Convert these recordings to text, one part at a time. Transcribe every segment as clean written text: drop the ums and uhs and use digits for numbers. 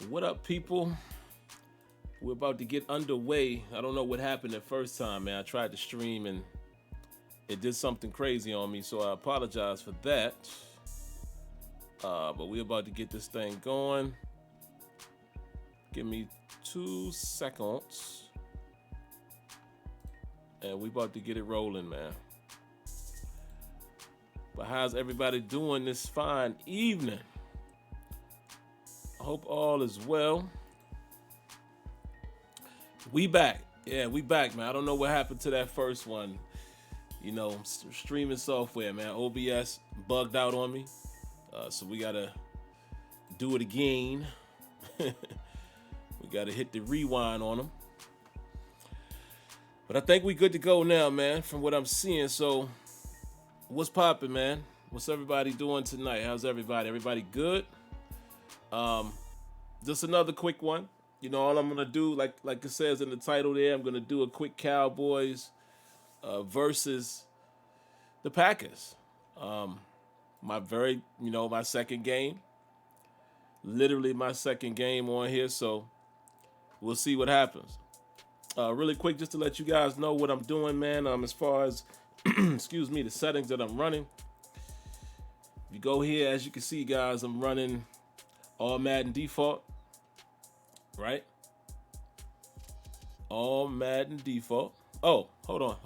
What up, people? We're about to get underway. I don't know what happened the first time, man. I tried to stream and it did something crazy on me, so I apologize for that. But we're about to get this thing going. Give me 2 seconds. And we about to get it rolling, man. But how's everybody doing this fine evening? I hope all is well. We back. Yeah, we back, man. I don't know what happened to that first one. You know, streaming software, man. OBS bugged out on me. So we got to do it again. We got to hit the rewind on them. But I think we good to go now, man, from what I'm seeing. So what's popping, man? What's everybody doing tonight? How's everybody? Everybody good? Just another quick one. You know, all I'm going to do, like it says in the title there, I'm going to do a quick Cowboys versus the Packers. My second game. Literally my second game on here, so we'll see what happens. Really quick, just to let you guys know what I'm doing, man, as far as, excuse me, the settings that I'm running. If you go here, as you can see, guys, I'm running all Madden default, right? All Madden default. Oh, hold on.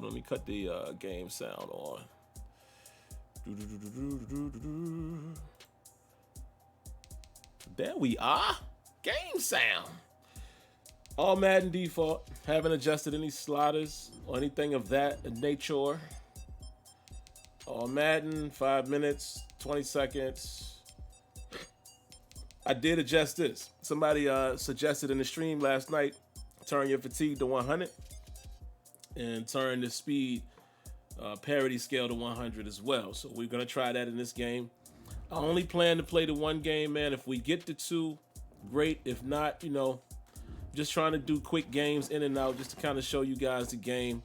Let me cut the game sound on. There we are. Game sound. All Madden default. Haven't adjusted any sliders or anything of that nature. All Madden, 5 minutes, 20 seconds. I did adjust this. Somebody suggested in the stream last night, turn your fatigue to 100 and turn the speed parity scale to 100 as well. So we're going to try that in this game. I only plan to play the one game, man. If we get to 2, great. If not, you know, just trying to do quick games in and out just to kind of show you guys the game.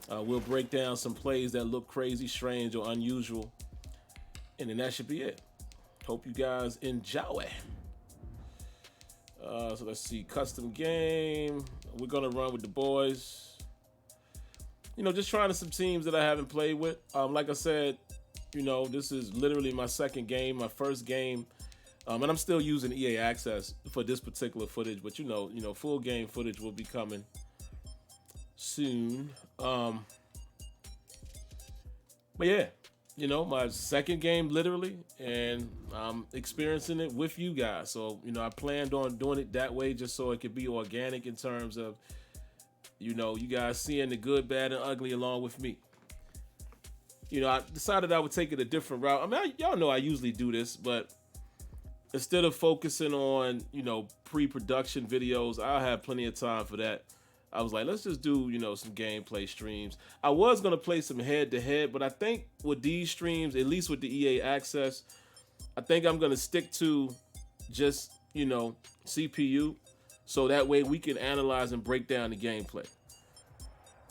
We'll break down some plays that look crazy, strange, or unusual. And then that should be it. Hope you guys enjoy. So let's see, custom game. We're going to run with the boys. You know, just trying some teams that I haven't played with. Like I said, you know, this is literally my second game, my first game. And I'm still using EA Access for this particular footage, but you know, full game footage will be coming soon. But yeah, you know, my second game literally, and I'm experiencing it with you guys. So, you know, I planned on doing it that way just so it could be organic in terms of, you know, you guys seeing the good, bad, and ugly along with me. You know, I decided I would take it a different route. I mean, y'all know I usually do this, but instead of focusing on, you know, pre-production videos, I'll have plenty of time for that. I was like, let's just do, you know, some gameplay streams. I was going to play some head-to-head, but I think with these streams, at least with the EA Access, I think I'm going to stick to just, you know, CPU, so that way we can analyze and break down the gameplay.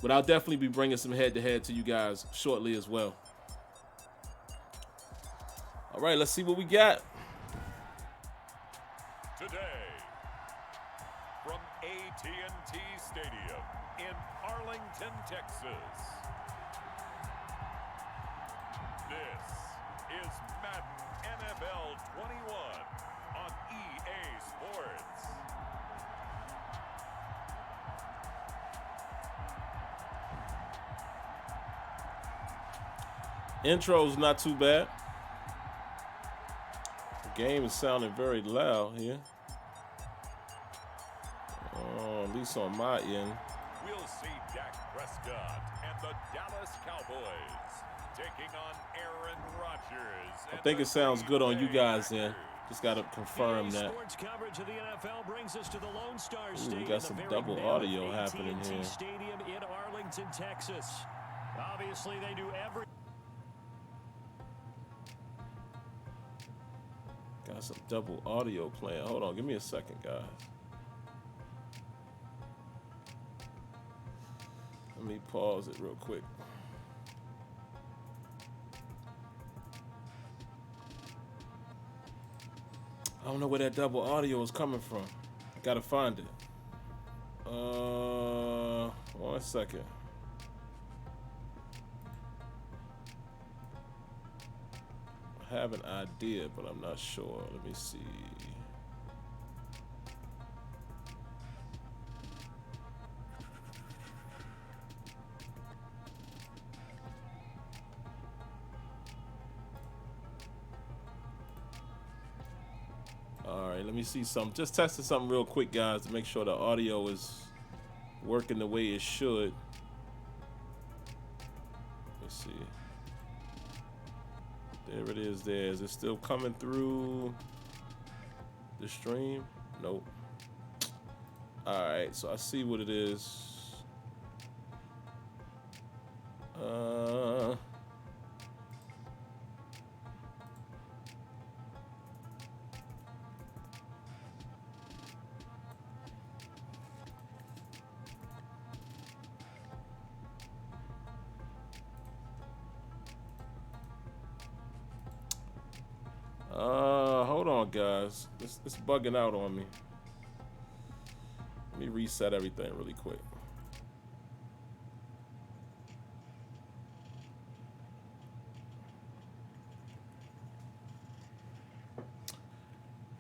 But I'll definitely be bringing some head-to-head to you guys shortly as well. All right, let's see what we got. Today, from AT&T Stadium in Arlington, Texas, this is Madden NFL 21 on EA Sports. Intro's not too bad. The game is sounding very loud here. At least on my end. We'll see Dak Prescott and the Dallas Cowboys taking on Aaron Rodgers. I think it sounds good on you guys then. Just got to confirm that. Sports coverage of the NFL brings us to the Lone Star Stadium. We got some double audio happening here. Stadium in Arlington, Texas. Obviously, they do every. Got some double audio playing. Hold on, give me a second, guys. Let me pause it real quick. I don't know where that double audio is coming from. Gotta find it. 1 second. I have an idea, but I'm not sure. Let me see. All right, let me see something. Just testing something real quick, guys, to make sure the audio is working the way it should. Let's see. There it is. There. Is it still coming through the stream? Nope. All right, so I see what it is. Hold on, guys. It's bugging out on me. Let me reset everything really quick.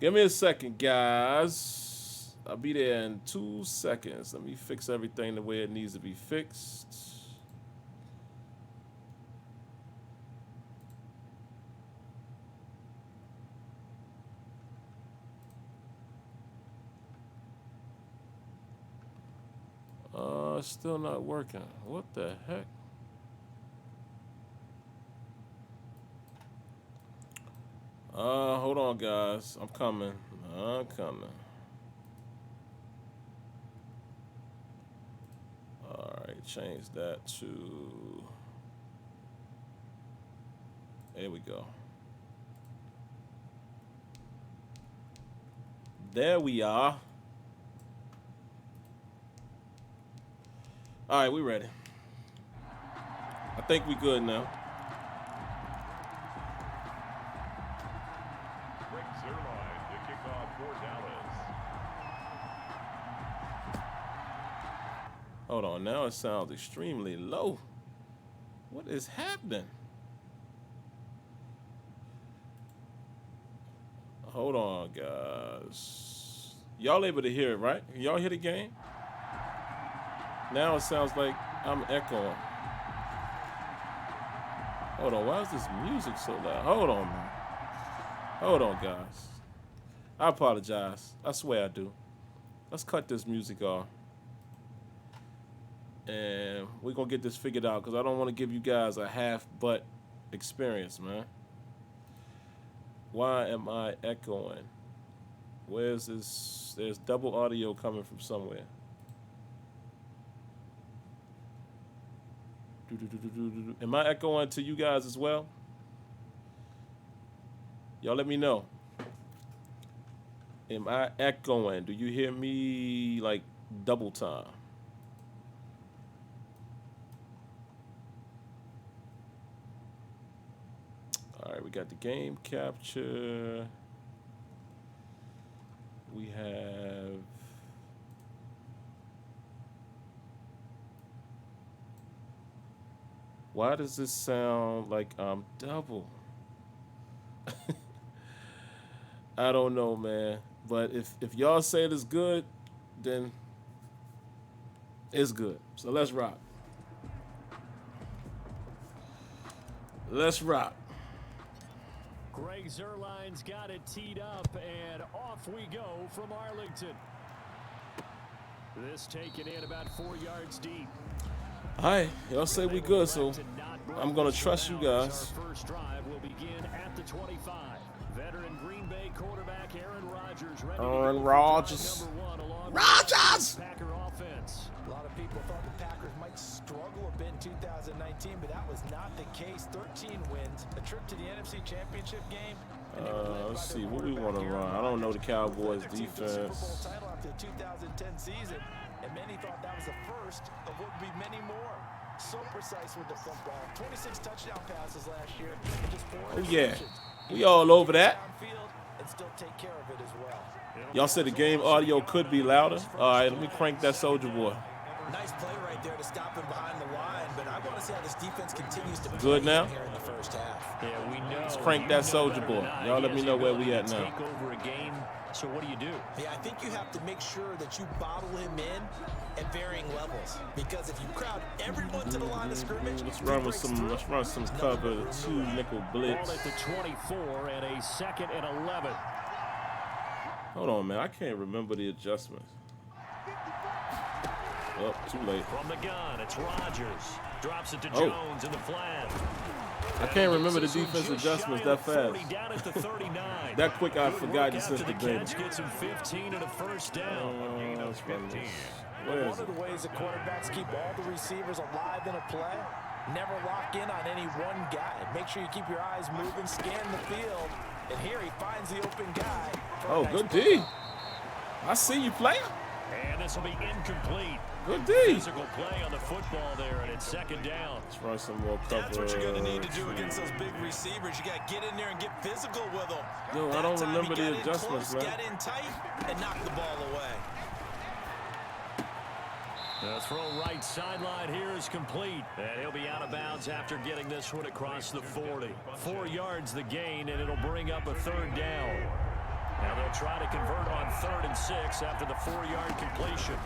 Give me a second, guys. I'll be there in 2 seconds. Let me fix everything the way it needs to be fixed. It's still not working. What the heck? Hold on, guys. I'm coming. I'm coming. All right, change that to... There we go. There we are. All right, we ready. I think we good now. To kick off for Dallas. Hold on, now it sounds extremely low. What is happening? Hold on, guys. Y'all able to hear it, right? Y'all hear the game? Now it sounds like I'm echoing. Hold on, why is this music so loud? Hold on, man. Hold on, guys. I apologize. I swear I do. Let's cut this music off. And we're going to get this figured out because I don't want to give you guys a half-butt experience, man. Why am I echoing? Where's this? There's double audio coming from somewhere. Am I echoing to you guys as well? Y'all let me know. Am I echoing? Do you hear me like double time? All right, we got the game capture. We have... Why does this sound like I'm double? I don't know, man. But if y'all say it is good, then it's good. So let's rock. Let's rock. Greg Zuerlein's got it teed up, and off we go from Arlington. This taken in about 4 yards deep. All right, y'all say we good, so I'm gonna trust you guys. Our first drive will begin at the 25. Veteran Green Bay quarterback Aaron Rodgers ready Aaron to go Rodgers. for drive number 1 along Rodgers! with the Packer offense. A lot of people thought the Packers might struggle a bit in 2019, but that was not the case. 13 wins, a trip to the NFC Championship game. Let's see what we want to run. I don't know the Cowboys defense. Super Bowl title after the 2010 season, and many thought that was the first of what would be many more. So precise with the football. 26 touchdown passes last year, and just 4 Oh yeah, interceptions. we all over that. Downfield, and still take care of it as well. Y'all said the game audio could be louder. All right, let me crank that Soldier Boy. Nice play right there to stop him behind the line, but I want to see how this defense continues to Good play now? here in the first half. Yeah, we know. Let's crank that Soldier Boy. Y'all let me know where we at now. Take over a game. So what do you do? Yeah, I think you have to make sure that you bottle him in at varying levels, because if you crowd everyone to the line of scrimmage, Let's run some cover 2 nickel blitz. Ball at the 24 and a 2nd and 11. Hold on, man. I can't remember the adjustments. Oh, too late. From the gun, it's Rodgers. Drops it to Oh. Jones in the flat. I can't remember the defense adjustments that fast. Down at the 39. That quick, I've forgotten since the game. Gets him 15 and a first down. Let's run this. One Where is of it? the ways the quarterbacks keep all the receivers alive in a play, never lock in on any one guy. Make sure you keep your eyes moving, scan the field, and here he finds the open guy. Oh, good D. I see you, player. And this will be incomplete. Good D. Physical play on the football there, and it's 2nd down. Let's run some more cover. That's what you're going to need to do against those big receivers. You got to get in there and get physical with them. Yo, I don't remember the adjustments, man. Got in tight and knocked the ball away. The throw right sideline here is complete. And he'll be out of bounds after getting this one across the 40. 4 yards the gain, and it'll bring up a 3rd down. Now they'll try to convert on 3rd and 6 after the 4-yard completion.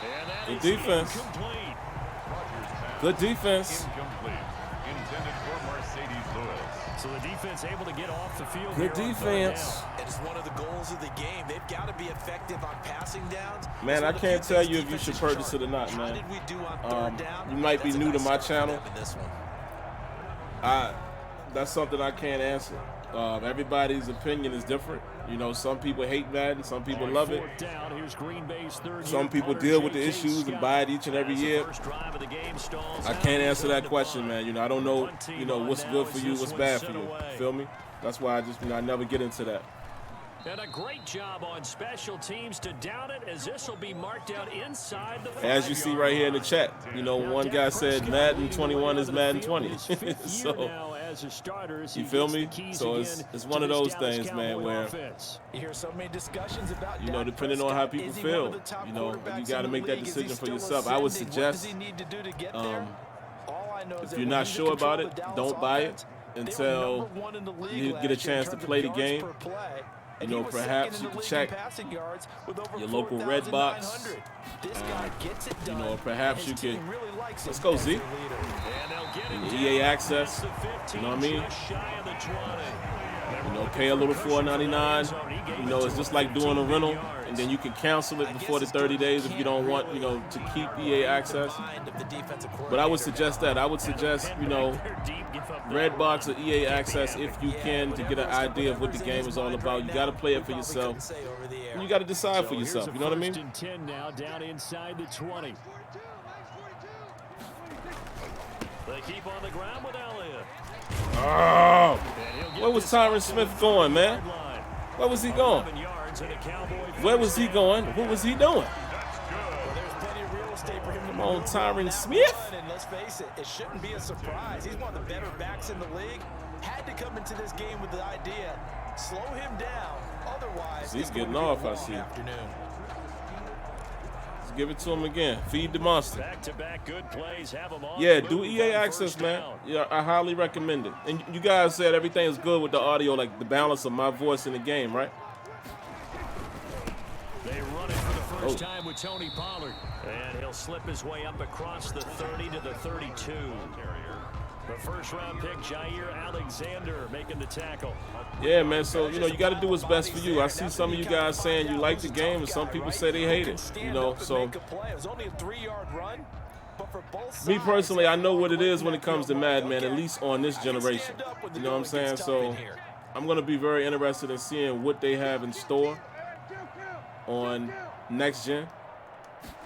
And that Good is defense. incomplete. Good defense. Incomplete. Intended for Mercedes Lewis. So the defense able to get off the field. Good here on 3rd defense. down. It is one of the goals of the game. They've got to be effective on passing downs. Man, It's I one of the can't few tell things you if you defenses should purchase try. it or not, How man. did we do on 3rd down? You might be That's a new to nice my start for channel. them in this one. That's something I can't answer. Everybody's opinion is different. You know, some people hate Madden, some people love it. 4th down, here's Green Bay's 3rd Some year people punter, deal with the J.K. issues and Scott. buy it each and every As the year. first drive of the game stalls I out, can't he's answer that on question, punt. man. You know, I don't know, Punt team you know, on what's now good as for you, this what's one's bad for sent you. away. Feel me? That's why I never get into that. And a great job on special teams to down it, as this will be marked out inside the 5-yard As you see right here in the chat, you know, one guy said Madden 21 is Madden 20. So, you feel me? So it's one of those things, man, where, You hear so many discussions about you know, Dak depending on how Prescott. people Is he one feel, of the top you know, you quarterbacks got to in make the that league? Is decision he for still yourself. I would ascending? suggest, What does he need to do to get there? All I know is if that you're when not he's in sure about control it, of the Dallas don't buy it offense, they were until number 1 in the league you get a last year in chance to terms of play the yards game. per play. You And know, he was perhaps second you in the can league check in passing yards with over your local Red Box. 4,900. This guy gets it done. You know, perhaps and his you could, team really likes let's him go, as Z. their leader. And they'll get it EA down access, past the 15, you know what I mean? just shy of the 20. You know, pay a little $4.99. You know, it's just like doing a rental, and then you can cancel it before the 30 days if you don't want, you know, to keep EA access. But I would suggest that. I would suggest, you know, Redbox or EA access if you can, to get an idea of what the game is all about. You got to play it for yourself. And you got to decide for yourself. You know what I mean? 10 now, down inside the 20. They keep on the ground with Elliott. Oh, where was Tyron Smith going, man? Where was he going? Where was he going? What was he doing? Come on, Tyron Smith. And let's face it, it shouldn't be a surprise. He's one of the better backs in the league. Had to come into this game with the idea, slow him down. Otherwise, He's it's going getting to be a off, I long see. afternoon. Let's give it to him again. Feed the monster. Back-to-back good plays, have them on. Yeah, do EA access, man. Yeah, I highly recommend it. And you guys said everything is good with the audio, like the balance of my voice in the game, right? They run it for the first time with Tony Pollard. And he'll slip his way up across the 30 to the 32. The first-round pick, Jair Alexander, making the tackle. Yeah, man. So, you know, you got to do what's best for you. I see some of you guys saying you like the game, and some people say they hate it. You know, so me personally, I know what it is when it comes to Madden, man, at least on this generation. You know what I'm saying? So I'm going to be very interested in seeing what they have in store on next gen.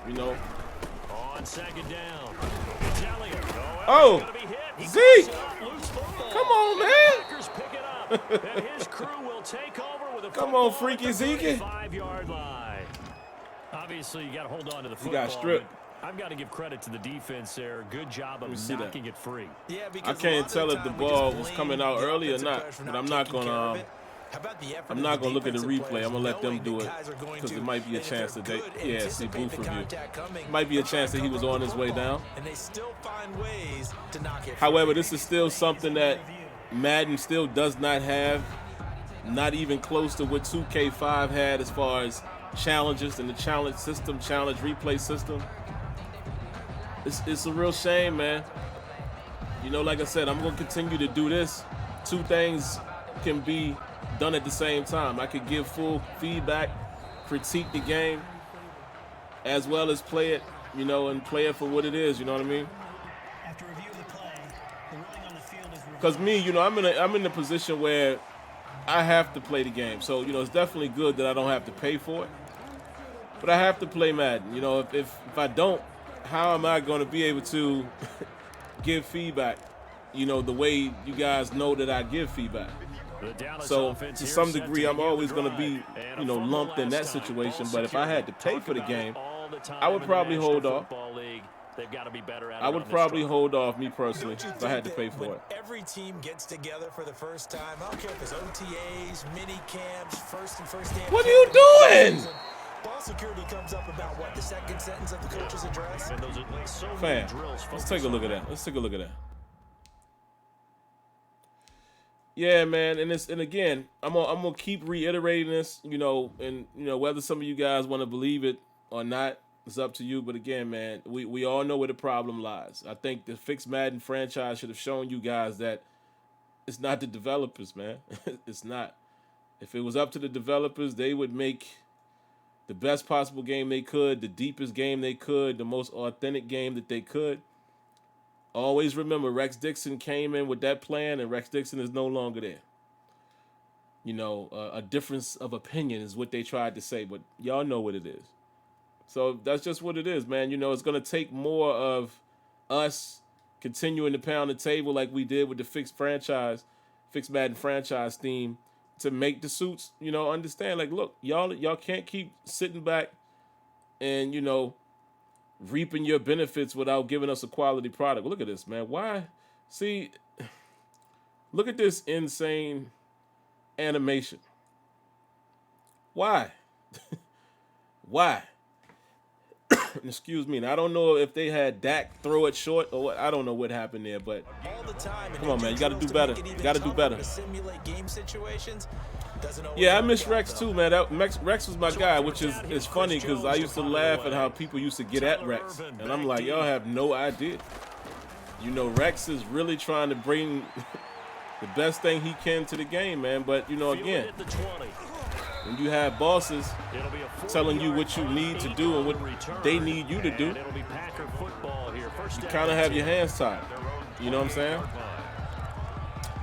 You know. On second down. Oh, Zeke! Come on, man! And his crew will take over with a Come on, freaky Zeke! 5-yard line. Obviously, you got to hold on to the He football. got stripped. I've got to give credit to the defense there. Good job of that. knocking it free. Yeah, I because can't tell if the ball was coming out early or not, but I'm not gonna. I'm not gonna look at the replay. I'm gonna let them do it because it might be a chance that they. See, booth review. Might be a chance that he was on his way down. And they still find ways to knock it. However, this is still something that Madden still does not have. Not even close to what 2K5 had as far as challenges and the challenge system, challenge replay system. It's a real shame, man. You know, like I said, I'm gonna continue to do this. Two things can be done at the same time. I could give full feedback, critique the game, as well as play it, you know, and play it for what it is. You know what I mean? After review of the play, the ruling on the field is Because me, you know, I'm in a position where I have to play the game. So, you know, it's definitely good that I don't have to pay for it. But I have to play Madden. You know, if I don't, how am I going to be able to give feedback, you know, the way you guys know that I give feedback? So, to some degree, I'm always going to be, you know, lumped in that situation. But if I had to pay for the game, I would probably hold off. I would probably hold off, me personally, if I had to pay for it. Every team gets together for the first time. I don't care if it's OTAs, mini camps, first day. What are you doing? Ball security comes up about what, the second sentence of the coach's address? Fam, let's take a look at that. Let's take a look at that. Yeah, man, and again, I'm gonna keep reiterating this, you know, and you know whether some of you guys want to believe it or not, it's up to you. But again, man, we all know where the problem lies. I think the Fixed Madden franchise should have shown you guys that it's not the developers, man. It's not. If it was up to the developers, they would make the best possible game they could, the deepest game they could, the most authentic game that they could. Always remember, Rex Dixon came in with that plan, and Rex Dixon is no longer there. You know, a difference of opinion is what they tried to say, but y'all know what it is. So that's just what it is, man. You know, it's going to take more of us continuing to pound the table like we did with the Fixed Madden franchise theme to make the suits, you know, understand, like, look, y'all can't keep sitting back and, you know, reaping your benefits without giving us a quality product. Look at this, man. Why? See, look at this insane animation. Why? Why? Excuse me. And I don't know if they had Dak throw it short or what. I don't know what happened there, but come on, man. You got to do better. You got to do better. Yeah, I miss Rex too, man. Rex was my guy, which is funny because I used to laugh at how people used to get at Rex. And I'm like, y'all have no idea. You know, Rex is really trying to bring the best thing he can to the game, man. But, you know, again, when you have bosses telling you what you need to do and what they need you to do, you kind of have your hands tied. You know what I'm saying?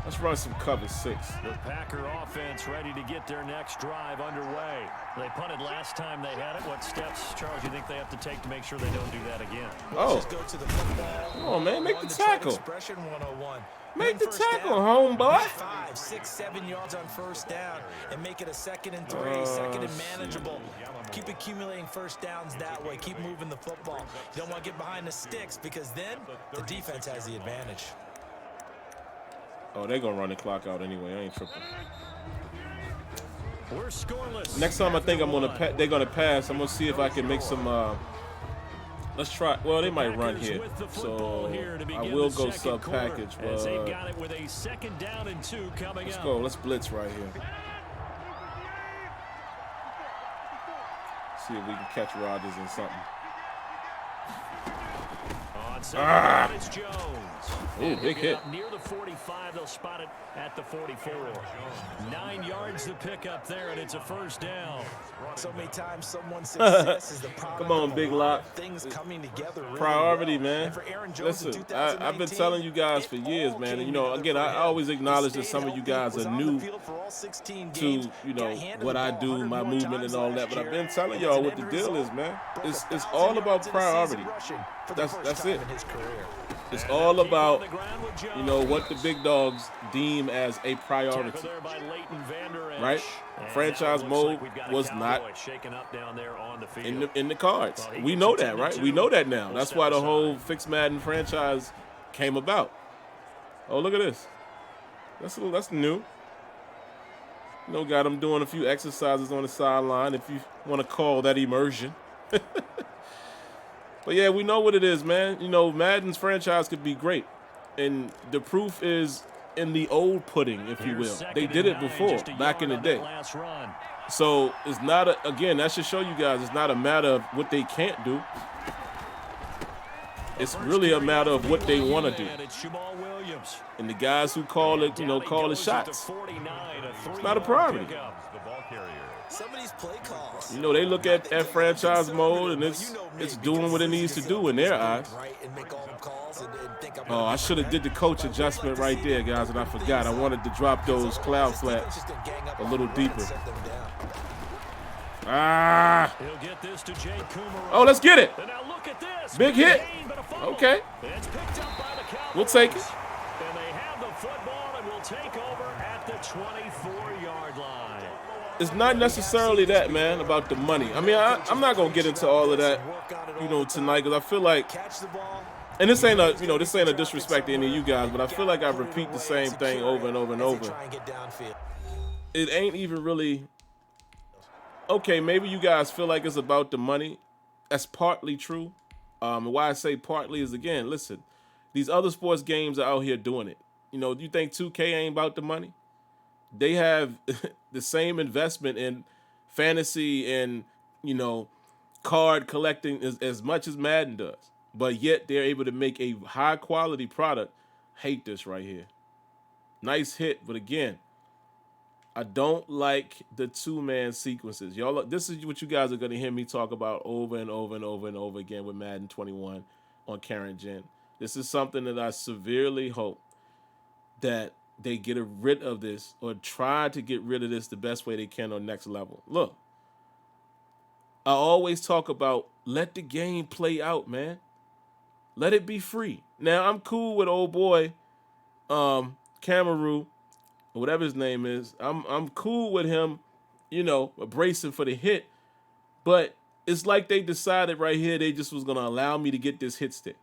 Let's run some cover 6. The Packer offense ready to get their next drive underway. They punted last time they had it. What steps, Charles, you think they have to take to make sure they don't do that again? Oh, come on, man. Make the tackle. Make the tackle, homeboy. 5, 6, 7 yards on first down and make it a 2nd and 3, second and manageable. Keep accumulating first downs that way. Keep moving the football. You don't want to get behind the sticks because then the defense has the advantage. Oh, they're going to run the clock out anyway. I ain't tripping. We're scoreless. Next time I think they're going to pass, I'm going to see if I can make some let's try. Well, they might run here. So I will go sub package. But they've got it with a 2nd down and 2 coming up. Let's go. Let's blitz right here. See if we can catch Rodgers in something. It's Jones. Ooh, big hit. Near the 45, they'll spot it at the 44. 9 yards to pick up there, and it's a first down. So many times someone's success is the product Come on, Big Lock. Things coming together really Priority, well. man. And for Aaron Jones Listen, I've been telling you guys for years, man. And, you know, again, I always acknowledge that some of you guys are new to, you know, what I do, my movement and all that. But I've been telling y'all what the deal is, man. It's all about priority. That's it. It's all about, you know, what the big dogs deem as a priority. right? Franchise mode was not in the cards. We know that, right? We know that now. That's why the whole Fixed Madden franchise came about. Oh, look at this. That's new. You know, got him doing a few exercises on the sideline, if you want to call that immersion. But yeah, we know what it is, man. You know, Madden's franchise could be great. And the proof is in the old pudding, if you will. They did it before, back in the day. So it's not, again, that should show you guys it's not a matter of what they can't do. It's really a matter of what they want to do. And the guys who call it, you know, call the shots. It's not a priority. Some of these play calls. You know, they look at franchise mode and it's doing what it needs to do in their eyes. Oh, I should have did the coach adjustment right there, guys, and I forgot. I wanted to drop those cloud flats a little deeper. Ah. Oh, let's get it. Big hit. Okay. We'll take it. And they have the football and will take over at the 24-yard line. It's not necessarily that, man, about the money. I mean, I'm not going to get into all of that, you know, tonight, because I feel like, and this ain't a disrespect to any of you guys, but I feel like I repeat the same thing over and over and over. It ain't even really, okay, maybe you guys feel like it's about the money. That's partly true. And why I say partly is, again, listen, these other sports games are out here doing it. You know, do you think 2K ain't about the money? They have the same investment in fantasy and, you know, card collecting as much as Madden does. But yet they're able to make a high-quality product. Hate this right here. Nice hit, but again, I don't like the two-man sequences. Y'all, this is what you guys are going to hear me talk about over and over and over and over again with Madden 21 on Current Gen. This is something that I severely hope that they get rid of this or try to get rid of this the best way they can on next level. Look, I always talk about let the game play out, man. Let it be free. Now, I'm cool with old boy Cameroon, whatever his name is. I'm cool with him, you know, bracing for the hit. But it's like they decided right here they just was going to allow me to get this hit stick.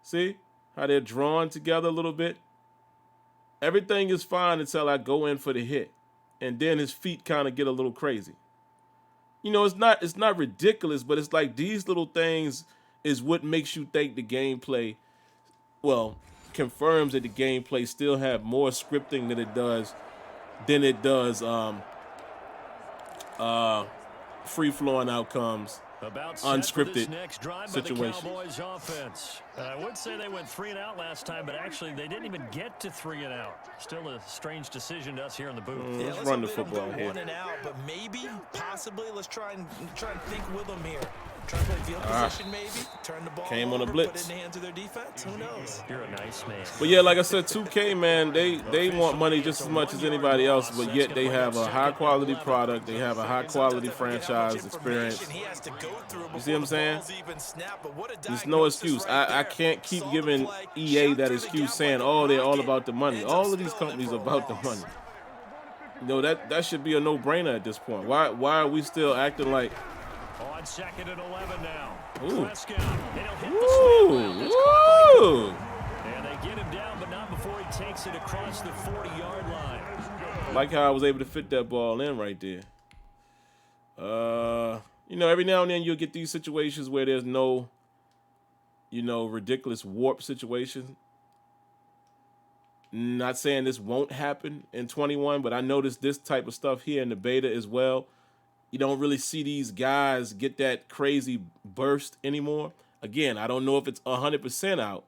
See how they're drawn together a little bit? Everything is fine until I go in for the hit. And then his feet kind of get a little crazy. You know, it's not ridiculous, but it's like these little things is what makes you think the gameplay, well, confirms that the gameplay still have more scripting than it does free-flowing outcomes, unscripted situations. Cowboys offense. I would say they went 3 and out last time, but actually they didn't even get to 3 and out. Still a strange decision to us here in the booth. Let's run the football here. 1 and out, but maybe, possibly, let's try and think with them here. Try to play field position, maybe. Turn the ball came on a over, blitz. put it in the hands of their defense. Who knows? You're a nice man. But yeah, like I said, 2K, man, they want money just as much as anybody else, but yet they have a high-quality product. They have a high-quality franchise experience. You see what I'm saying? There's no excuse. I can't keep giving EA that excuse saying, oh, they're all about the money. All of these companies are about the money. You know, that should be a no-brainer at this point. Why are we still acting like... On 2nd and 11 now. Ooh. Prescott. And he'll hit the Ooh. and they get him down, but not before he takes it across the 40-yard line. Like how I was able to fit that ball in right there. You know, every now and then you'll get these situations where there's no, you know, ridiculous warp situation. Not saying this won't happen in 21, but I noticed this type of stuff here in the beta as well. You don't really see these guys get that crazy burst anymore. Again, I don't know if it's 100% out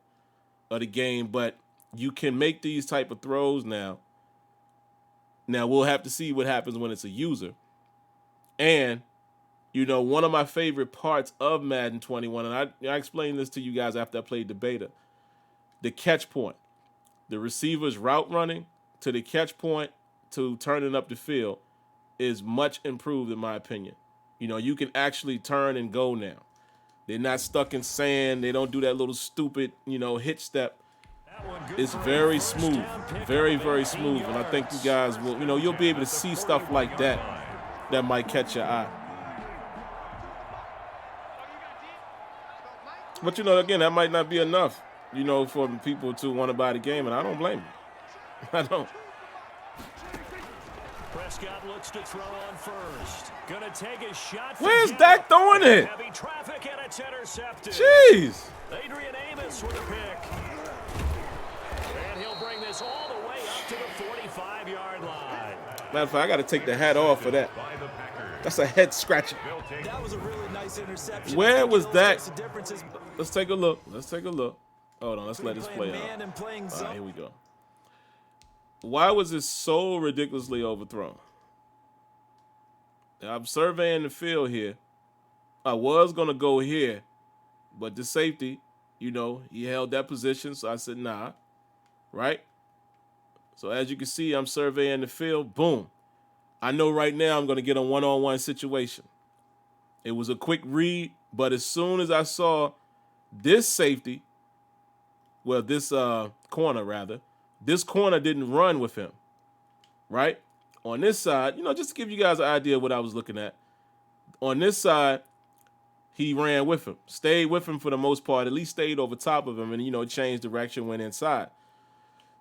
of the game, but you can make these type of throws now. Now, we'll have to see what happens when it's a user. And, you know, one of my favorite parts of Madden 21, and I explained this to you guys after I played the beta, the catch point. The receiver's route running to the catch point to turning up the field is much improved in my opinion. You know, you can actually turn and go now. They're not stuck in sand. They don't do that little stupid, you know, hitch step is very smooth, very, very smooth. And I think you guys will, you'll be able to see stuff like that that might catch your eye. But, again, that might not be enough, for people to want to buy the game, and I don't blame them. I don't. Prescott looks to throw on first. Gonna take a shot. Where's Dak throwing it? Heavy traffic and it's intercepted. Jeez. Adrian Amos with a pick. And he'll bring this all the way up to the 45-yard line. Matter of fact, I got to take the hat off for that. That's a head scratcher. That was a really nice interception. Where was Dak? Let's take a look. Hold on, let's let this play out. All right, here we go. Why was it so ridiculously overthrown? Now, I'm surveying the field here. I was going to go here, but the safety, he held that position, so I said, nah, right? So as you can see, I'm surveying the field. Boom. I know right now I'm going to get a one-on-one situation. It was a quick read, but as soon as I saw this safety, well, this corner, rather, this corner didn't run with him, right? On this side, just to give you guys an idea of what I was looking at. On this side, he ran with him, stayed with him for the most part, at least stayed over top of him and, changed direction, went inside.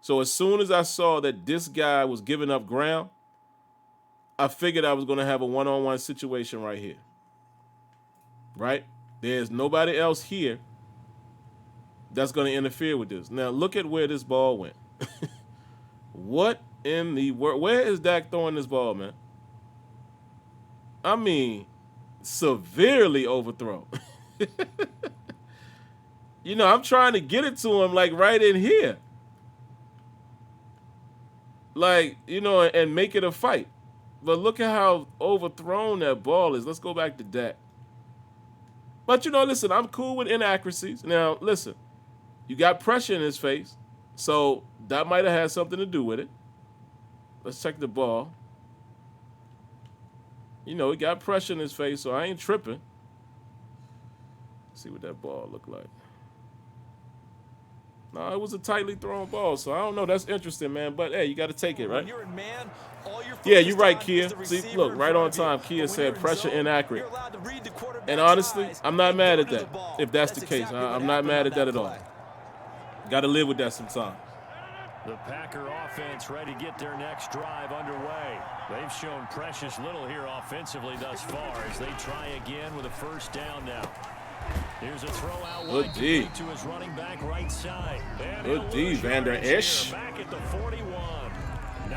So as soon as I saw that this guy was giving up ground, I figured I was going to have a one-on-one situation right here, right? There's nobody else here that's going to interfere with this. Now, look at where this ball went. What in the world? Where is Dak throwing this ball, man? I mean, severely overthrown. I'm trying to get it to him, like, right in here. Like, and make it a fight. But look at how overthrown that ball is. Let's go back to Dak. But, listen, I'm cool with inaccuracies. Now, listen, you got pressure in his face, so that might have had something to do with it. Let's check the ball. He got pressure in his face, so I ain't tripping. Let's see what that ball looked like. No, it was a tightly thrown ball, so I don't know. That's interesting, man. But, hey, you got to take it, right? When you're in man, all you're Yeah, you're right, focused Kia. on is the See, receiver look, in right front on of you. time. But Kia when said you're in pressure zone, inaccurate. you're allowed to read the quarterback's And honestly, eyes I'm not and mad go at to the that, ball. if that's the case. exactly what I'm not happened mad on at that at all. play. Got to live with that sometimes. The Packer offense ready to get their next drive underway. They've shown precious little here offensively thus far as they try again with a first down now. Here's a throw out wide to his running back right side. Good D, Vander Ish. Back at the 41.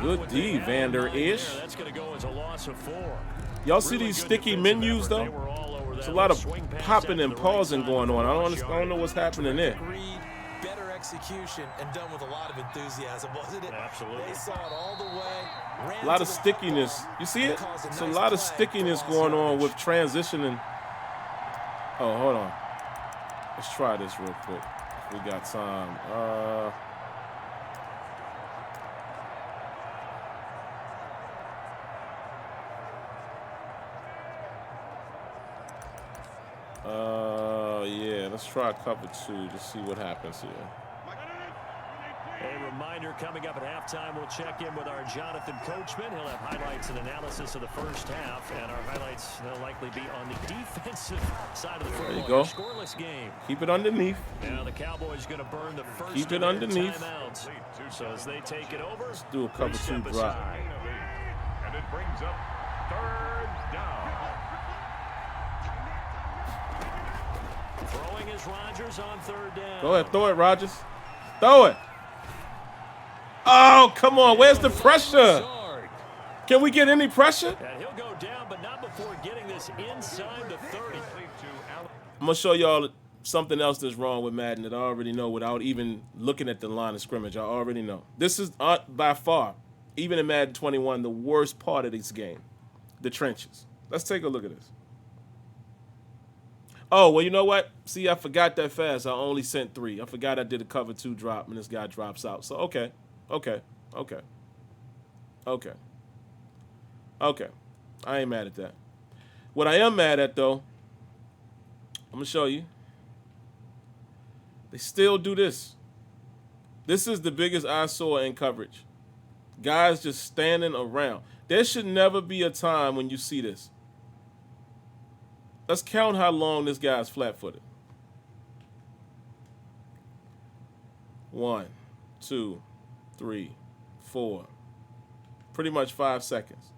Good D, Vander Ish. That's going to go as a loss of 4. Y'all see these sticky menus, though? There's a lot of popping and pausing going on. I don't know what's happening there. Better execution and done with a lot of enthusiasm, wasn't it? Absolutely. They saw it all the way. A lot of stickiness. You see it? It's a lot of stickiness going on with transitioning. Oh, hold on. Let's try this real quick. We got time. Yeah, let's try cover 2 to see what happens here. A reminder coming up at halftime, we'll check in with our Jonathan Coachman. He'll have highlights and analysis of the first half, and our highlights will likely be on the defensive side of the football. There you go. Scoreless game. Keep it underneath. Now the Cowboys going to burn the first Keep it of their underneath. timeouts. So as they take it over, Let's do a cover 2 drop. And it brings up third down. Throwing is Rodgers on third down. Go ahead, throw it, Rodgers. Throw it. Oh, come on. Where's the pressure? Can we get any pressure? And he'll go down, but not before getting this inside the 30. I'm going to show y'all something else that's wrong with Madden that I already know without even looking at the line of scrimmage. I already know. This is by far, even in Madden 21, the worst part of this game, the trenches. Let's take a look at this. Oh, well, you know what? See, I forgot that fast. I only sent 3. I forgot I did a cover 2 drop, and this guy drops out. So, okay. I ain't mad at that. What I am mad at, though, I'm going to show you. They still do this. This is the biggest eyesore in coverage. Guys just standing around. There should never be a time when you see this. Let's count how long this guy's flat-footed. 1, 2, 3, 4. Pretty much 5 seconds.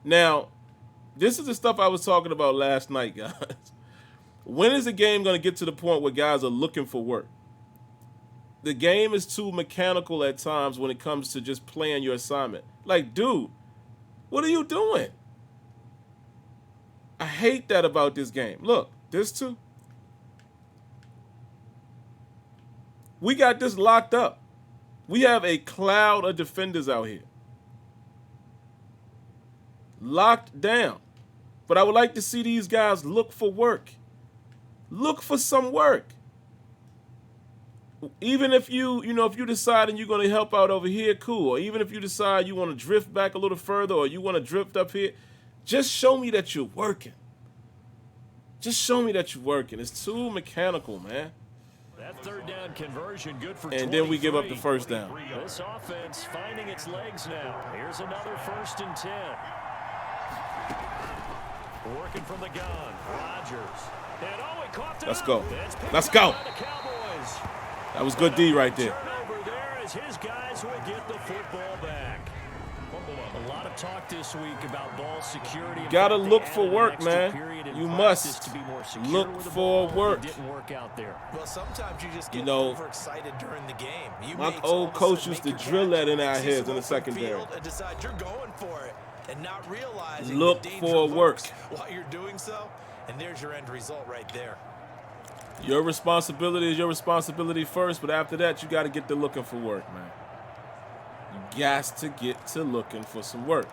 Now, this is the stuff I was talking about last night, guys. When is the game going to get to the point where guys are looking for work? The game is too mechanical at times when it comes to just playing your assignment. Like, dude, what are you doing? I hate that about this game. Look, this too. We got this locked up. We have a cloud of defenders out here. Locked down. But I would like to see these guys look for work. Look for some work. Even if if you decide and you're going to help out over here, cool. Or even if you decide you want to drift back a little further or you want to drift up here, just show me that you're working. Just show me that you're working. It's too mechanical, man. That third down conversion good for And then we give up the first down. This offense finding its legs now. Here's another 1st and 10. Working from the gun. Rodgers. And he caught it. Let's go. It's Let's go. by the Cowboys. That was good D right there. Turnover there as his guys will get the football back. A lot of talk this week about ball security. Gotta look for work, man. You must look for work. Didn't work out there. Well, sometimes you just get overexcited during the game. My old coach used to drill that in our heads in the secondary. And decide you're going for it and not realizing look for work while you're doing so. And there's your end result right there. Your responsibility is your responsibility first, but after that, you got to get to looking for work, man. You got to get to looking for some work.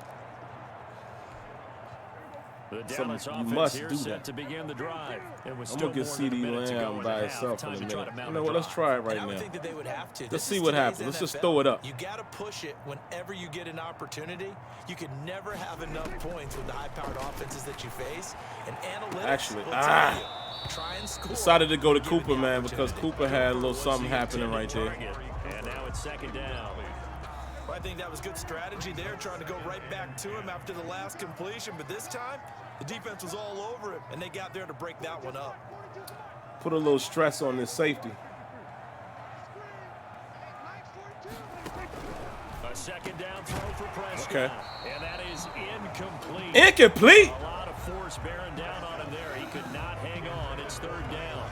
The Dallas you offense must here do set that. to begin the drive. I'm going to get CD Lamb by itself in a minute. You know what? Let's try it right now. Think that they would have to. Let's see what happens. Let's just throw it up. You got to push it whenever you get an opportunity. You can never have enough points with the high-powered offenses that you face. And analytics Actually, will tell you, try and score. Decided to go to Cooper, man, because Cooper had a little something happening right there. And now it's 2nd down. I think that was good strategy there, trying to go right back to him after the last completion. But this time, the defense was all over him, and they got there to break that one up. Put a little stress on this safety. A 2nd down throw for Prescott. Okay. And that is incomplete. Incomplete? A lot of force bearing down on him there. He could not hang on. It's 3rd down.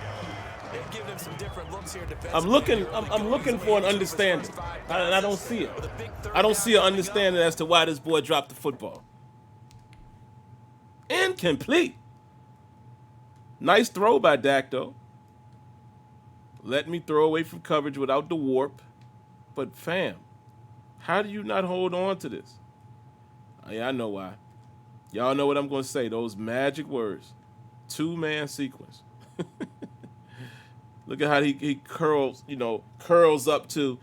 They've given him some different looks here defensively. I'm looking for an understanding, and I don't see it. I don't see an understanding as to why this boy dropped the football. Incomplete. Nice throw by Dak, though. Let me throw away from coverage without the warp. But, fam, how do you not hold on to this? Yeah, I know why. Y'all know what I'm going to say. Those magic words. 2-man sequence. Look at how he curls up to,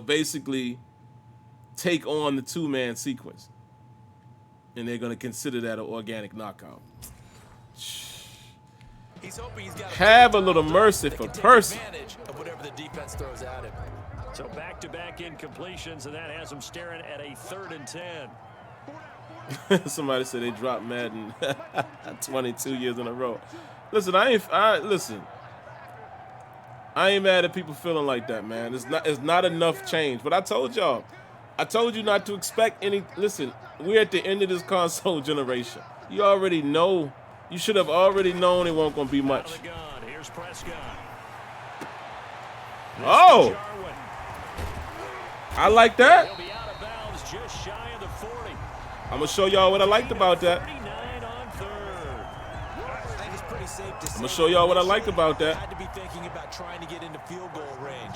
basically take on the 2-man sequence. And they're going to consider that an organic knockout. He's hoping he's got Have a little mercy for Percy. Of whatever the defense throws at him. So back-to-back incompletions, and that has him staring at a 3rd and 10. Somebody said they dropped Madden 22 years in a row. Listen, I ain't mad at people feeling like that, man. It's not enough change. But I told y'all. I told you not to expect any. Listen, we're at the end of this console generation. You already know. You should have already known it won't going to be much. Here's Prescott. Oh! I like that. He'll be out of bounds just shy of the 40. I'm going to show y'all what I liked about that. 39 on 3rd. I think it's pretty safe to say. I'm going to show y'all what I liked about that. Had to be thinking about trying to get into field goal range.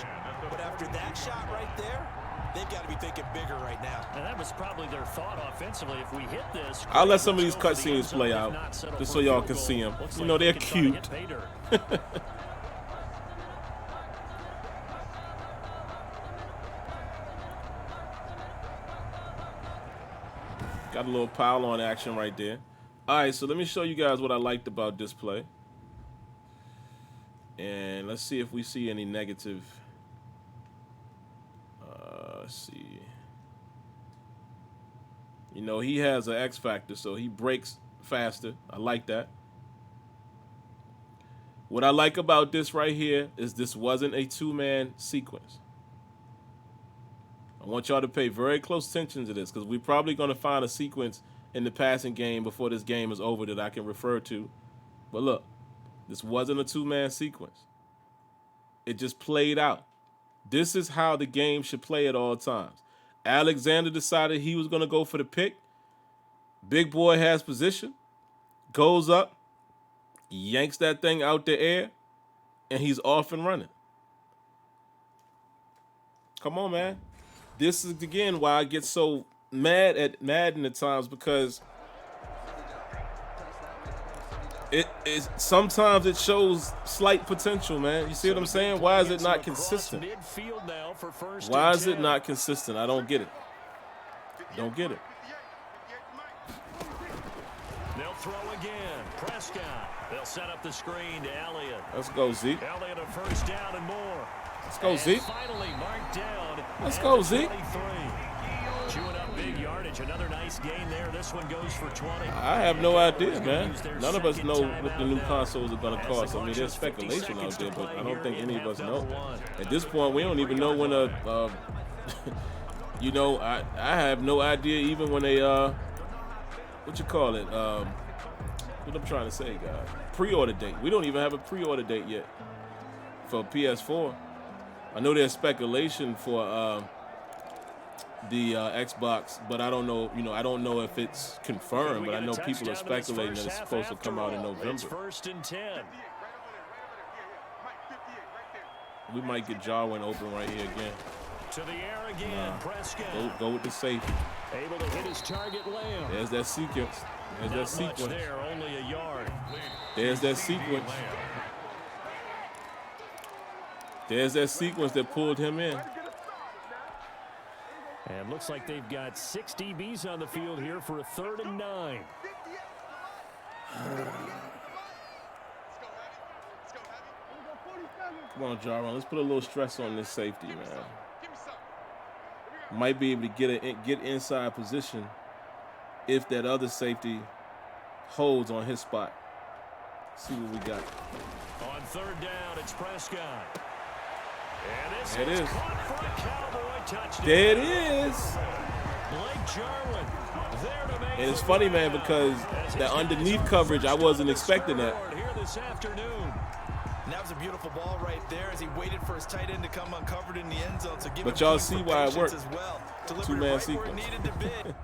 But after that shot right there, they've got to be thinking bigger right now. And that was probably their thought offensively. If we hit this, I'll let some of these cutscenes play out just so y'all can see them. They're cute. Got a little pile on action right there. All right, so let me show you guys what I liked about this play. And let's see if we see any negative see. You know, he has an X factor, so he breaks faster. I like that. What I like about this right here is this wasn't a two-man sequence. I want y'all to pay very close attention to this because we're probably going to find a sequence in the passing game before this game is over that I can refer to. But look, this wasn't a two-man sequence. It just played out. This is how the game should play at all times. Alexander decided he was going to go for the pick. Big boy has position, goes up, yanks that thing out the air, and he's off and running. Come on, man. This is, again, why I get so mad at Madden at times, because sometimes it shows slight potential, man. You see what I'm saying? Why is it not consistent? Why is it not consistent? I don't get it. Don't get it. They'll throw again. Prescott. They'll set up the screen to Elliott. Let's go, Zeke. Elliott a first down and more. Let's go, Zeke. Finally marked down. Let's go, Zeke. Chewing up big yardage. Another nice gain there. This one goes for 20. I have no idea, man. None of us know what the new consoles are going to cost. I mean, there's speculation out there, but I don't think any of us know. At this point, we don't even know when you know, I have no idea even when they, what you call it? What I'm trying to say, guys. Pre-order date. We don't even have a pre-order date yet for PS4. I know there's speculation for the Xbox, but I don't know. You know, I don't know if it's confirmed. But I know people are speculating that it's supposed to come out in November. It's 1st and 10. We might get Jarwin open right here again. To the air again. Prescott. Go with the safety. Able to hit his target Lamb. There's that sequence. There's that sequence. There, only a yard. There's that sequence. There's that sequence that pulled him in. And looks like they've got 6 DBs on the field here for a 3rd and 9. Come on, Jarwin. Let's put a little stress on this safety, man. Might be able to get inside position if that other safety holds on his spot. See what we got. On 3rd down, it's Prescott. And this there it is. Caught for a Cowboy touchdown. There it is. Blake Jarwin there to make and it's funny, man, because that underneath coverage, I wasn't expecting that. Here this afternoon. And that was a beautiful ball right there as he waited for his tight end to come uncovered in the end zone. So but y'all see why it worked. As well. Two-man right sequence. It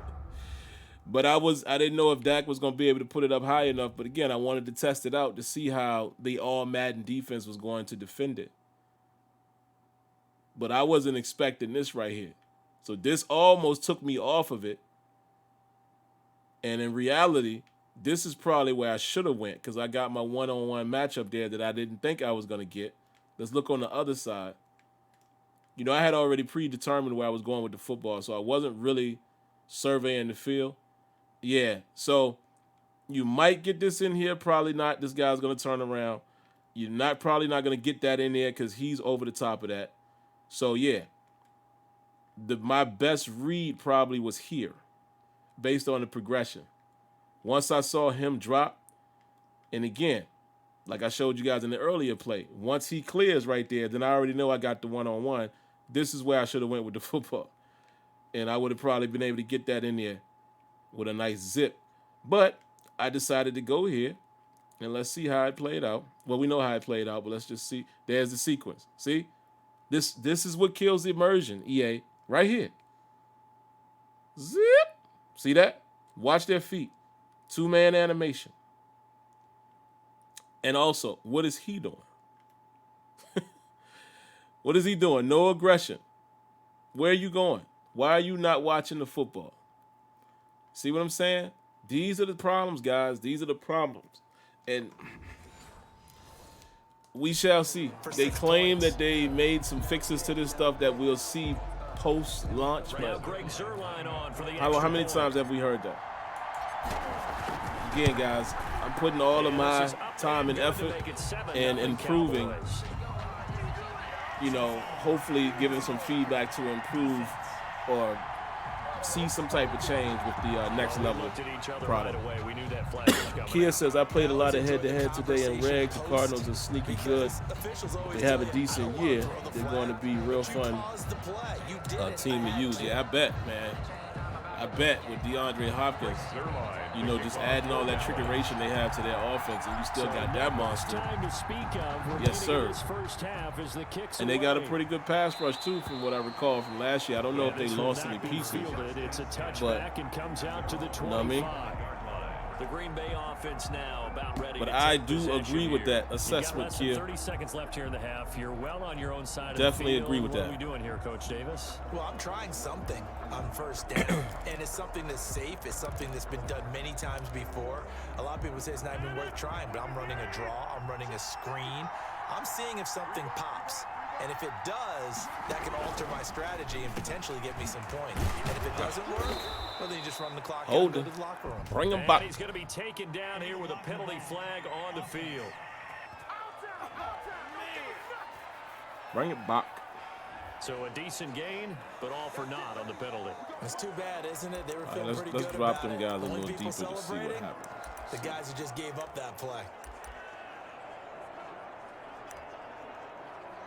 But I didn't know if Dak was going to be able to put it up high enough. But again, I wanted to test it out to see how the all Madden defense was going to defend it. But I wasn't expecting this right here. So this almost took me off of it. And in reality, this is probably where I should have went because I got my one-on-one matchup there that I didn't think I was going to get. Let's look on the other side. You know, I had already predetermined where I was going with the football, so I wasn't really surveying the field. Yeah, so you might get this in here. Probably not. This guy's going to turn around. You're probably not going to get that in there because he's over the top of that. So, yeah, my best read probably was here based on the progression. Once I saw him drop, and again, like I showed you guys in the earlier play, once he clears right there, then I already know I got the one-on-one. This is where I should have went with the football. And I would have probably been able to get that in there with a nice zip. But I decided to go here, and let's see how it played out. Well, we know how it played out, but let's just see. There's the sequence. See? This is what kills the immersion, EA, right here. Zip. See that? Watch their feet. Two-man animation. And also, what is he doing? What is he doing? No aggression. Where are you going? Why are you not watching the football? See what I'm saying? These are the problems, guys. These are the problems. And we shall see. They claim that they made some fixes to this stuff that we'll see post-launch. But how many times have we heard that? Again, guys, I'm putting all of my time and effort and improving, you know, hopefully giving some feedback to improve or see some type of change with the next level product. Kia says, I played a lot of head-to-head today in regs. The Cardinals are sneaky good. They have a decent year. They're going to be real fun team to use. Yeah, I bet, man. I bet with DeAndre Hopkins, you know, just adding all that trickeration they have to their offense, and you still got that monster. Yes, sir. And they got a pretty good pass rush, too, from what I recall from last year. I don't know if they lost any pieces, but, you know what I mean? The Green Bay offense now about ready. But I do agree with that assessment here. 30 seconds left here in the half. You're well on your own side. Definitely of the field. agree with that. What are we doing here, Coach Davis? Well, I'm trying something on first down, and it's something that's safe. It's something that's been done many times before. A lot of people say it's not even worth trying, but I'm running a draw. I'm running a screen. I'm seeing if something pops. And if it does, that can alter my strategy and potentially get me some points. And if it doesn't work, well, then you just run the clock out and go to the locker room. Bring him back. He's going to be taken down here with a penalty flag on the field. Bring it back. So a decent gain, but all for naught on the penalty. It's too bad, isn't it? They were feeling pretty let's good drop about them guys it. a little Only deeper to see what celebrating, happens. the guys who just gave up that play.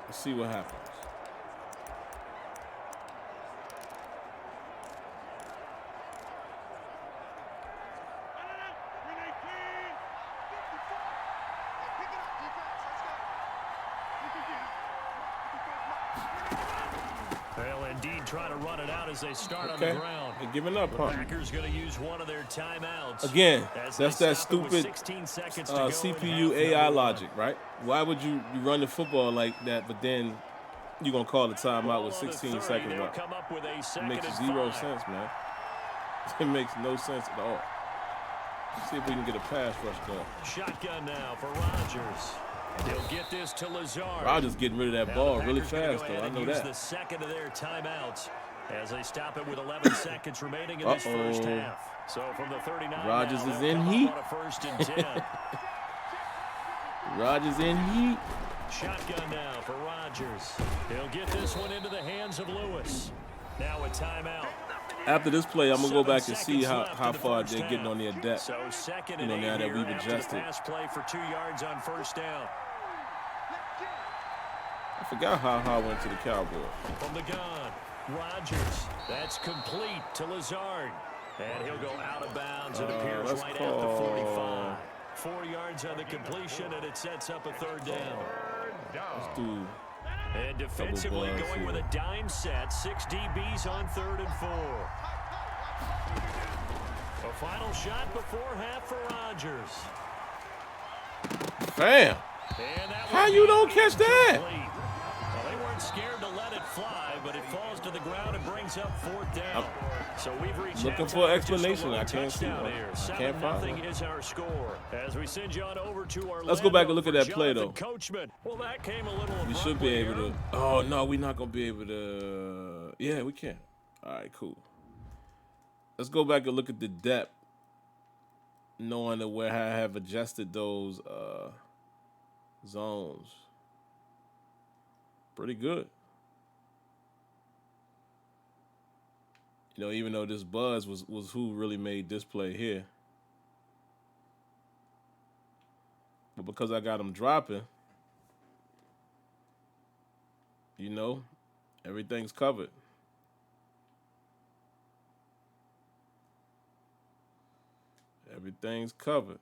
Let's see what happens. They'll indeed try to run it out as they start on the ground. They're giving up, huh? The Packers going to use one of their timeouts. Again, that's that stupid CPU AI logic, right? Why would you run the football like that, but then you're going to call the timeout with 16 seconds left? It makes zero sense, man. It makes no sense at all. Let's see if we can get a pass rush going. Shotgun now for Rodgers. He'll get this to Lazard. Rodgers getting rid of that ball really fast, though. I know that. The second of their timeouts as they stop it with 11 seconds remaining in this first half. So from the 39, Rodgers is in heat. First and 10. Rodgers in heat. Shotgun now for Rodgers. He'll get this one into the hands of Lewis. Now a timeout. After this play, I'm going to go back and see how far they're getting on their depth. So second you know, now that we've adjusted. Pass play for 2 yards on first down. I forgot how went to the Cowboys. From the gun, Rodgers. That's complete to Lazard. And he'll go out of bounds. It appears right at the 45. 4 yards on the completion, and it sets up a third down. Let's do and defensively going here with a dime set. 6 DBs on 3rd and 4. A final shot before half for Rodgers. Bam! How you don't catch that? Well, they weren't scared to let it fly, but it falls to the ground and brings up 4th down. So we've reached looking for an explanation. I can't see one. I can't find one. Is our score. As we send you on over to our Let's go back and look at that play, though. Coachman. Well, that came a little we should be able to. Oh, no, we're not going to be able to. Yeah, we can. All right, cool. Let's go back and look at the depth, knowing that where I have adjusted those zones. Pretty good. You know, even though this buzz was who really made this play here. But because I got him dropping, you know, everything's covered. Everything's covered.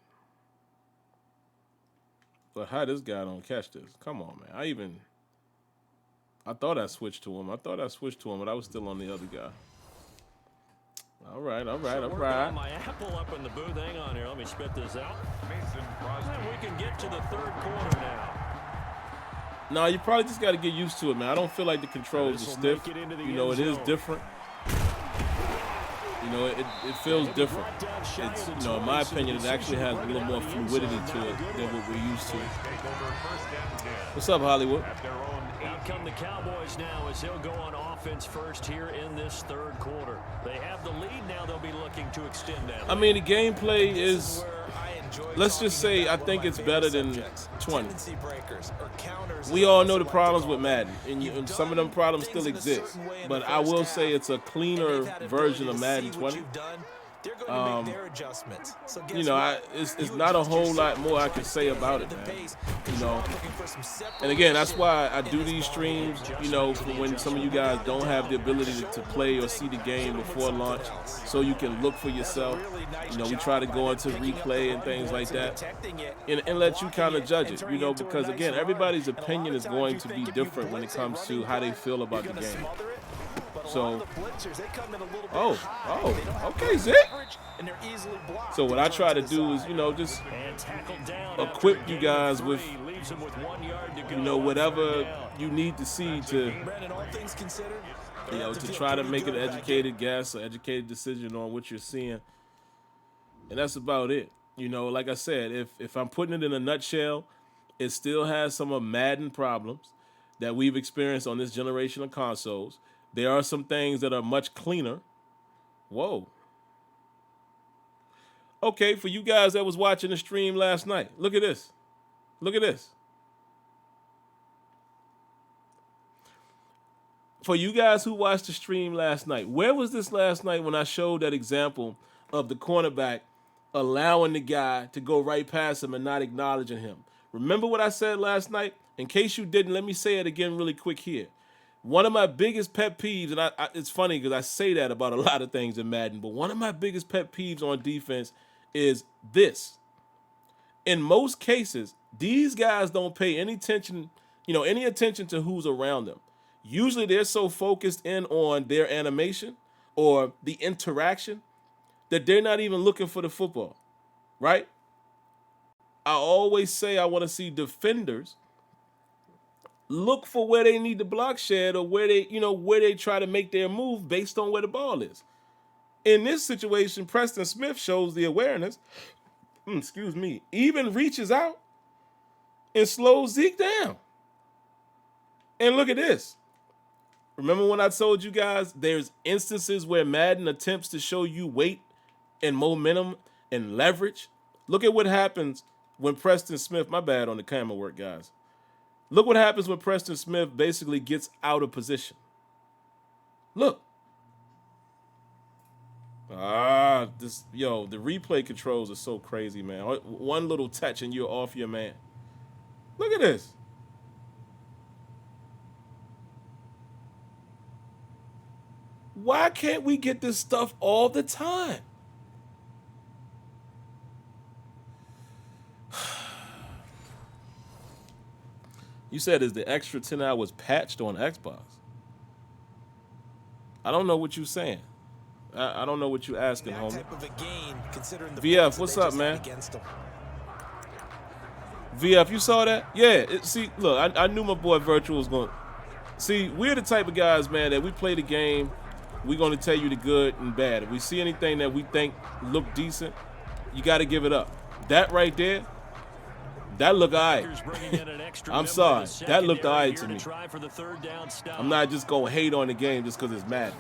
But how this guy don't catch this? Come on, man. I thought I switched to him. But I was still on the other guy. All right. My apple up in the booth. Hang on here. Let me spit this out. And we can get to the 3rd quarter now. No, you probably just got to get used to it, man. I don't feel like the controls are stiff. You know, it is different. You know, it feels different. It's, you know, in my opinion, it actually has a little more fluidity to it than what we're used to. What's up, Hollywood? Out come the Cowboys now as they'll go on offense first here in this 3rd quarter. They have the lead now. They'll be looking to extend that lead. I mean, the gameplay is let's just say I think it's better than 20. We all know the problems with Madden, and some of them problems still exist. But I will say it's a cleaner version of Madden 20. You know, it's not a whole lot more I can say about it, man. You know, and again, that's why I do these streams, you know, for when some of you guys don't have the ability to play or see the game before launch, so you can look for yourself. You know, we try to go into replay and things like that, and let you kind of judge it, you know, because again, everybody's opinion is going to be different when it comes to how they feel about the game. So, okay, Zig. So what I try to do is, you know, just equip you guys with, you know, whatever you need to see to, you know, to try to make an educated guess or educated decision on what you're seeing. And that's about it. You know, like I said, if I'm putting it in a nutshell, it still has some of Madden problems that we've experienced on this generation of consoles. There are some things that are much cleaner. Whoa. Okay, for you guys that was watching the stream last night, look at this. Look at this. For you guys who watched the stream last night, where was this last night when I showed that example of the cornerback allowing the guy to go right past him and not acknowledging him? Remember what I said last night? In case you didn't, let me say it again really quick here. One of my biggest pet peeves, and it's funny because I say that about a lot of things in Madden, but one of my biggest pet peeves on defense is this. In most cases, these guys don't pay any attention, you know, any attention to who's around them. Usually they're so focused in on their animation or the interaction that they're not even looking for the football, right? I always say I want to see defenders look for where they need to block shed or where they, you know, where they try to make their move based on where the ball is. In this situation, Preston Smith shows the awareness, even reaches out and slows Zeke down. And look at this. Remember when I told you guys there's instances where Madden attempts to show you weight and momentum and leverage? Look at what happens when Preston Smith, my bad on the camera work, guys. Look what happens when Preston Smith basically gets out of position. Look. The replay controls are so crazy, man. One little touch and you're off your man. Look at this. Why can't we get this stuff all the time? You said is the extra 10 hours patched on Xbox? I don't know what you're saying. I don't know what you're asking, homie. VF, what's up, man? VF, you saw that? Yeah, look, I knew my boy Virtual was going to. See, we're the type of guys, man, that we play the game, we're going to tell you the good and bad. If we see anything that we think look decent, you got to give it up. That right there, that looked all right. I'm sorry. That looked all right to me. I'm not just going to hate on the game just because it's Madden.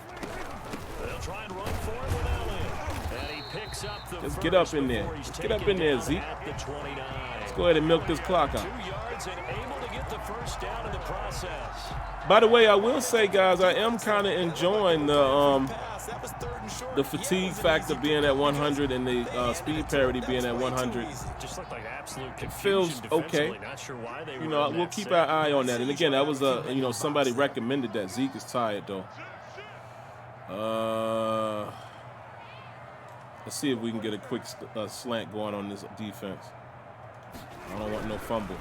Let's get up in there. Let's get up in there, Zeke. Let's go ahead and milk this clock out. By the way, I will say, guys, I am kind of enjoying the fatigue factor being at 100 and the speed parity being at 100. It feels okay. You know, we'll keep our eye on that. And again, that was somebody recommended that. Zeke is tired though. Let's see if we can get a quick slant going on this defense. I don't want no fumble.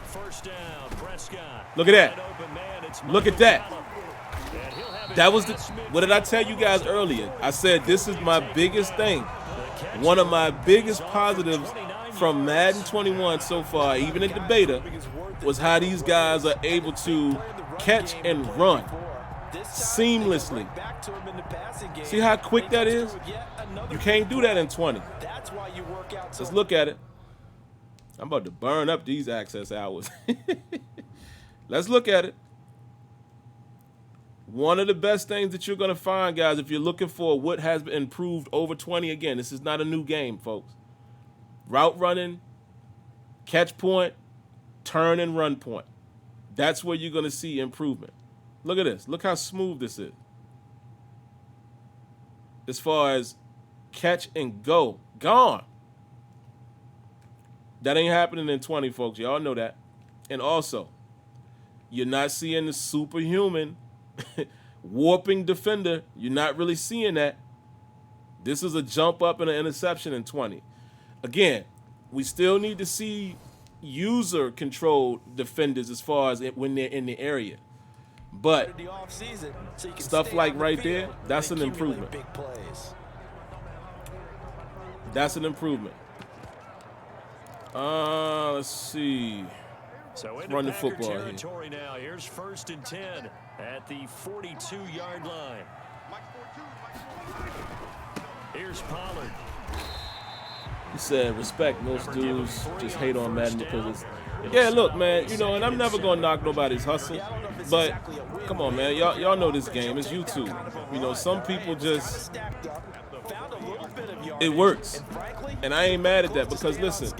Look at that. Look at that. That was what did I tell you guys earlier? I said this is my biggest thing. One of my biggest positives from Madden 21 so far, even in the beta, was how these guys are able to catch and run seamlessly. See how quick that is? You can't do that in 20. Let's look at it. I'm about to burn up these access hours. Let's look at it. One of the best things that you're going to find, guys, if you're looking for what has been improved over 20, again, this is not a new game, folks. Route running, Catch point, turn and run point. That's where you're going to see improvement. Look at this. Look how smooth this is. As far as catch and go, gone. That ain't happening in 20, folks. Y'all know that. And also, you're not seeing the superhuman warping defender. You're not really seeing that. This is a jump up and an interception in 20. Again, we still need to see user-controlled defenders as far as when they're in the area. But stuff like right there, that's an improvement. That's an improvement. Let's see. So let's run the football territory here. Now. Here's 1st and 10 at the 42-yard line. Here's Pollard. He said, respect, most dudes just hate on Madden because it's... Yeah, look, man, you know, and I'm never going to knock nobody's hustle, but come on, man, y'all know this game. It's YouTube. You know, some people just... It works, and I ain't mad at that because, listen,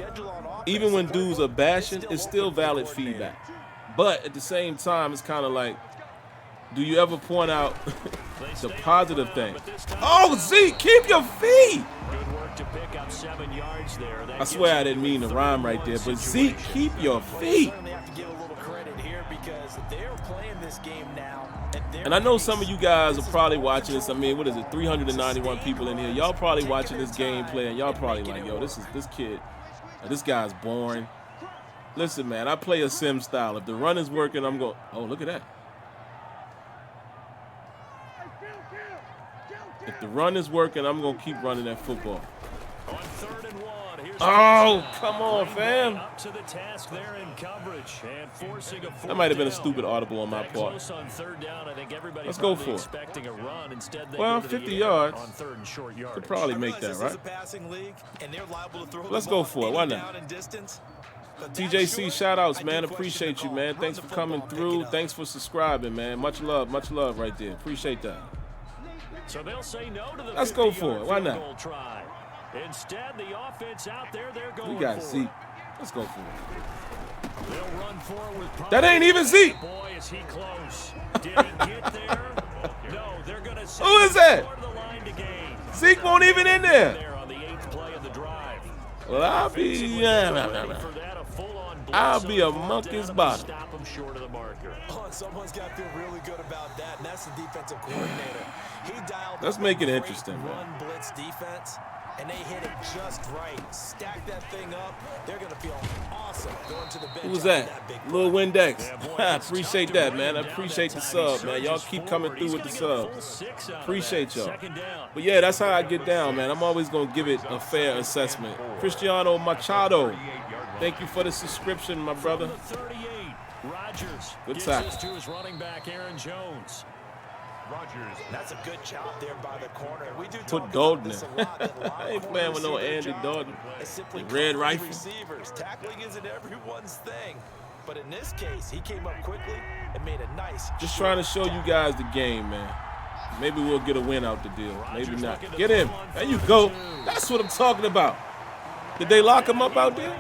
even when dudes are bashing, it's still valid feedback. But at the same time, it's kind of like, do you ever point out the positive thing? Oh, Zeke, keep your feet! To pick up 7 yards there. I swear I didn't mean to rhyme right there, but Zeke, keep your feet. And I know some of you guys are probably watching this. I mean, what is it, 391 people in here. Y'all probably watching this gameplay, and y'all probably like, yo, this guy's boring. Listen, man, I play a sim style. If the run is working, I'm going, oh, look at that. If the run is working, I'm going to keep running that football. On 3rd and 1, oh, come on, fam. Up to the task there in coverage and forcing a that might have been a stupid audible on my part. On 3rd down, I think let's go for it. A run. Instead, well, 50 yards. On 3rd and short yardage. Could probably make that, right? Let's go for it. Why not? TJC, shout-outs, man. Appreciate you, man. Thanks for coming through. Thanks for subscribing, man. Much love right there. Appreciate that. So they'll say no to the let's go for it. Why not? Instead, the offense out there, they're going. We got for Zeke. It. Let's go for it. They'll run forward with that ain't even Zeke. Boy, is he close. Did he get there? No, they're going to who is that? The line to gain. Zeke won't even in there. There on the 8th play of the drive. Well, I'll be a monkey's bottom. Stop him short of the marker. Someone's got to feel really good about that, and that's the defensive coordinator. He dialed let's make it interesting, man. Run blitz defense, and they hit it just right. Stack that thing up. They're going to feel awesome going to the bench. Who's that? Lil Windex. Appreciate that, man. I appreciate the sub, man. Y'all keep coming through with the subs. Appreciate y'all. But yeah, that's how I get down, man. I'm always going to give it a fair assessment. Cristiano Machado, thank you for the subscription, my brother. Rogers good tackle. To his running back, Aaron Jones. Rogers. That's a good job there by the corner. We do put Dalton in. I ain't playing with no Andy Dalton. Red rifle. Receivers. Tackling isn't everyone's thing. But in this case, he came up quickly and made a nice. Just trying to show you guys the game, man. Maybe we'll get a win out the deal. Maybe not. Get him. There you go. That's what I'm talking about. Did they lock him up out there?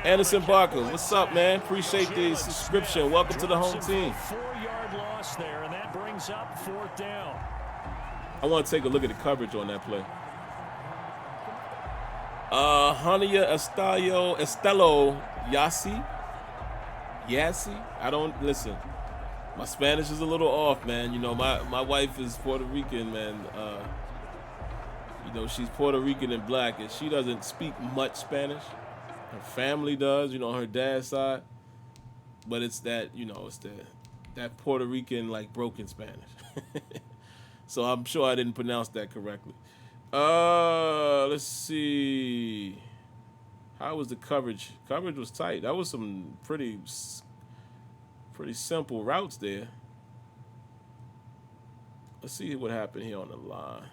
Anderson Barker, what's up, man? Appreciate the subscription. Welcome to the home team. 4-yard loss there, and that brings up 4th down. I want to take a look at the coverage on that play. Hania Estelo Yasi. I don't listen. My Spanish is a little off, man. You know, my wife is Puerto Rican, man. You know, she's Puerto Rican and black, and she doesn't speak much Spanish. Her family does, you know, on her dad's side. But it's that, you know, it's that Puerto Rican, like, broken Spanish. So I'm sure I didn't pronounce that correctly. Let's see. How was the coverage? Coverage was tight. That was some pretty simple routes there. Let's see what happened here on the line.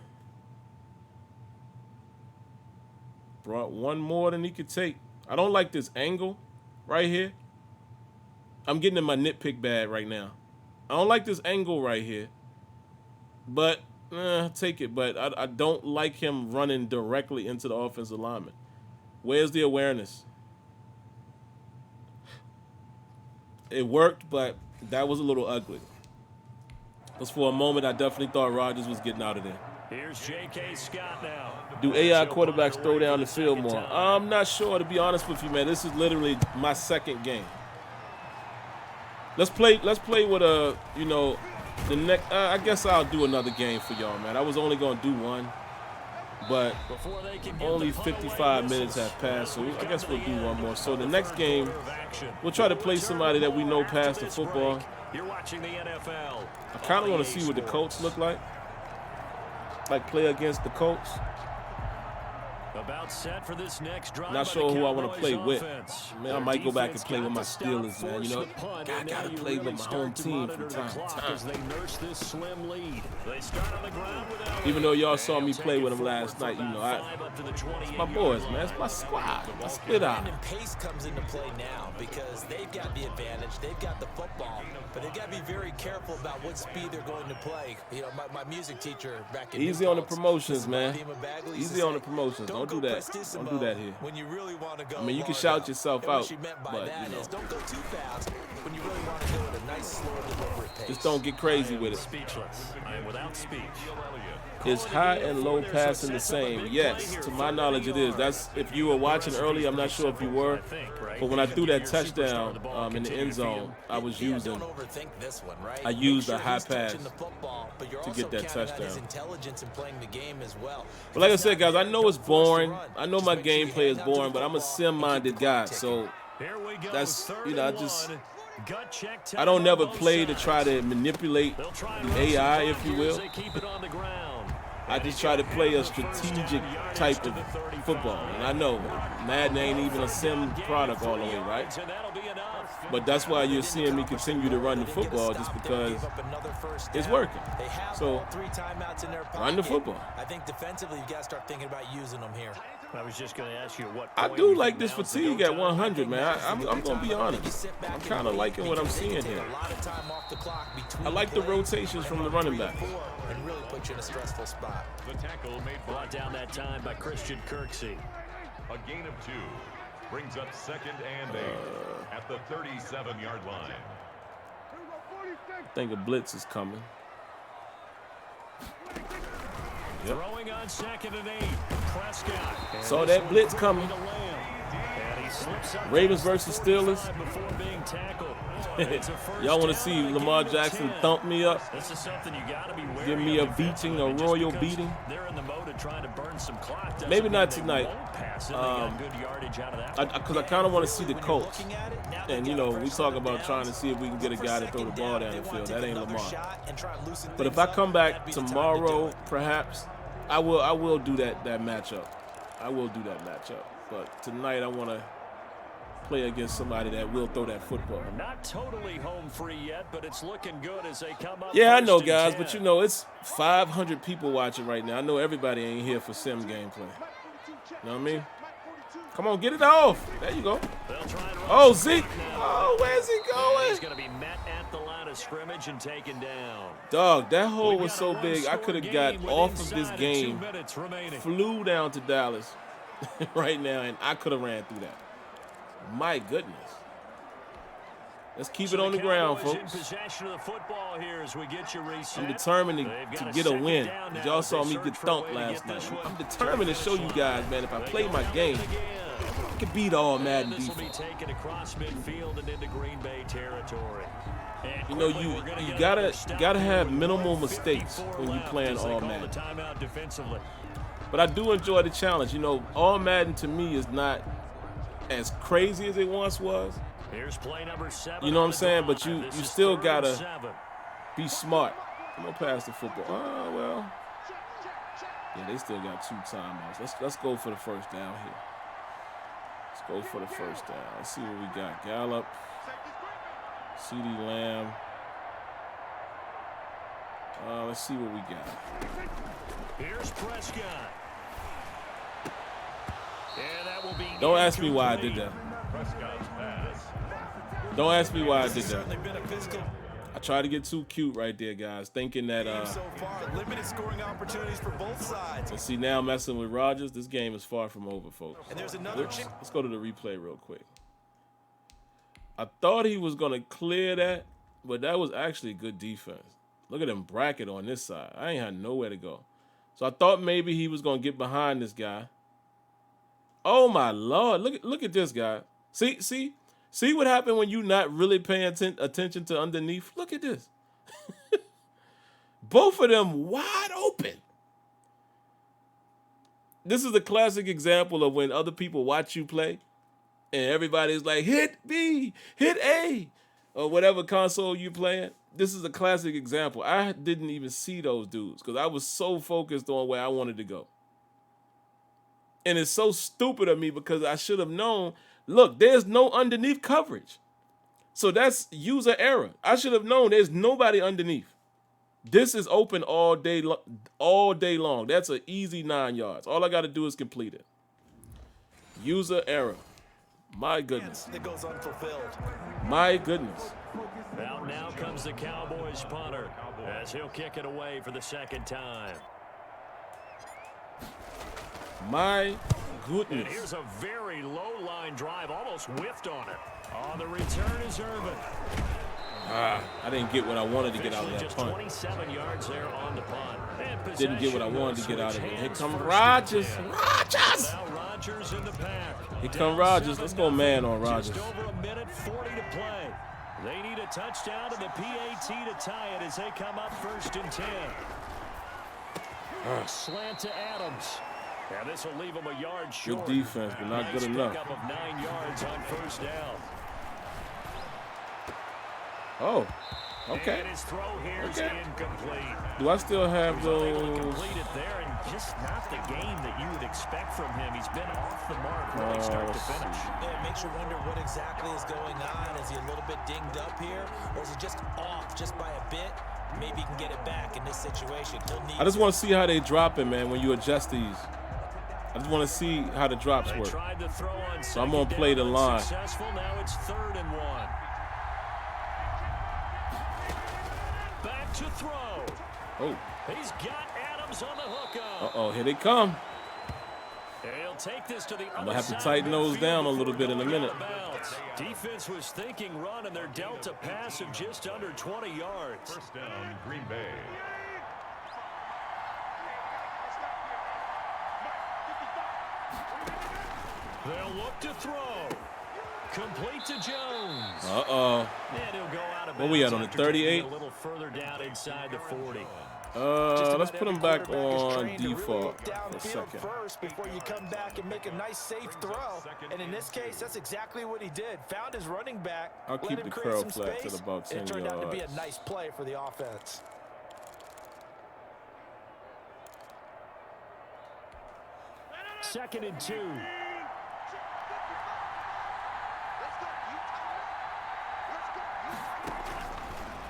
Brought one more than he could take. I don't like this angle right here. I'm getting in my nitpick bag right now. I don't like this angle right here. But, take it. But I don't like him running directly into the offensive lineman. Where's the awareness? it worked, but that was a little ugly. Because for a moment, I definitely thought Rodgers was getting out of there. Here's J.K. Scott now. Do AI quarterbacks throw down the field more? I'm not sure, to be honest with you, man. This is literally my second game. Let's play with the next. I guess I'll do another game for y'all, man. I was only gonna do one, but only 55 minutes have passed, so I guess we'll do one more. So the next game, we'll try to play somebody that we know past the football. You're watching the NFL. I kind of want to see what the Colts look like. Like play against the Colts. About set for this next drive. Not sure who I want to play with. Man, I might go back and play with my Steelers, man. You know, I gotta play with my home team from time to time. Even though y'all saw me play with them last night, you know, it's my boys, man. It's my squad. My split out. And pace comes into play now because they've got the advantage. They've got the football, but they've got to be very careful about what speed they're going to play. You know, my music teacher back in easy on the promotions, man. Easy on the promotions. Don't do that. Don't do that here. When you really want to go, I mean, you can shout yourself out, but you know, don't go too fast when you really want to go at a nice, slow, deliberate pace. Just don't get crazy with it. Speechless. I am without speech. Is high and low passing the same? Yes, to my knowledge it is. That's if you were watching earlier. I'm not sure if you were, but when I threw that touchdown in the end zone, I was using. I used a high pass to get that touchdown. But like I said, guys, I know it's boring. I know my gameplay is boring, but I'm a sim-minded guy, so that's I don't never play to try to manipulate the AI, if you will. I just try to play a strategic type of football. And I know Madden ain't even a sim product all the way, right? But that's why you're seeing me continue to run the football, just because it's working. So run the football. I think defensively, you got to start thinking about using them here. I was just going to ask you what. I do like this fatigue at 100, man. I'm going to be honest. I'm kind of liking what I'm seeing here. I like the rotations from the running back. And really put you in a stressful spot. The tackle made Brought down that time by Christian Kirksey. a gain of 2. Brings up 2nd and 8 at the 37-yard line. I think a blitz is coming. Yep. Throwing on 2nd and 8. Prescott. Saw that blitz coming. Ravens versus Steelers. Y'all want to see Lamar Jackson thump me up? This is something you got to be wary Give me a of beating, a royal beating. They're in the mode of trying to burn some clock. Maybe not tonight. Because Because I kind of want to see the Colts. And, you know, we talk about trying to see if we can get a guy to throw the ball down the field. That ain't Lamar. But if I come back tomorrow, perhaps, I will do that matchup. I will do that matchup. But tonight I want to play against somebody that will throw that football. Not totally home free yet, but it's looking good as they come up. Yeah, I know, guys, but you know, it's 500 people watching right now. I know everybody ain't here for sim gameplay. You know what I mean? Come on, get it off. There you go. Oh, Zeke. Oh, where's he going? He's going to be met at the line of scrimmage and taken down. Dog, that hole was so big, I could have got off of this game, flew down to Dallas right now, and I could have ran through that. My goodness. Let's keep it on the ground, folks. I'm determined to get a win. Y'all saw me get thumped last night. I'm determined to show you guys, man, if I play my game, I can beat all Madden defense. You know, you gotta have minimal mistakes when you playing all Madden. But I do enjoy the challenge. You know, all Madden to me is not as crazy as it once was. Here's play number 7. You know what I'm saying? But you still gotta be smart. I'm gonna pass the football. Oh well. Yeah, they still got 2 timeouts. Let's go for the first down here. Let's go for the first down. Let's see what we got. Gallup, CD Lamb. Let's see what we got. Here's Prescott. Don't ask me why I did that. Don't ask me why I did that. I tried to get too cute right there, guys, thinking that limited scoring opportunities for both sides. And see, now messing with Rodgers, this game is far from over, folks. And there's another let's go to the replay real quick. I thought he was going to clear that, but that was actually good defense. Look at him bracket on this side. I ain't had nowhere to go. So I thought maybe he was going to get behind this guy. Oh, my Lord. Look at this guy. See what happened when you not really paying attention to underneath? Look at this. Both of them wide open. This is a classic example of when other people watch you play and everybody's like, hit B, hit A, or whatever console you playing. This is a classic example. I didn't even see those dudes because I was so focused on where I wanted to go. And it's so stupid of me because I should have known, look, there's no underneath coverage. So that's user error. I should have known there's nobody underneath. This is open all day long. That's an easy 9 yards. All I got to do is complete it. User error. My goodness. It goes unfulfilled. My goodness. Now comes the Cowboys punter as he'll kick it away for the second time. My And goodness. here's a very low line drive, almost whiffed on it. On the return is Irvin. I didn't get what I wanted to get out of that Just punt. 27 yards there on the punt. And Didn't get what I possession wanted to will get out of switch it. Here hands come first Rodgers. and 10. Rodgers. Now Rodgers in the pack. Here come Rodgers. Let's go man on Rodgers. Just over a minute 40 to play. They need a touchdown and the PAT to tie it as they come up 1st and 10. Slant to Adams. And this will leave him a yard short. Good defense, but not good enough. Pickup of 9 yards on 1st down. Oh, okay. And his throw here is Okay. incomplete. Do I still have He's unable to those? complete it there, and just not the game that you would expect from him. He's been off the mark really start to finish. Yeah, it makes you wonder what exactly is going on. Is he a little bit dinged up here, or is he just off just by a bit? Maybe he can get it back in this situation. I just want to see how they drop it, man, when you adjust these. I just want to see how the drops They work. tried to throw on So I'm going to play the second down, line. unsuccessful. Now it's 3rd and 1. Back to throw. Oh, He's got Adams on the hookup. uh-oh, here they come. He'll take this to the I'm other going to have to side tighten of those midfield down a before little bit in a going minute. out of bounds. Defense was thinking run, and they're dealt a pass of just under 20 yards. 1st down, Green Bay. They'll look to throw. Complete to Jones. Uh-oh. And he'll go out of What we bounds at, on the after taking 38? A little further down inside the 40. Let's put them back on default for a second. First before you come back and make a nice safe throw. And in this case, that's exactly what he did. Found his running back. I'll let keep him the create curl some flat space, at about 10 and it turned out to be a yards. nice play for the offense. Second and 2.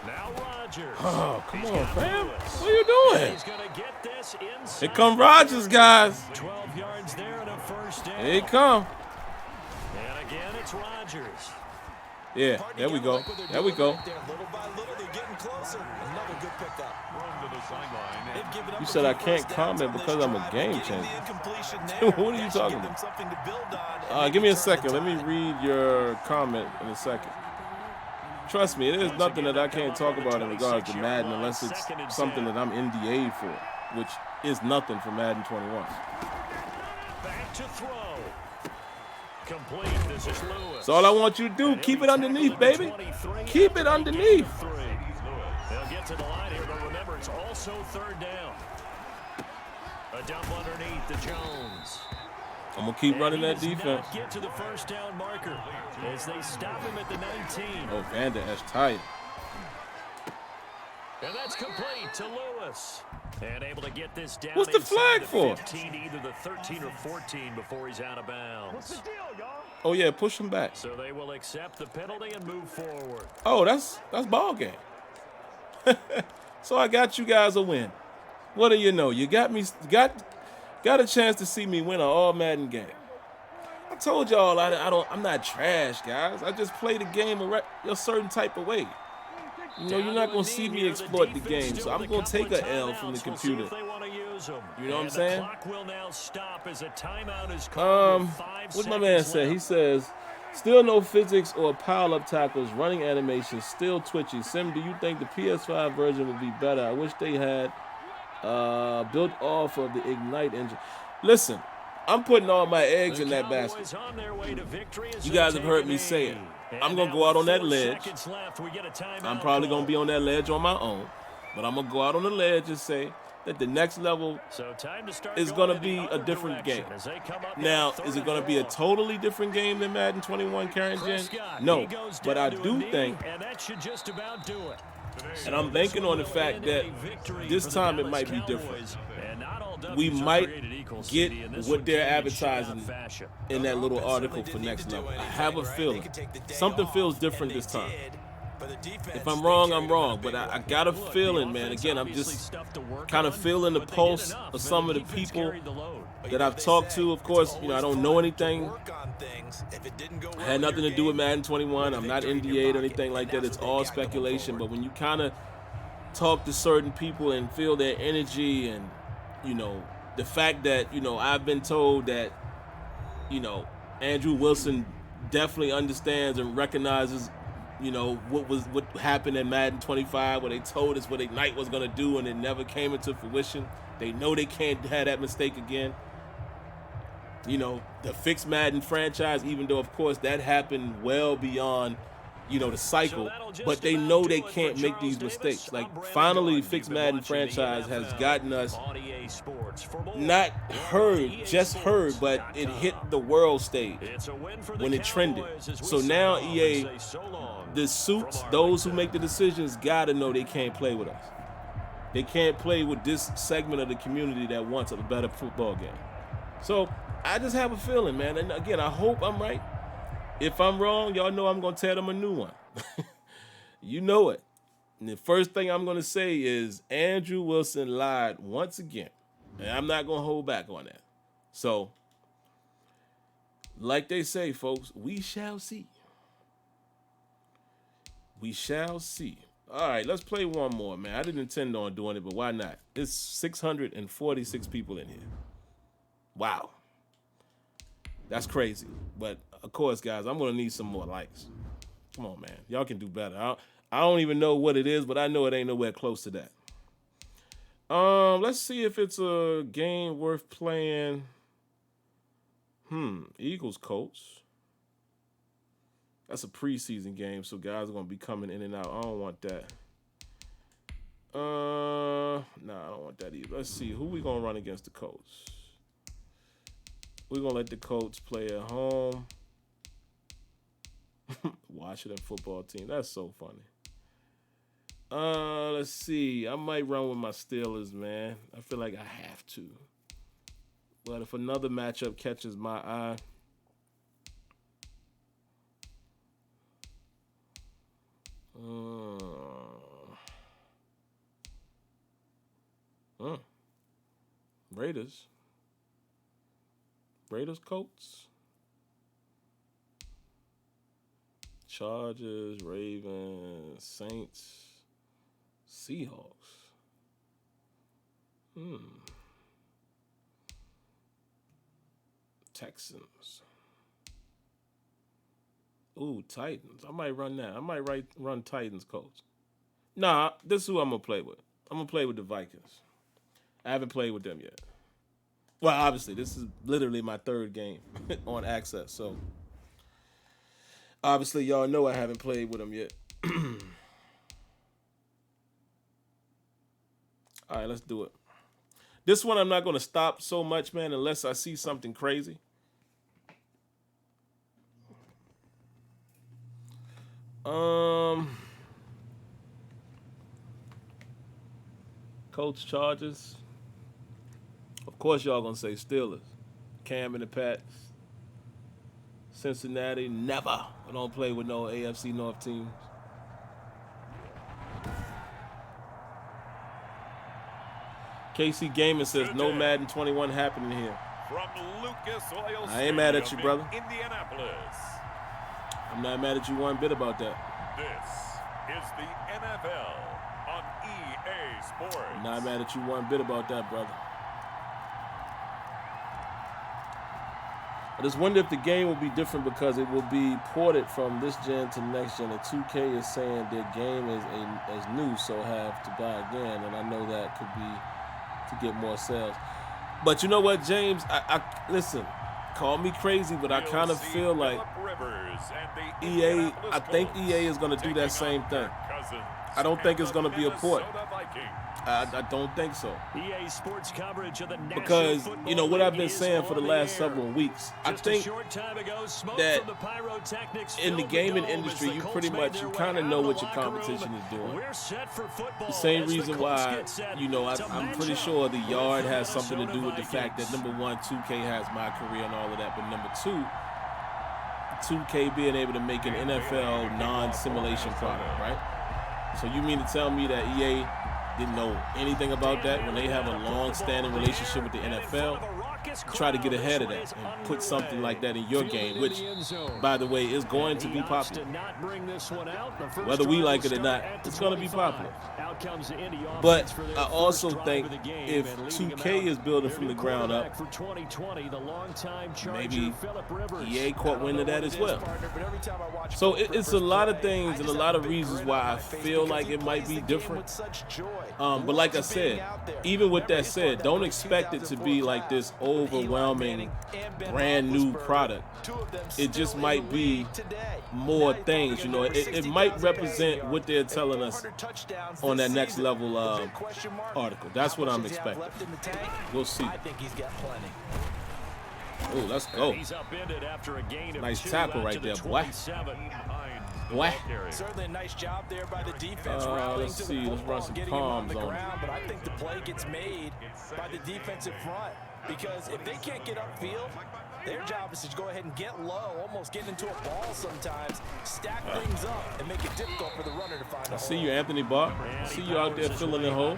Now Rodgers. Oh, come He's on, got fam. Lewis. What are you doing? He's going to get this inside. Here come Rodgers, guys. 12 yards there and a 1st down. Here he come. And again, it's Rodgers. Yeah, there we go. There we go. Little by little, they're getting closer. Another good pickup. Run to the sideline. They've given up You a said few I can't first downs comment on this because I'm a drive, game but getting changer. the incompletion there, What are you that should talking give them about? something to build on and Give me a maybe turn second. the Let me tide. read your comment in a second. Trust me, it is nothing that I can't talk about in regards to Madden unless it's something that I'm NDA'd for, which is nothing for Madden 21. Back to throw. Complete. This is Lewis. So all I want you to do, keep it underneath, baby. Keep it underneath. They'll get to the line here, but remember, it's also 3rd down. A dump underneath to Jones. I'm going to keep running that And he does defense. not get to the 1st down marker as they stop him at the 19. Oh, Van Der Esch tired. And that's complete to Lewis. And able to get this down. What's the inside flag the for? 15, either the 13 or 14 before he's out of bounds. Oh, yeah, push him back. So they will accept the penalty and move forward. Oh, that's ball game. So I got you guys a win. What do you know? You got a chance to see me win an all Madden game. I told y'all I'm not trash, guys. I just play the game a certain type of way. You know, you're not going to see me exploit the game, so I'm going to take a L from the computer. You know what I'm saying? Clock will now stop as a timeout is called with 5 What my man seconds said? He left. says, Still no physics or pile-up tackles, running animations, still twitchy. Sim, do you think the PS5 version would be better? I wish they had built off of the Ignite engine. Listen, I'm putting all my eggs in that basket. You guys have heard me say it. I'm going to go out on that ledge. I'm probably going to be on that ledge on my own. But I'm going to go out on the ledge and say that the next level is going to be a different game. Now, is it going to be a totally different game than Madden 21 current gen? No, but I do think, and I'm banking on the fact that this time it might be different. We might get what they're advertising in that little article for next level. I have a feeling something feels different this time. If I'm wrong, I'm wrong, but I got a feeling, man. Again, I'm just kind of feeling the pulse of some of the people that I've talked to. Of course, you know, I don't know anything. It had nothing to do with Madden 21. I'm not NDA'd or anything like that. It's all speculation. But when you kind of talk to certain people and feel their energy and, you know, the fact that, you know, I've been told that, you know, Andrew Wilson definitely understands and recognizes, you know, what happened in Madden 25 where they told us what Ignite was going to do and it never came into fruition. They know they can't have that mistake again. You know, the fixed Madden franchise, even though, of course, that happened well beyond, you know, the cycle, but they know they can't make these mistakes. Like, finally, fixed Madden franchise has gotten us not heard, just heard, but it hit the world stage when it trended. So now EA, the suits, those who make the decisions, gotta know they can't play with us. They can't play with this segment of the community that wants a better football game. So I just have a feeling, man. And again, I hope I'm right. If I'm wrong, y'all know I'm going to tell them a new one. You know it. And the first thing I'm going to say is Andrew Wilson lied once again. And I'm not going to hold back on that. So, like they say, folks, we shall see. We shall see. All right, let's play one more, man. I didn't intend on doing it, but why not? There's 646 people in here. Wow. That's crazy. But, of course, guys, I'm going to need some more likes. Come on, man. Y'all can do better. I don't even know what it is, but I know it ain't nowhere close to that. Let's see if it's a game worth playing. Eagles Colts. That's a preseason game, so guys are going to be coming in and out. I don't want that. Nah, I don't want that either. Let's see. Who we going to run against the Colts? We're going to let the Colts play at home. Washington football team. That's so funny. Let's see. I might run with my Steelers, man. I feel like I have to. But if another matchup catches my eye, Raiders, Colts, Chargers, Ravens, Saints, Seahawks. Texans. Ooh, Titans. I might run that. I might run Titans, Colts. Nah, this is who I'm going to play with. I'm going to play with the Vikings. I haven't played with them yet. Well, obviously, this is literally my third game on Access, so obviously y'all know I haven't played with them yet. All right, let's do it. This one I'm not going to stop so much, man, unless I see something crazy. Colts, Chargers. Of course, y'all gonna say Steelers. Cam and the Pats. Cincinnati, never. I don't play with no AFC North teams. KC Gaming says no Madden 21 happening here. From Lucas Oil I ain't mad at you, brother. Indianapolis. I'm not mad at you one bit about that. This is the NFL on EA Sports. I'm not mad at you one bit about that, brother. I just wonder if the game will be different because it will be ported from this gen to next gen. And 2K is saying their game is new, so have to buy again. And I know that could be to get more sales. But you know what, James? I listen. Call me crazy, but I kind of feel like EA. I think EA is going to do that same thing. I don't think it's going to be a port. I don't think so. EA Sports coverage of the because, you know, what I've been saying for the last several weeks, I think that in the gaming industry, you kind of know what your competition is doing. The same reason why, you know, I'm pretty sure the yard has something to do with the fact that, number one, 2K has my career and all of that, but number two, 2K being able to make an NFL non-simulation product, right? So you mean to tell me that EA didn't know anything about that when they have a long-standing relationship with the NFL? Try to get ahead of that and put something like that in your game, which, by the way, is going to be popular. Whether we like it or not, it's going to be popular. But I also think if 2K is building from the ground up, maybe EA caught wind of that as well. So it's a lot of things and a lot of reasons why I feel like it might be different. But like I said, even with that said, don't expect it to be like this overwhelming brand new product. It just might be more things, you know. It might represent what they're telling us on that next level article. That's what I'm expecting. We'll see. Oh, let's go. Nice tackle right there, boy. What? Certainly a nice job there by the defense. Let's see. Let's run some palms on him. But I think the play gets made by the defensive front, because if they can't get upfield, their job is to go ahead and get low, almost get into a ball sometimes, stack things up, and make it difficult for the runner to find a hole. I see you, Anthony Barr. I see you out there filling the hole.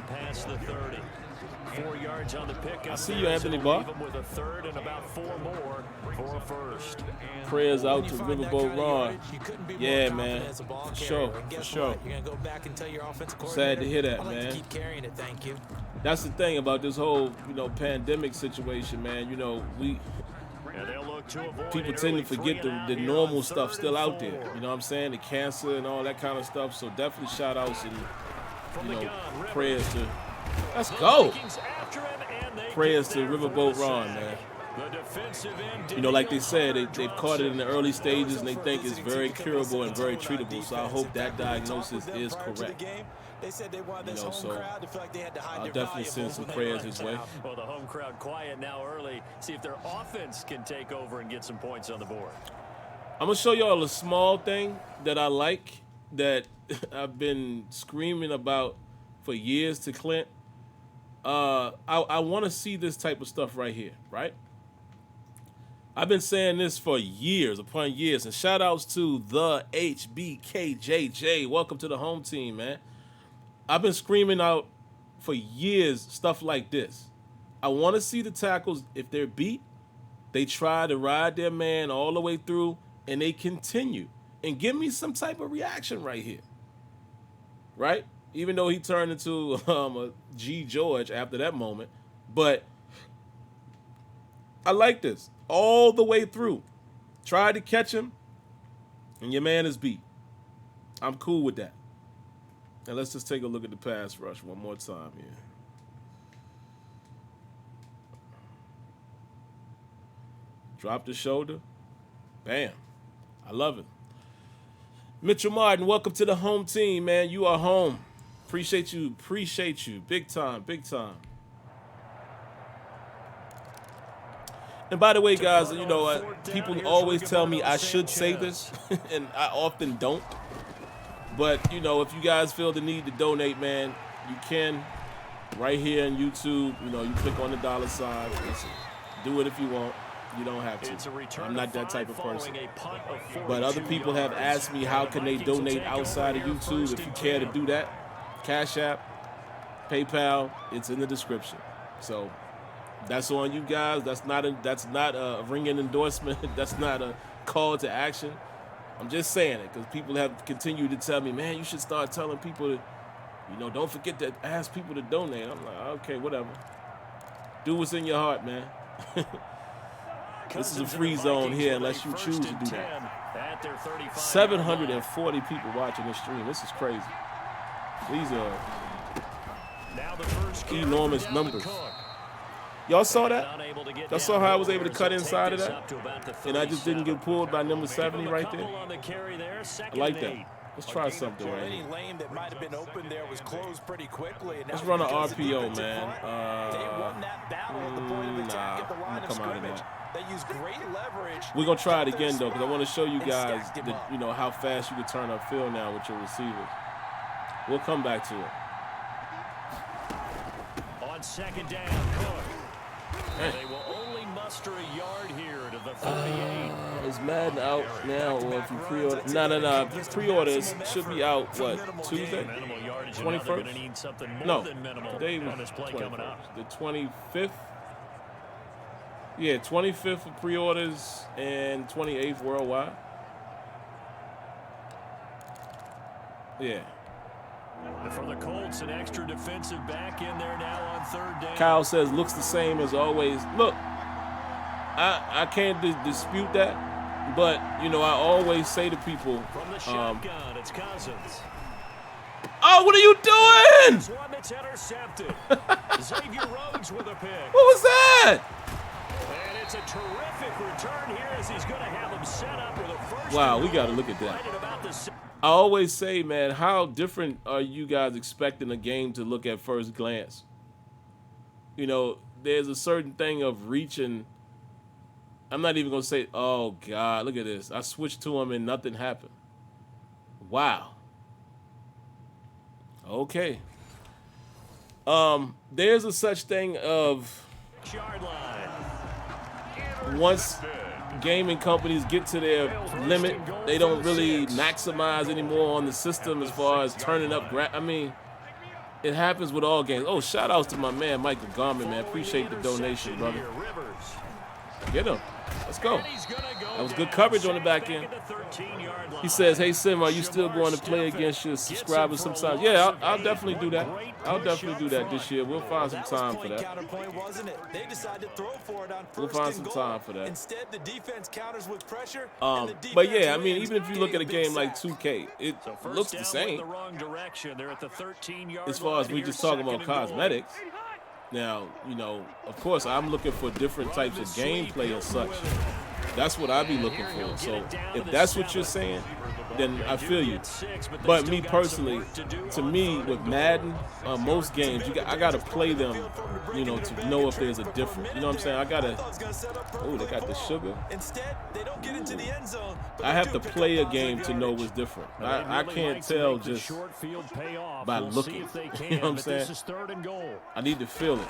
4 yards on the pick. I see you, Anthony Barr. With a third and about 4 more for a first. Prayers out to Riverboat Ron. Yeah, man. For sure. For sure. Sad to hear that, man. Keep carrying it, thank you. That's the thing about this whole, you know, pandemic situation, man. You know, people tend to forget the normal stuff still out there. You know what I'm saying? The cancer and all that kind of stuff. So definitely shout outs and, you know, prayers to. Let's go. Prayers to Riverboat Ron, man. You know, like they said, they've caught it in the early stages and they think it's very curable and very treatable. So I hope that diagnosis is correct. You know, so I'll definitely send some prayers his way. Well, the home crowd quiet now early. See if their offense can take over and get some points on the board. I'm going to show y'all a small thing that I like that I've been screaming about for years to Clint. I want to see this type of stuff right here, right? I've been saying this for years upon years, and shout outs to the HBKJJ. Welcome to the home team, man. I've been screaming out for years stuff like this. I want to see the tackles, if they're beat, they try to ride their man all the way through, and they continue. And give me some type of reaction right here, right? Even though he turned into a G. George after that moment. But I like this. All the way through. Try to catch him, and your man is beat. I'm cool with that. And let's just take a look at the pass rush one more time here. Drop the shoulder. Bam. I love it. Mitchell Martin, welcome to the home team, man. You are home. Appreciate you. Big time. And by the way, guys, you know, people always tell me I should say this, and I often don't. But, you know, if you guys feel the need to donate, man, you can. Right here on YouTube, you know, you click on the $sign. Listen, do it if you want. You don't have to. I'm not that type of person. But other people have asked me how can they donate outside of YouTube. If you care to do that, Cash App, PayPal, it's in the description. So that's on you guys. That's not a ringing endorsement. That's not a call to action. I'm just saying it because people have continued to tell me, man, you should start telling people to, you know, don't forget to ask people to donate. I'm like, okay, whatever. Do what's in your heart, man. This is a free zone here unless you choose to do that. 740 people watching this stream. This is crazy. These are enormous numbers. Y'all saw that? Y'all saw how I was able to cut inside of that? And I just didn't get pulled by number 70 right there? I like that. Let's try something right Any here. lane that might have been open there was closed pretty quickly. Let's run an RPO, They won man. that battle at the point of attack at the line of come out of scrimmage. that. They used great leverage. We're going to try it again, though, because I want to show you guys how fast you can turn upfield now with your receivers. We'll come back to it. On second down, Cook. They will only muster a yard here to the 38. Is Madden out now, or if you pre-order? No. Pre-orders should be out, what, Tuesday? 21st? No, today was 21st. The 25th? Yeah, 25th for pre-orders and 28th worldwide. Yeah. And for the Colts, an extra defensive back in there now on third down. Kyle says, looks the same as always. Look, I can't dispute that, but, I always say to people, From the shotgun, it's Cousins. oh, what are you doing? This one that's intercepted. Xavier Rhodes with a pick. What was that? And it's a terrific return here as he's going to have him set up with a first. Wow, we got to look at that. Right at about the I always say, man, how different are you guys expecting a game to look at first glance? There's a certain thing of reaching. I'm not even going to say, oh, God, look at this. I switched to him and nothing happened. Wow. Okay. There's a such thing of yard line. once gaming companies get to their limit, they don't really maximize anymore on the system as far as turning up. It happens with all games. Oh, shout outs to my man, Michael Garman, man. Appreciate the donation, brother. Get him. Let's go. That was good coverage on the back end. He says, hey, Sim, are you still going to play against your subscribers sometimes? Yeah, I'll definitely do that. I'll definitely do that this year. We'll find some time for that. We'll find some time for that. Instead, the defense counters with pressure. But yeah, even if you look at a game like 2K, it looks the same. As far as we just talking about cosmetics. Now, of course, I'm looking for different types of gameplay and such. That's what I be looking for. So if that's what you're saying, then I feel you. But me personally, to me, with Madden, most games, I got to play them, to know if there's a difference. You know what I'm saying? I got to, oh, they got the sugar. I have to play a game to know what's different. I can't tell just by looking. You know what I'm saying? I need to feel it.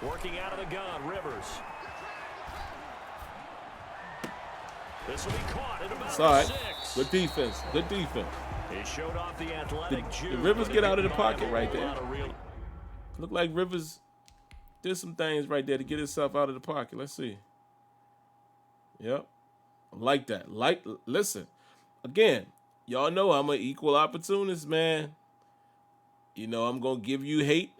Working out of the gun, Rivers. This will be caught at about It's all right. 6. Good defense. Good defense. He showed off the athletic Did Rivers get out of the pocket right there? Look like Rivers did some things right there to get himself out of the pocket. Let's see. Yep. I like that. Listen, again, y'all know I'm an equal opportunist, man. I'm going to give you hate,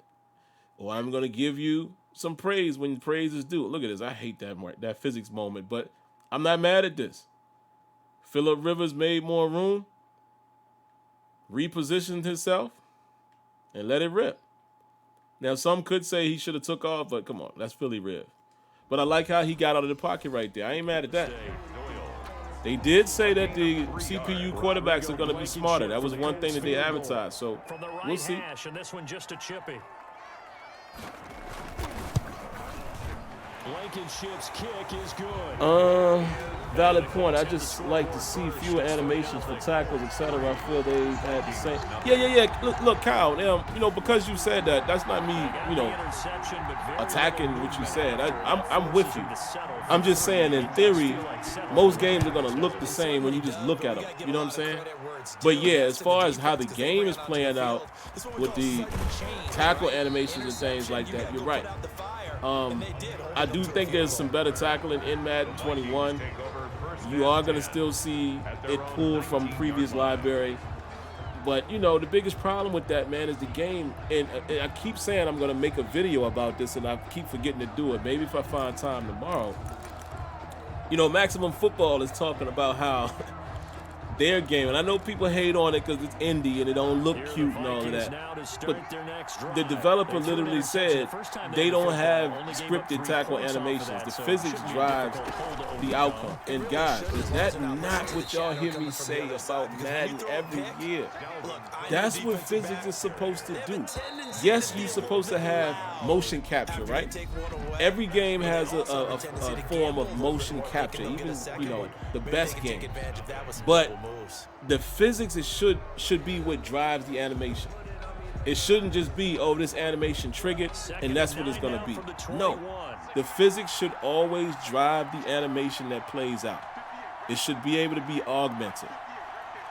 or I'm going to give you some praise when praise is due. Look at this. I hate that physics moment, but I'm not mad at this. Phillip Rivers made more room, repositioned himself, and let it rip. Now, some could say he should have took off, but come on, that's Philly Riv. But I like how he got out of the pocket right there. I ain't mad at that. They did say that the CPU quarterbacks are going to be smarter. That was one thing that they advertised, so we'll see. And this one just a chippy. Blankenship's kick is good. Valid point. I just like to see fewer animations for tackles, etc. I feel they had the same. Yeah. Look, Kyle. Because you said that, that's not me. Attacking what you said. I'm with you. I'm just saying, in theory, most games are gonna look the same when you just look at them. You know what I'm saying? But yeah, as far as how the game is playing out with the tackle animations and things like that, you're right. I do think there's some better tackling in Madden 21. You are going to still see it pulled from previous library. But, the biggest problem with that, man, is the game. And I keep saying I'm going to make a video about this, and I keep forgetting to do it. Maybe if I find time tomorrow. You know, Maximum Football is talking about how their game, and I know people hate on it because it's indie and it don't look cute and all of that, but the developer literally said they don't have scripted tackle animations. The physics drives the outcome. And guys, is that not what y'all hear me say about Madden every year? That's what physics is supposed to do. Yes, you're supposed to have motion capture, right? Every game has a form of motion capture, even, you know, the best game. But the physics should be what drives the animation. It shouldn't just be, oh, this animation triggered and that's what it's going to be. No, the physics should always drive the animation that plays out. It should be able to be augmented.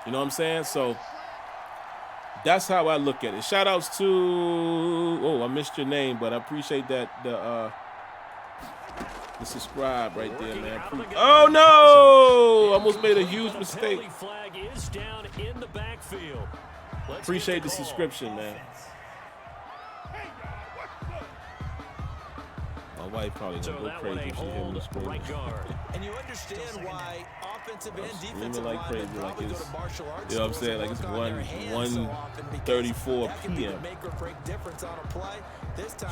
You know what I'm saying? So that's how I look at it. Shout outs to, oh, I missed your name, but I appreciate that, the subscribe right there, man. Oh no! Almost made a huge mistake. Appreciate the subscription, man. My wife probably gonna go crazy if she hear me screaming. And you understand why offensive and defensive like crazy, like it's, martial arts, you know what I'm saying? Like it's 1:34 p.m.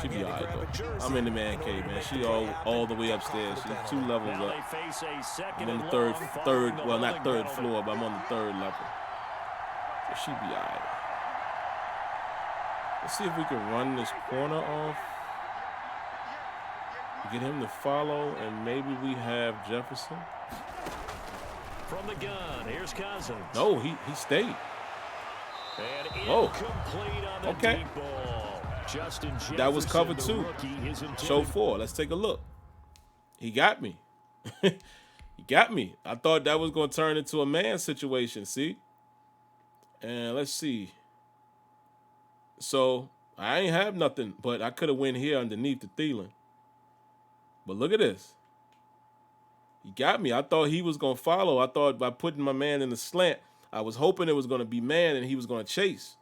She be alright though. I'm in the man cave, man. She all the way upstairs. She's 2 levels up. I'm on the third, well not third floor, but I'm on the 3rd level. So she be alright. Let's see if we can run this corner off. Get him to follow, and maybe we have Jefferson. From the gun, here's Cousins. No, he stayed. Oh, okay. That was cover 2. Show 4. Let's take a look. He got me. He got me. I thought that was going to turn into a man situation, see? And let's see. So, I ain't have nothing, but I could have went here underneath the Thielen. But look at this. He got me. I thought he was going to follow. I thought by putting my man in the slant, I was hoping it was going to be man and he was going to chase.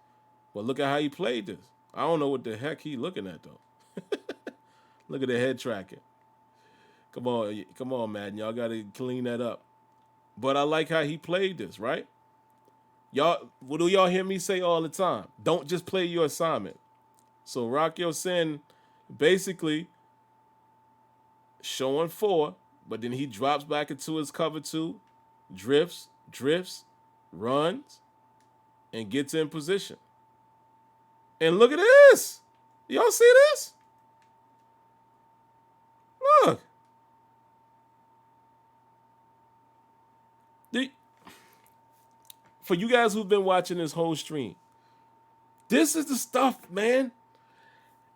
But look at how he played this. I don't know what the heck he looking at, though. Look at the head tracking. Come on, Madden. Y'all got to clean that up. But I like how he played this, right? Y'all, what do y'all hear me say all the time? Don't just play your assignment. So Rock Your Sin basically showing 4, but then he drops back into his cover 2, drifts, runs, and gets in position. And look at this. Y'all see this? Look. For you guys who've been watching this whole stream, this is the stuff, man.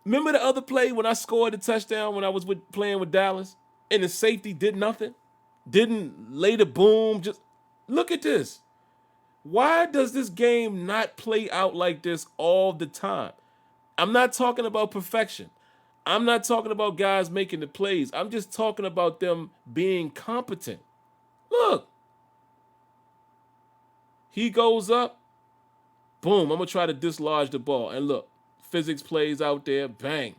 Remember the other play when I scored the touchdown when I was playing with Dallas and the safety did nothing? Didn't lay the boom. Just look at this. Why does this game not play out like this all the time? I'm not talking about perfection. I'm not talking about guys making the plays. I'm just talking about them being competent. Look. He goes up. Boom. I'm going to try to dislodge the ball. And look. Physics plays out there. Bang.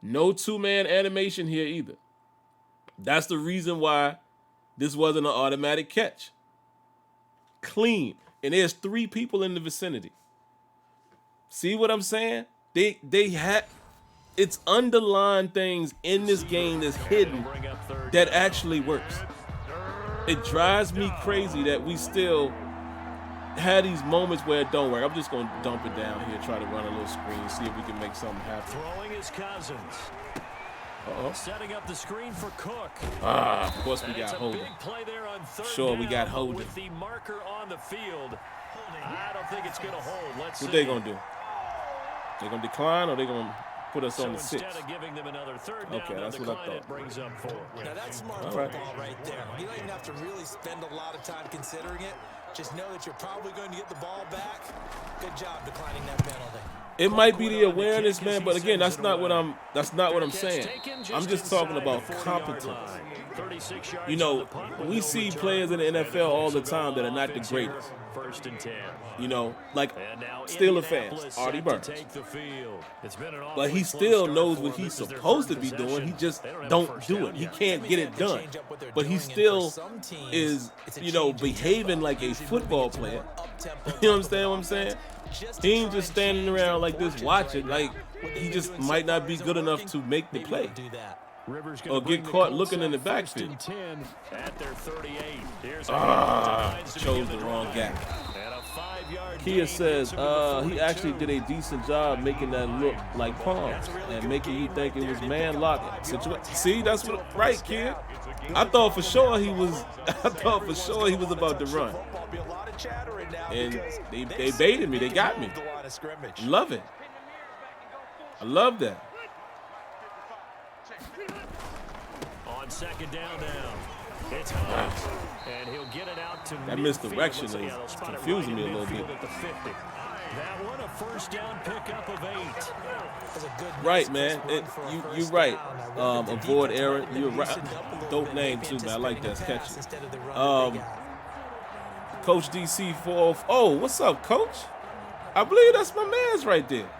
No 2-man animation here either. That's the reason why this wasn't an automatic catch. Clean. And there's 3 people in the vicinity. See what I'm saying? They had, it's underlying things in this game that's hidden that actually works. It drives me crazy that we still had these moments where it don't work. I'm just going to dump it down here, try to run a little screen, see if we can make something happen. Throwing his Cousins. Setting up the screen for Cook. Of course we got Holden. Sure, we got Holden. With the marker on the field, I don't think it's going to hold. Let's see. What they going to do? They going to decline or they going to put us on the 6? Instead of giving them another 3rd down, okay, that's what I thought. Brings up 4. Now that's smart football right there. You don't even have to really spend a lot of time considering it. Just know that you're probably going to get the ball back. Good job declining that penalty. It might be the awareness, man, but again, that's not what I'm saying. I'm just talking about competence. You know, we see players in the NFL all the time that are not the greatest. 1st and 10. You know, like And now Steeler Indianapolis fans, set Artie to Burns. take the field. It's been an But he awfully still slow knows start what for he's them. This is their supposed to first be doing. He possession. just They don't have a don't first do down it. He yet. can't get it done. But he still is, you know, behaving like a football player. You understand what I'm saying? He ain't just standing around like this watching. Like, he just might not be good enough to make the play. Rivers Or get caught looking in the backfield. At their 38. Here's Chose the wrong guy. And a 5-yard Kia gain says gets him to he 32. actually did a decent job making that look like palms and making you think it was man lock situation. See, that's what right, kid. I thought for sure he was. I thought for sure he was about to run, and they baited me. They got me. Love it. I love that. On 2nd down now. It's Hines. And he'll get it out to That midfield. misdirection Looks like, is they'll spot it confusing right me a in little midfield bit. At the 50. That one a 1st down pickup of 8. Right, man. You're right. Avoid error. You're right. Dope name too, man. I like that. It's catchy. Coach DC 4. Oh, what's up, Coach? I believe that's my man's right there.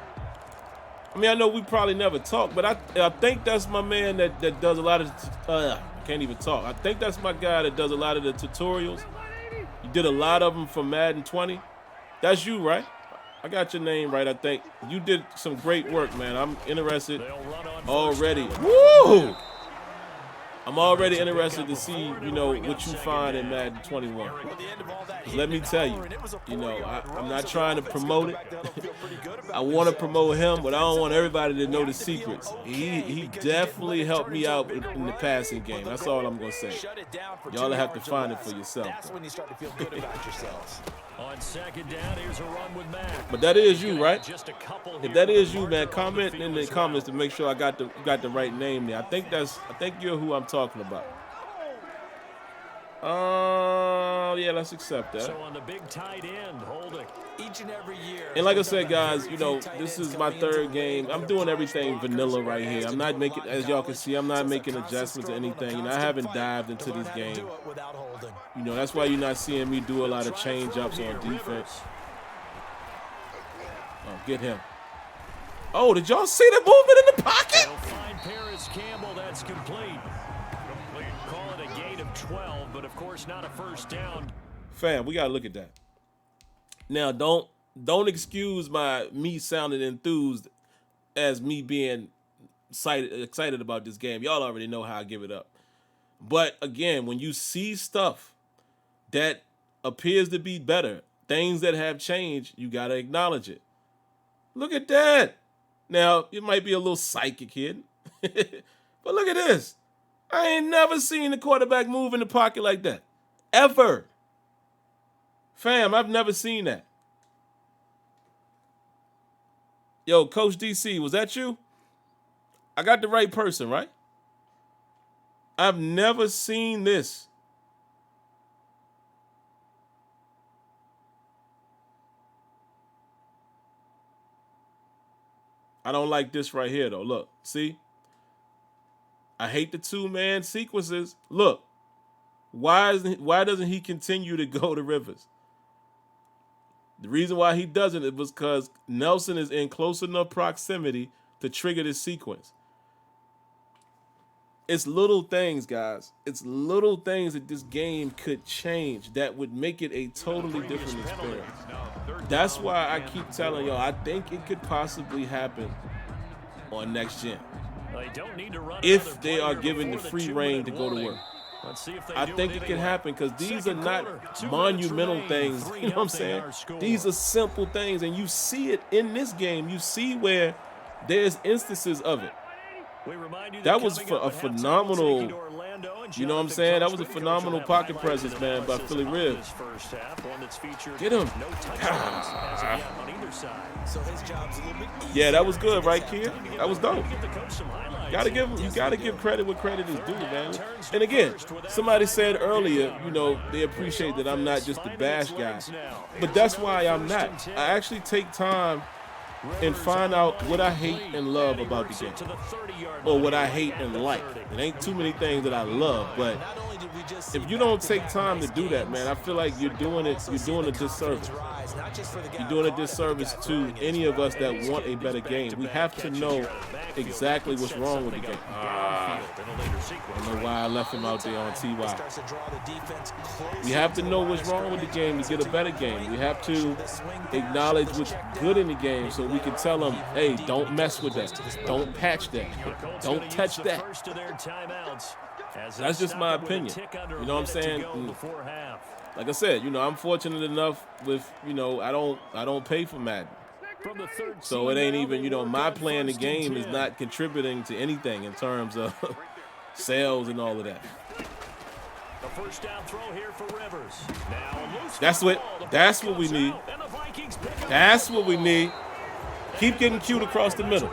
I mean, I know we probably never talk, but I think that's my man that does a lot of. Can't even talk. I think that's my guy that does a lot of the tutorials. You did a lot of them for Madden 20. That's you, right? I got your name right, I think. You did some great work, man. I'm interested already. Woo! I'm already interested to see, you know, what you find in Madden 21. Let me tell you, you know, I'm not trying to promote it. I want to promote him, but I don't want everybody to know the secrets. He definitely helped me out in the passing game. That's all I'm going to say. Y'all have to find it for yourself. That's when you start to feel good about yourselves. On 2nd down, here's a run with Mack. But that is you, right? Just a couple If here that with is the you, man, marker on comment the in field the as comments well. to make sure I got the right name there. I think you're who I'm talking about. Yeah, let's accept that. So on the big tight end, holding. Each and every year. And like I said, guys, you know, this is my 3rd game. I'm doing everything vanilla right here. I'm not making, as y'all can see, I'm not making adjustments or anything. You know, I haven't dived into this game. You know, that's why you're not seeing me do a lot of change-ups on defense. Oh, get him. Oh, did y'all see the movement in the pocket? They'll find Paris Campbell. That's complete. Call it a gain of 12, but of course not a 1st down. Fam, we gotta look at that. Now, don't excuse me sounding enthused as me being excited about this game. Y'all already know how I give it up. But again, when you see stuff that appears to be better, things that have changed, you gotta acknowledge it. Look at that. Now, it might be a little psychic here, but look at this. I ain't never seen the quarterback move in the pocket like that. Ever. Fam, I've never seen that. Yo, Coach DC, was that you? I got the right person, right? I've never seen this. I don't like this right here, though. Look, see? I hate the 2-man sequences. Look, why doesn't he continue to go to Rivers? The reason why he doesn't is because Nelson is in close enough proximity to trigger this sequence. It's little things, guys. It's little things that this game could change that would make it a totally different experience. That's why I keep telling y'all, I think it could possibly happen on next gen. They don't need to run If they are given the free reign to go to work. Let's see if they I do think it it can happen because these are Second not quarter, 2 minutes monumental remain, things. You know what I'm 3-0 saying? our score. These are simple things, and you see it in this game. You see where there's instances of it. We remind you That was coming for up a at halftime, phenomenal, taking to Orlando, and you know what I'm Jonathan saying? That was a Coachman, phenomenal coach will have pocket highlights presence, and man, by analysis Philly of Rib. this first half, one that's featured Get him. no touchdowns as of yet on either side. So his job's a little bit easier. Yeah, that was good, right, kid? That was dope. Get the coach some highlights. You gotta give credit what credit is due, man. And again, somebody said earlier, you know, they appreciate that I'm not just the bash guy. But that's why I'm not. I actually take time and find out what I hate and love about the game, or what I hate and like. It ain't too many things that I love, but if you don't take time to do that, man, I feel like you're doing a disservice. You're doing a disservice to any of us that want a better game. We have to know exactly what's wrong with the game. I don't know why I left him out there on TY. We have to know what's wrong with the game to get a better game. We have to acknowledge what's good in the game so we can tell them, hey, don't mess with that. Don't patch that. Don't touch that. That's just my opinion. You know what I'm saying? Like I said, you know, I'm fortunate enough with, you know, I don't pay for Madden. So it ain't even, you know, my playing the game is not contributing to anything in terms of sales and all of that. That's what we need. That's what we need. Keep getting cute across the middle.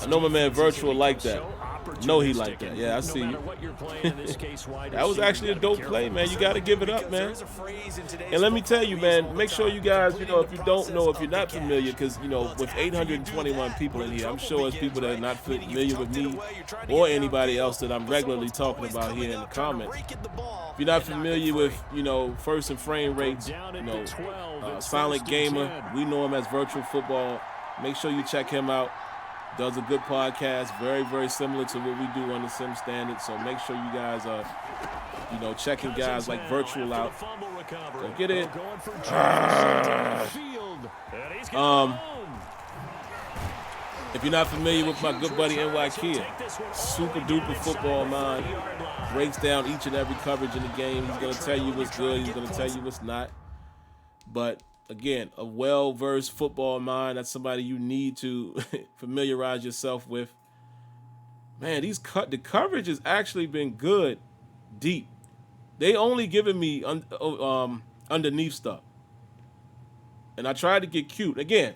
I know my man Virtual like that. No, he like that. Yeah, I see you. That was actually a dope play, man. You got to give it up, man. And let me tell you, man, make sure you guys, you know, if you don't know, if you're not familiar, because, you know, with 821 people in here, I'm sure it's people that are not familiar with me or anybody else that I'm regularly talking about here in the comments. If you're not familiar with, you know, First and Frame Rates, you know, Silent Gamer, we know him as Virtual Football. Make sure you check him out. Does a good podcast, very, very similar to what we do on the Sim Standard. So make sure you guys are, you know, checking guys like Virtual out. Go get it. If you're not familiar with my good buddy NY Kia, super duper football mind, breaks down each and every coverage in the game. He's gonna tell you what's good. He's gonna tell you what's not. But again, a well-versed football mind, that's somebody you need to familiarize yourself with. Man, the coverage has actually been good, deep. They only giving me underneath stuff. And I tried to get cute. Again,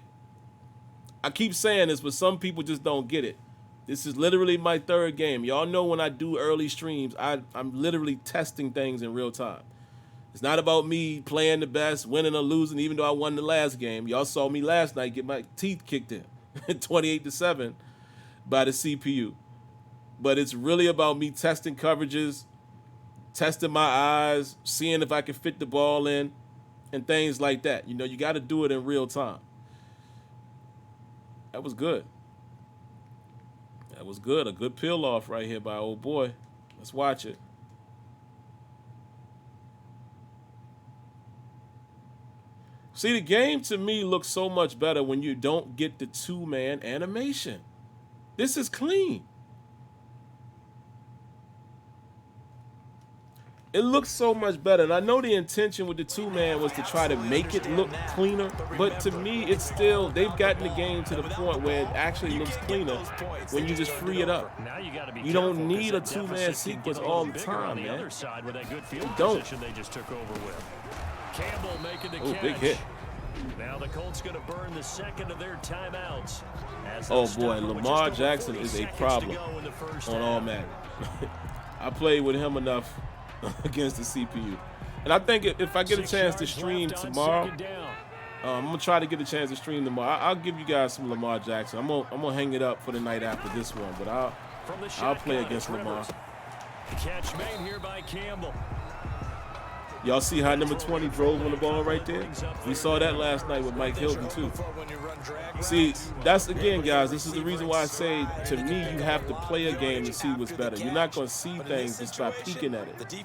I keep saying this, but some people just don't get it. This is literally my third game. Y'all know when I do early streams, I'm literally testing things in real time. It's not about me playing the best, winning or losing, even though I won the last game. Y'all saw me last night get my teeth kicked in 28-7 by the CPU. But it's really about me testing coverages, testing my eyes, seeing if I can fit the ball in, and things like that. You know, you got to do it in real time. That was good. That was good. A good peel off right here by old boy. Let's watch it. See, the game to me looks so much better when you don't get the two-man animation. This is clean. It looks so much better. And I know the intention with the two-man was to try to make it look cleaner. But to me, it's still, they've gotten the game to the point where it actually looks cleaner when you just free it up. You don't need a two-man sequence all the time, man. You don't. Campbell making the catch. Big hit. Now the Colts going to burn the second of their timeouts. Oh boy, Lamar Jackson is a problem on all Madden. I played with him enough against the CPU. And I think if I get a chance to stream tomorrow, I'm going to try to get a chance to stream tomorrow. I'll give you guys some Lamar Jackson. I'm gonna hang it up for the night after this one, but I'll play against Lamar. Catch made here by Campbell. Y'all see how number 20 drove on the ball right there? We saw that last night with Mike Hilton, too. See, that's, again, guys, this is the reason why I say, to me, you have to play a game to see what's better. You're not going to see things just by peeking at it. You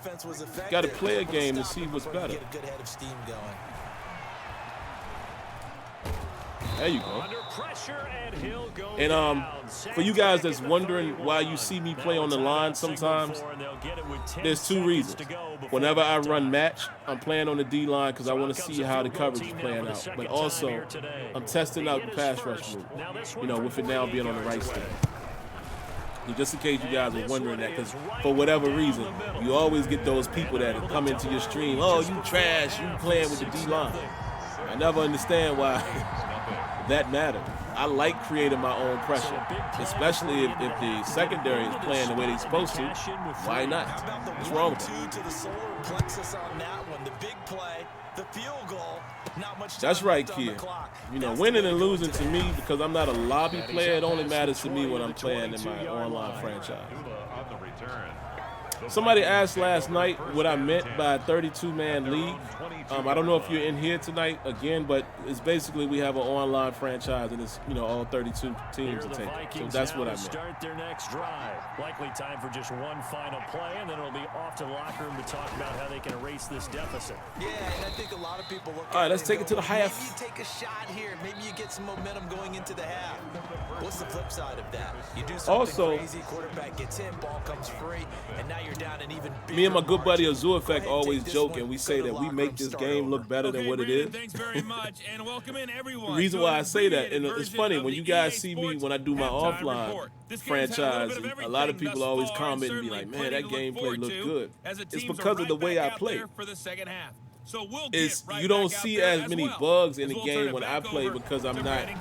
got to play a game to see what's better. There you go. And for you guys that's wondering why you see me play on the line sometimes, there's two reasons. Whenever I run match, I'm playing on the D-line because I want to see how the coverage is playing out. But also, I'm testing out the pass rush move, you know, with it now being on the right side. Just in case you guys are wondering that, because for whatever reason, you always get those people that come into your stream, oh, you trash, you playing with the D-line. I never understand why that matters. I like creating my own pressure, especially if the secondary is playing the way they're supposed to. Why not? What's wrong with that? To the solar plexus on that one. The big play, the field goal. Not much time That's right, left on the kid. clock. You know, That's winning the way and to go losing to today. me, because I'm not a lobby player, it only matters to me when I'm playing in my online franchise. On the return. Somebody asked last night what I meant by a 32-man league. I don't know if you're in here tonight again, but it's basically we have an online franchise and it's, you know, all 32 teams to take. So that's what I meant. Start their next drive. Likely time for just one final play, and then it'll be off to the locker room to talk about how they can erase this deficit. Yeah, and I think a lot of people look All right, at let's and take go, it to the half. Maybe you take a shot here. Maybe you get some momentum going into the half. What's the flip side of that? You do something Also, crazy, quarterback gets hit, ball comes free, and now you're down an even bigger Me and my good buddy margin. Azul Go Effect ahead, always take this joke one, and we go say to that the we locker make room, this start game over. look better than what it is. Thanks very much, and welcome in everyone. The reason to why an I say that, and abbreviated it's version funny, of when the you guys EA see me Sports when I do my halftime offline report. This game's had a franchise, little bit of a lot of everything people thus always far, comment and be certainly like, man, plenty that to look gameplay forward look to good. as the It's teams are because of the right way back I out play. there for the second half. So we'll It's get right you don't back out see there as many well, bugs in as the we'll game turn when it I back play over because to Brandon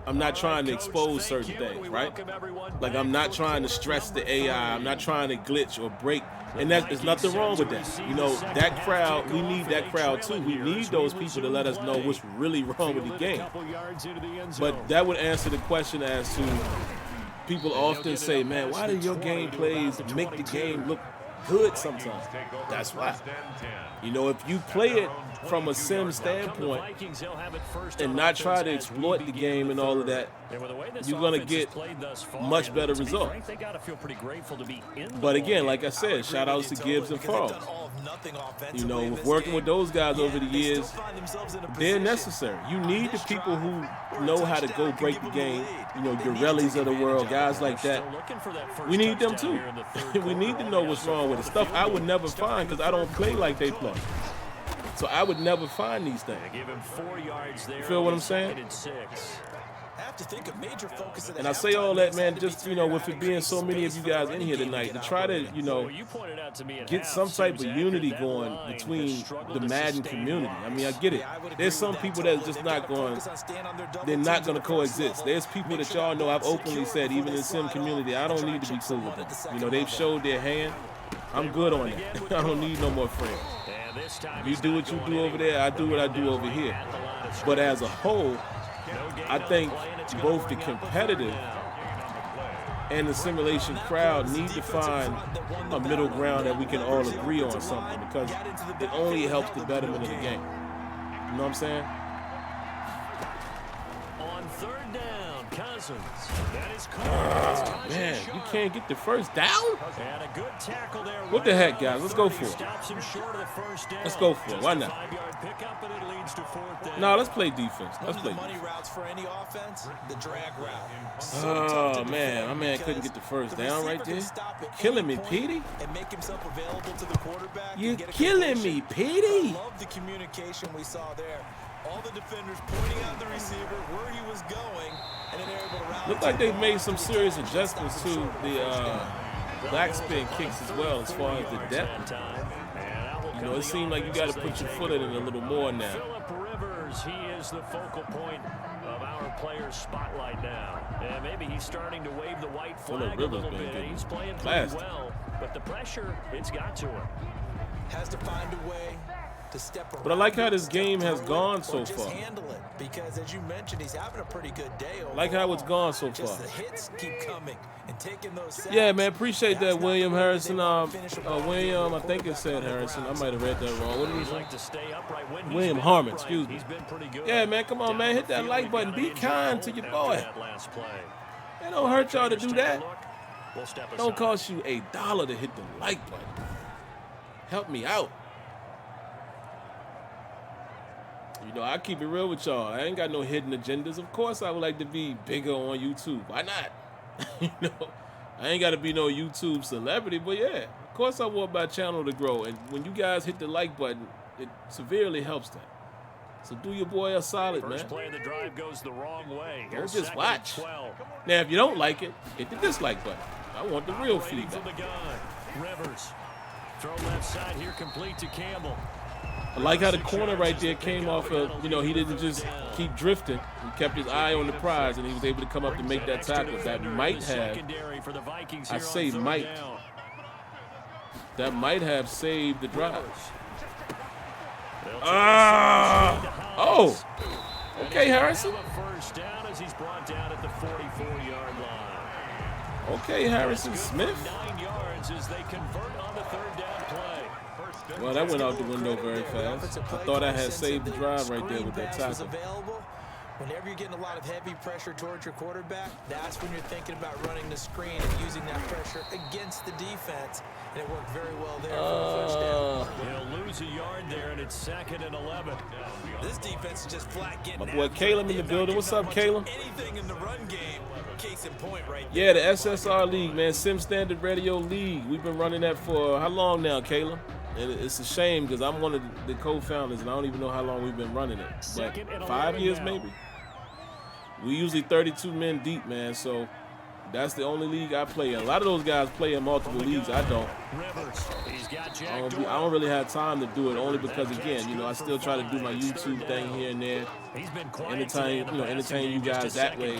I'm not All trying to right, Coach, expose thank certain you, and things, we right? welcome everyone Like back I'm not for trying to quarter stress the number AI. I'm not trying to glitch or break. And there's nothing wrong with that. You know, that crowd, we need that crowd too. We need those people to let us know what's really wrong with the game. But that would answer the question as to people often say, man, why do your gameplays make the game look good sometimes? That's why. You know, if you play it from a sim standpoint and not try to exploit the game and all of that, you're going to get much better results. But again, like I said, shout outs to Gibbs and Farrell. You know, with working with those guys over the years, they're necessary. You need the people who know how to go break the game. You know, your Rellies of the world, guys like that. We need them too. We need to know what's wrong with it. Stuff I would never find because I don't play like they play. So I would never find these things. You feel what I'm saying? And I say all that, man, just, you know, with it being so many of you guys in here tonight, to try to, you know, get some type of unity going between the Madden community. I mean, I get it. There's some people that's just not going, they're not going to coexist. There's people that y'all know I've openly said, even in the sim community, I don't need to be cool with them. You know, they've showed their hand. I'm good on that. I don't need no more friends. You do what you do over there, I do what I do over here. But as a whole, I think both the competitive and the simulation crowd need to find a middle ground that we can all agree on something, because it only helps the betterment of the game. You know what I'm saying? On third down, Cousins. That is Oh, man, you can't get the first down? And a good tackle there. What the heck, guys? Let's go for it. Stops him short of the first down. Let's go for it. Why not? 5-yard pickup, and it leads to fourth down. No, let's play defense. Let's play Money defense. routes for any offense, the drag route. Oh, man, my man couldn't get the first down right there. Killing me, Petey. And make himself available to the quarterback. You're and get a killing completion. me, Petey. I love the communication we saw there. All the defenders pointing out the receiver where he was going, and then they're able to rally. Look like they've made some serious adjustments to the backspin kicks as well, as far as the depth. You know, it seemed like you got to put your foot in it a little more now. Phillip Rivers, he is the focal point of our players' spotlight now. And maybe he's starting to wave the white flag a little bit. He's playing pretty well, but the pressure, it's got to him. Has to find a way to step around. But I like how this game has gone so just far. handle it, because as you mentioned, he's having a pretty good day overall. Like how it's gone so Just far. the hits keep coming and taking those sacks. Yeah, man, appreciate That's that, not William the way Harrison. they want to finish a ball William, game. I think it said Harrison. I might have read that wrong. What did he say? Like to stay upright when he's William been Harmon, upright. excuse me. He's been pretty good. Yeah, man, come on, man. Hit that Down the like field, button. he Be got kind to injured your after boy. that last play. It don't hurt y'all to do that. We'll step It don't aside. cost you $1 to hit the like button. Help me out. You know, I keep it real with y'all. I ain't got no hidden agendas. Of course, I would like to be bigger on YouTube. Why not? You know, I ain't got to be no YouTube celebrity, but yeah, of course I want my channel to grow. And when you guys hit the like button, it severely helps that. So do your boy a solid, man. First play of the drive goes the wrong way. Don't Here's just second watch. and 12. Now, if you don't like it, hit the dislike button. I want the real Operating from feedback. the gun. Rivers. Throw left side here, complete to Campbell. I like how the corner right there came off of, you know, he didn't just keep drifting. He kept his eye on the prize, and he was able to come up to make that tackle. That might have, I say might, that might have saved the drive. Oh, okay, Harrison. Okay, Harrison Smith. Well, that went out the window very fast. I thought I had saved the drive right there with that tackle. Whenever you're getting a lot of heavy pressure towards your quarterback, that's when you're thinking about running the screen and using that pressure against the defense. And it worked very well there for a touchdown. He'll lose a yard there, and it's 2nd and 11. This defense is just flat getting My boy Caleb in the building. What's up, Caleb? Anything in the run game, case in point right Yeah, there. the SSR League, man, Sim Standard Radio League. We've been running that for how long now, Caleb? And it's a shame because I'm one of the co-founders, and I don't even know how long we've been running it. But 5 years maybe? We usually 32 men deep, man, so that's the only league I play in. A lot of those guys play in multiple leagues. I don't. I don't really have time to do it, only because, again, you know, I still try to do my YouTube thing here and there. Entertain you guys that way.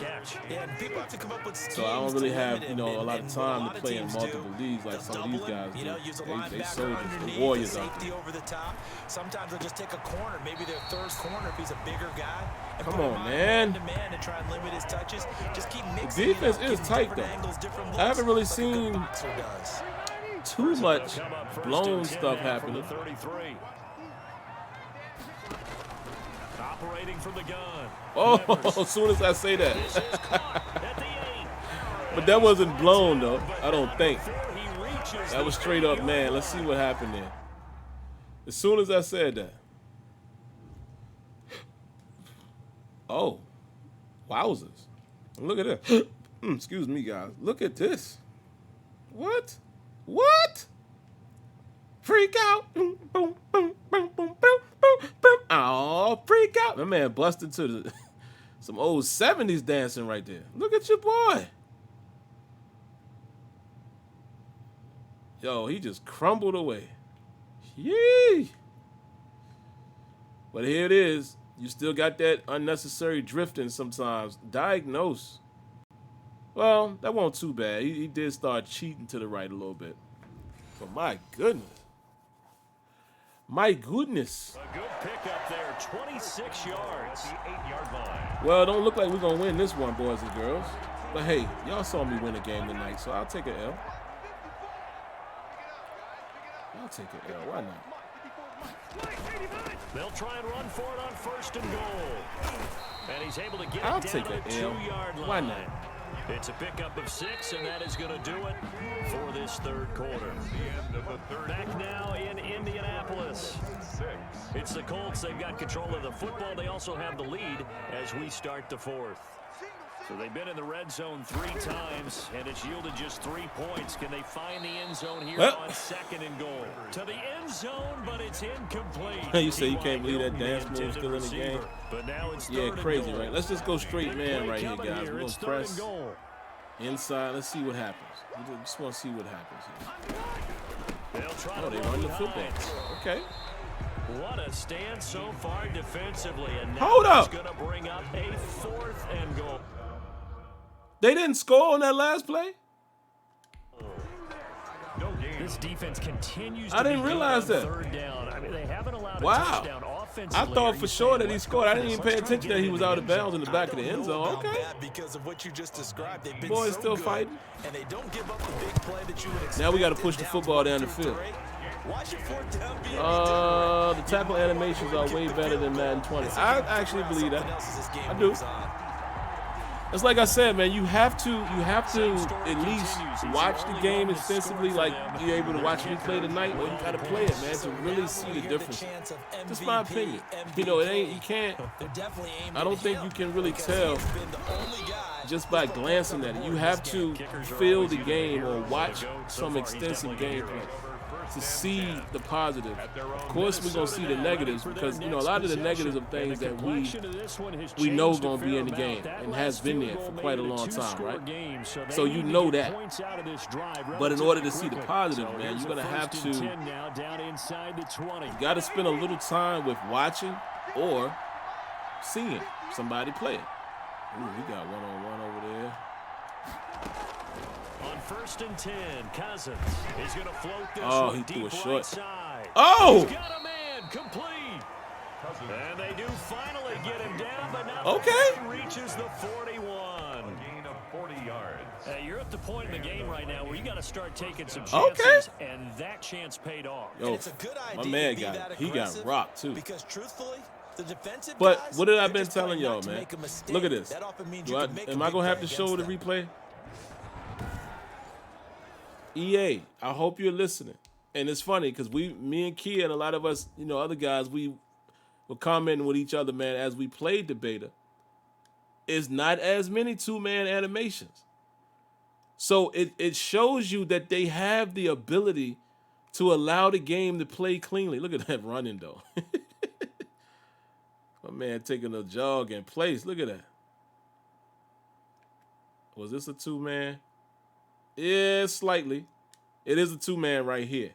So I don't really have, you know, a lot of time to play in multiple leagues like some of these guys do. They soldiers, the warriors out there. Sometimes they'll just take a corner, maybe their third corner if he's a bigger guy. Come on, man. The defense is tight, though. I haven't really seen too much blown stuff happening. Operating from the gun. Oh, as soon as I say that. But that wasn't blown, though, I don't think. That was straight up, man. Let's see what happened there. As soon as I said that. Oh, wowzers. Look at this. Excuse me, guys. Look at this. What? What? Freak out. Boom, boom, boom, boom, boom, boom, boom, boom. Oh, freak out. My man busted to the some old 70s dancing right there. Look at your boy. Yo, he just crumbled away. Yee. But here it is. You still got that unnecessary drifting sometimes. Diagnose. Well, that wasn't too bad. He did start cheating to the right a little bit. But my goodness. My goodness. A good pickup there, 26 yards. The 8-yard line. Well, it don't look like we're going to win this one, boys and girls. But hey, y'all saw me win a game tonight, so I'll take an L. I'll take an L. Why not? They'll try and run for it on 1st and goal. And he's able to get I'll it take down an to the L. 2-yard line. Why not? It's a pickup of 6, and that is going to do it for this third quarter. Back now in Indianapolis. It's the Colts. They've got control of the football. They also have the lead as we start the fourth. So they've been in the red zone 3 times, and it's yielded just 3 points. Can they find the end zone here on 2nd and goal? To the end zone, but it's incomplete. You say you can't believe that dance move still in the game? But now it's yeah, crazy, right? Let's just go straight man right here, guys. We're going to press inside. Let's see what happens. We just want to see what happens here. Oh, they run the football. Okay. What a stand so far defensively. And now hold up. It's going to bring up a 4th and goal. They didn't score on that last play? This defense continues. I didn't realize that. 3rd down. I mean, they haven't allowed a wow. touchdown offensively. I thought for sure that he scored. I didn't even pay attention that he was out of bounds in the back of the end zone. Okay. Because of what you just described, they've been boys so still good, fighting. And they don't give up the big play that you would expect. Now we got to push the football down the field. The tackle animations are way better than Madden 20. I actually believe that. I do. It's like I said, man. You have to at least watch the game extensively, like you're able to watch me play tonight, or you got to play it, man, to really see the difference. Just my opinion. You know, it ain't. You can't. I don't think you can really tell just by glancing at it. You have to feel the game or watch some extensive gameplay. to see the positive. Of course, we're gonna see the negatives because a lot of the negatives of things that we know gonna be in the game and has been there for quite a long time, right? So you know that. But in order to see the positive, man, you're gonna have to. You got to spend a little time with watching or seeing somebody play it. Ooh, we got one-on-one over there. On 1st and 10, Cousins is going to float this he threw a short. Right side. Oh! He's got a man complete. And they do finally get him down, but now okay. he reaches the 41. A gain of 40 yards. You're at the point in the game right now where you got to start taking some chances, and that chance paid off. Yo, it's a good my idea man he got rocked too. Because truthfully, the defensive but guys, what did I been just telling trying y'all, not to man? make a mistake. Look at this. That often means you can make a am I big gonna have play to show the against replay? EA, I hope you're listening. And it's funny because me and Kia and a lot of us, other guys, we were commenting with each other, man, as we played the beta. It's not as many 2-man animations. So it shows you that they have the ability to allow the game to play cleanly. Look at that running, though. My man taking a jog in place. Look at that. Was this a 2-man? Yeah, slightly. It is a 2-man right here.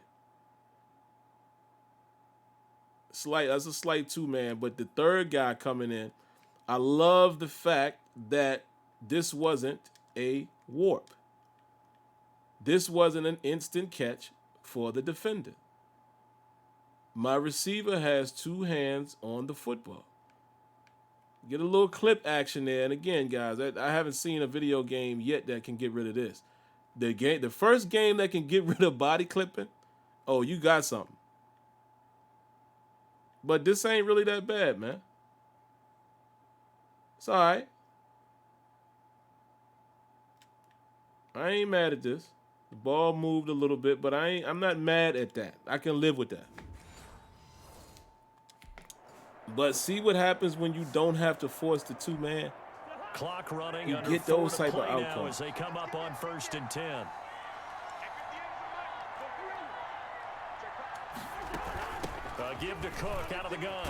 That's a slight 2-man, but the third guy coming in, I love the fact that this wasn't a warp. This wasn't an instant catch for the defender. My receiver has 2 hands on the football. Get a little clip action there. And again, guys, I haven't seen a video game yet that can get rid of this. The first game that can get rid of body clipping, oh, you got something. But this ain't really that bad, man. It's all right. I ain't mad at this. The ball moved a little bit, but I'm not mad at that. I can live with that. But see what happens when you don't have to force the 2-man. Clock running. You get those type of outcomes outcomes. as they come up on 1st and 10. Give to Cook out of the gun.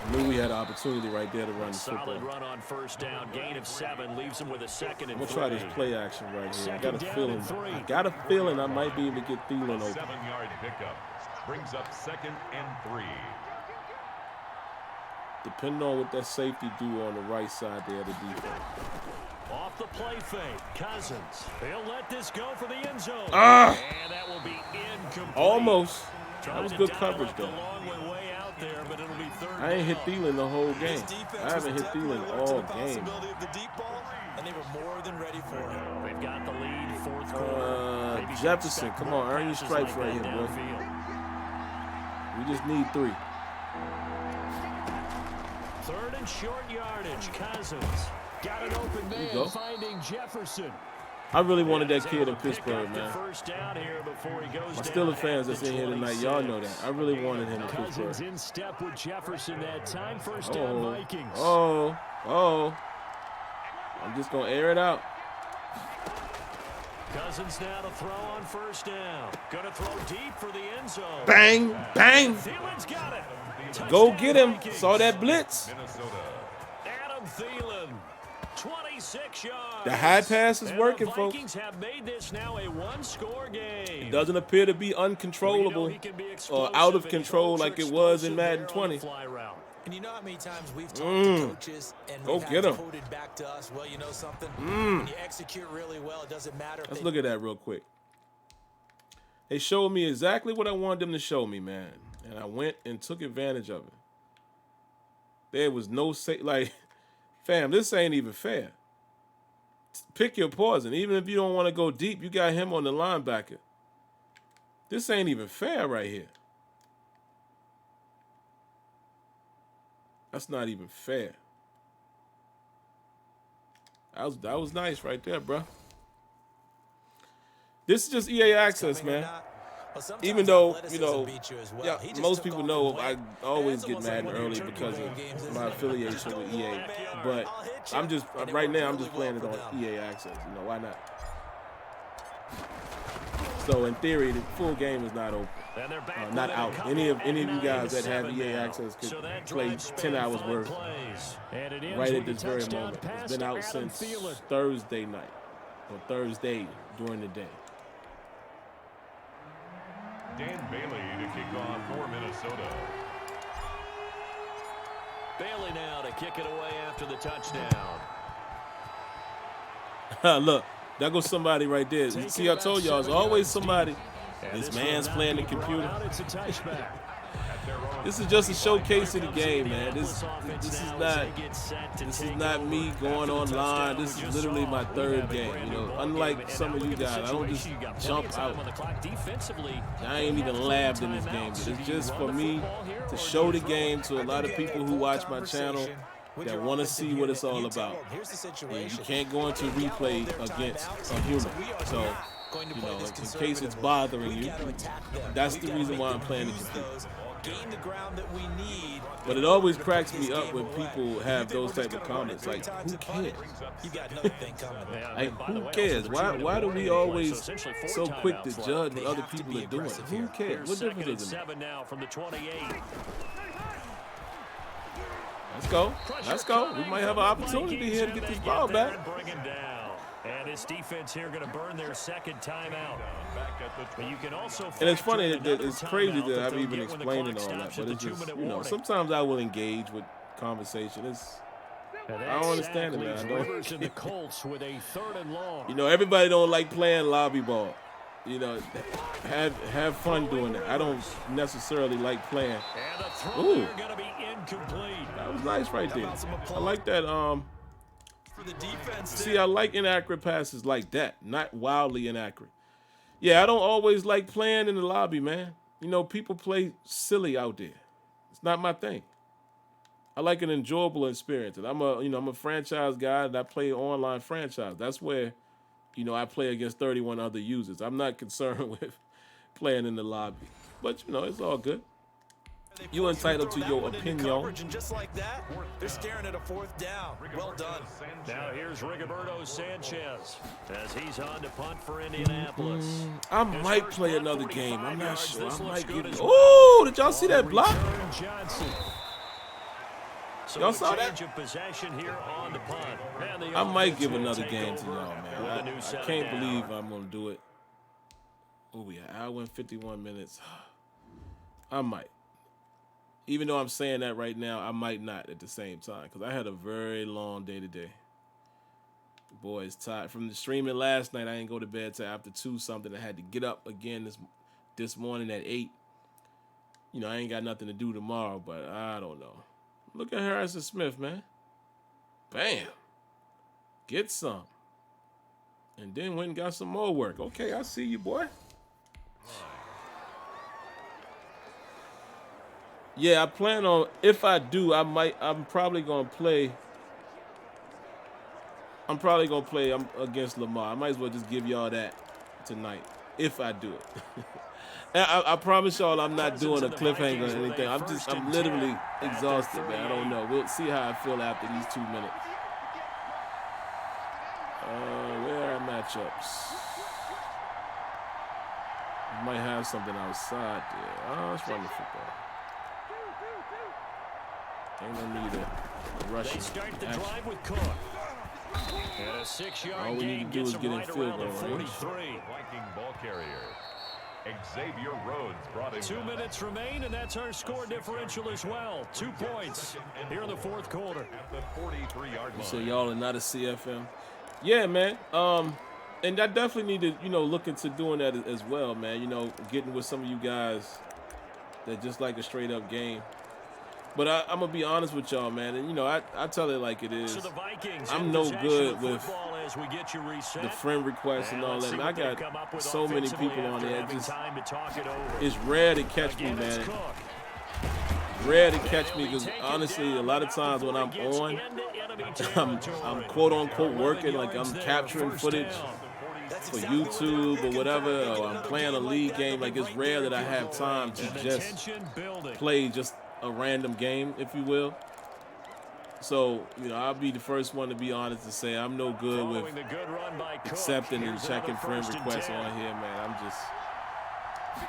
I knew we had an opportunity right there to run the football. Solid run on 1st down. Gain of 7 leaves him with a 2nd and 3. I'm gonna try this play action right here. I got a feeling I might be able to get Thielen open. 7-yard pickup brings up 2nd and 3. Depending on what that safety do on the right side there of the defense. Off the play fake, Cousins. He'll let this go for the end zone. And that will be incomplete. Almost. That was good coverage, though. Way out there, but it'll be 3rd I ain't hit Thielen the whole game. I haven't hit Thielen all game. And they were more than ready for it. They've got the lead, 4th quarter. Jefferson, come on, earn your stripes right here, boy. We just need 3. 3rd and short yardage. Cousins got an open man, finding Jefferson. I really wanted that kid in Pittsburgh, man. My Steelers fans that's in here tonight, y'all know that. I really wanted him in Pittsburgh. In step with Jefferson that time. 1st down Vikings. Oh. I'm just going to air it out. Cousins now to throw on 1st down. Going to throw deep for the end zone. Bang, bang. Thielen's got it. Touchdown Go get him. Vikings. Saw that blitz. Adam Thielen. 26 yards. The high pass is working, the folks. Vikings have made this now a 1-score game. It doesn't appear to be uncontrollable or out of control like it was in Madden 20. And you know how many times we've talked to coaches and we've had him. quoted back to us, well, you know something? When you execute really well, it doesn't matter. Let's look at that real quick. They showed me exactly what I wanted them to show me, man. And I went and took advantage of it. There was no fam, this ain't even fair. Pick your poison. Even if you don't want to go deep, you got him on the linebacker. This ain't even fair right here. That's not even fair. That was nice right there, bro. This is just EA access, man. Even though, most people know I always get Madden early because of my affiliation with EA. But right now, I'm just playing it on EA access. Why not? So in theory, the full game is not open, And they're back not with a out. couple Any of at you guys that 9-7 have EA now. access could So that play drive 10 spanned hours 5 worth plays. And it ends right with at this a very touchdown moment. pass It's been to out Adam since Thielen. Thursday night or Thursday during the day. Dan Bailey to kick off for Minnesota. Bailey now to kick it away after the touchdown. Look, there goes somebody right there. See, I told y'all, it's always somebody. This man's playing the computer. It's a touchback. This is just a showcase of the game, man. This is not me going online. This is literally my third game. You know, unlike some of you guys, I don't just jump out. I ain't even labbed in this game. It's just for me to show the game to a lot of people who watch my channel that want to see what it's all about. And you can't go into replay against a human. So, you know, in case it's bothering you, that's the reason why I'm playing the computer. Gain the ground that we need. But it always cracks me up when people have those type of comments. Like, who cares? You got another thing coming. Like, who cares? Why do we always so quick to judge what other people are doing? Who cares? What difference does it make? Now from the 28. Let's go. Let's go. We might have an opportunity here to get this ball back. Bring him down. And his defense here going to burn their second timeout. But you can also And it's funny, factor in it's another crazy timeout that I'm they'll even get when the explaining clock all that. stops But at it's the just, 2-minute you know, warning. sometimes I will engage with conversation. I don't understand it, man. I Rivers and the don't. Colts with a 3rd and long. You know, everybody don't like playing lobby ball. You know, have fun doing that. I don't necessarily like playing. And a throw Ooh. there going to be incomplete. That was nice right there. I like that. For the defense. See, I like inaccurate passes like that, not wildly inaccurate. Yeah, I don't always like playing in the lobby, man. You know, people play silly out there. It's not my thing. I like an enjoyable experience. And I'm a franchise guy, and I play online franchise. That's where, you know, I play against 31 other users. I'm not concerned with playing in the lobby. But, you know, it's all good. You entitled to your opinion. And just like that, they're staring at a 4th down. Well done. Now here's Rigoberto Sanchez as he's on to punt for Indianapolis. I might play another game. I'm not sure. I might give it. Oh, did y'all see that block? Y'all saw that? I might give another game to y'all, man. I can't believe I'm going to do it. Oh, we an hour and 51 minutes. I might. Even though I'm saying that right now, I might not at the same time because I had a very long day today. Boy, it's tired. From the streaming last night, I didn't go to bed till after 2 something. I had to get up again this morning at 8. You know, I ain't got nothing to do tomorrow, but I don't know. Look at Harrison Smith, man. Bam. Get some. And then went and got some more work. Okay, I see you, boy. Yeah, I plan on, if I do, I'm probably going to play. I'm probably going to play against Lamar. I might as well just give y'all that tonight, if I do it. I promise y'all I'm not doing a cliffhanger or anything. I'm literally exhausted, man. I don't know. We'll see how I feel after these 2 minutes. Where are matchups? We might have something outside there. Oh, let's run the football. Ain't no need to rush They it. start the drive with Cook. And a 6-yard All we need gain to do gets is him get in right field around goal the range. 43. Viking ball carrier. Xavier Rhodes brought him 2 minutes remain, and that's our score differential as well. 2 points here in the 4th quarter. at the 43-yard line. So y'all are not a CFM. Yeah, man. And I definitely need to, you know, look into doing that as well, man. You know, getting with some of you guys that just like a straight up game. But I'm gonna be honest with y'all, man. And you know, I tell it like it is. So the Vikings I'm in no possession good of with football as we get you reset. the friend requests and all let's that. see Man, I what they've come up got with so many offensively people on after there. having time to talk it over. It's rare to catch me, Again, it's man. Cook. Rare to catch me because honestly, a lot of times when I'm on, I'm quote unquote working, like I'm capturing footage for YouTube or whatever, or I'm playing a league game. Like it's rare that I have time to just play just a random game, if you will. So, you know, I'll be the first one to be honest to say I'm no good with Following the good run by Cook, accepting and here's checking another friend 1st and requests 10. on here, man. I'm just.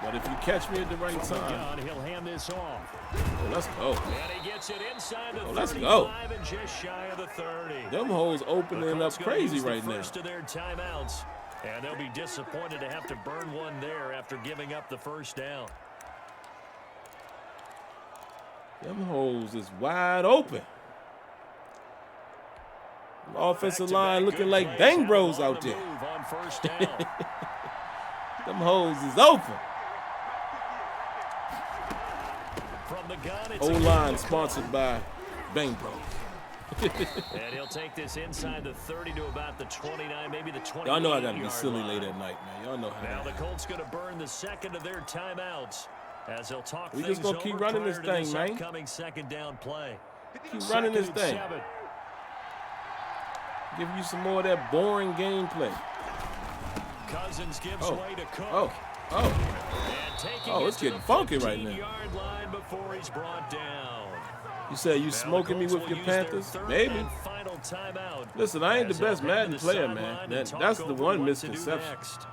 But if you catch me at the right From the time, gun, he'll hand this off. oh, let's go. And he gets it inside the Let's 35 go. and just shy of the 30. Them hoes The opening up Colts gonna crazy use the right now. first of their timeouts, and they'll be disappointed to have to burn one there after giving up the first down. Them hoes is wide open. Offensive line looking like Bang Bros out there. On first down. Them hoes is open. From the gun, it's O-line sponsored by Bang Bros. and he'll take this inside the 30 to about the 29, maybe the 28. Y'all know I gotta be silly late at night, man. Y'all know how Now the that Colts gonna burn the second of their timeouts as they'll talk We things just gonna keep over running this prior to thing, man. upcoming second down play. Keep running this Second and thing. 7. Give you some more of that boring gameplay. Cousins gives Oh, way to Cook. oh, oh. And taking Oh, it it's to getting the funky right now. 15-yard line before he's brought down. You say you Now the smoking me Colts with will your use their Panthers? third Maybe. and final timeout. Listen, I ain't As the best they'll head to Madden the player, sideline man. and That's talk the over one what to do misconception. next.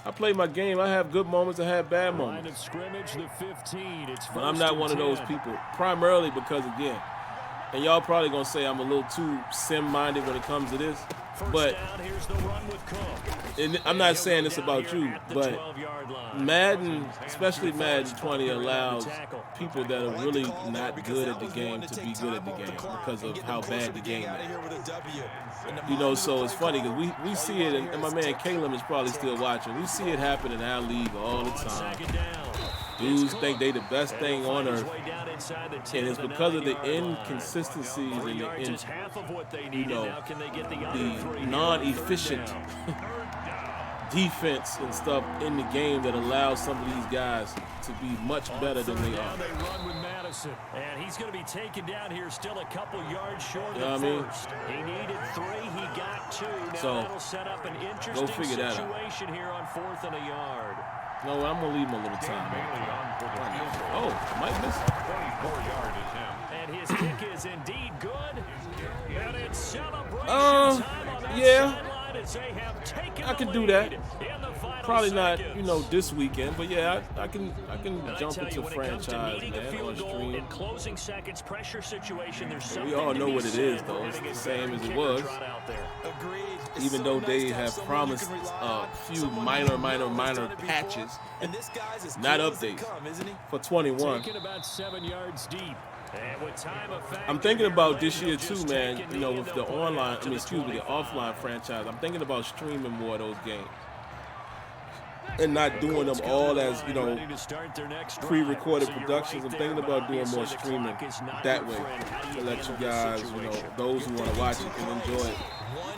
I play my game. I have good moments. I have bad Line moments. of scrimmage, the 15. It's But I'm first not and one of those 10. people. Primarily because, again, and y'all probably going to say I'm a little too sim-minded when it comes to this. First But down, here's the run with Cook. and I'm not saying this about you, but 12-yard line. Madden, especially Madden 20, allows people that are really not good at the game to be good at the game because of how bad the game is. You know, so it's funny because we see it, and my man Caleb is probably still watching. We see it happen in our league all the time. Second down. Dudes think they the best thing on earth, Way down inside the 10 and it's to because of the 9-yard line. inconsistencies 3 and yards is half of what they needed. know, Now can they get the other the 3? non-efficient Third down. defense and stuff in the game that allows some of these guys to be much better than they Now are. they run with Madison. And he's going to be taken down here still a couple yards short You know of what I mean? first. He needed 3. He got 2. Now So, that'll set up an interesting figure that out. situation here on 4th and a yard. No, I'm gonna leave him a little time. Oh, might miss it. 24-yard attempt. And his kick is indeed good. And it's celebration Uh, time on that yeah. sideline as they have taken I the can do that. lead in the final Probably not, seconds. you know, this weekend, but yeah, I can And I jump tell into you, when it comes to franchise, needing a man, on field goal stream. in closing seconds, pressure situation, there's something We all to know be what it said is, for though. It's having the a same veteran as it kicker was. trot out there. Agreed. Even though they have promised a few minor patches not updates for 21. Taken about 7 yards deep. And with time of fact, I'm thinking about this year they'll too, just man. take a You know, knee, with the they'll put it online, out to the 25. offline franchise. I'm thinking about streaming more of those games and not doing them all as, you know, Ready to start their next drive. pre-recorded So you're productions. right I'm there, thinking but about doing more obviously the streaming clock is not that your way friend. How do to you let you handle this guys, you know, situation? those who want to watch it can enjoy it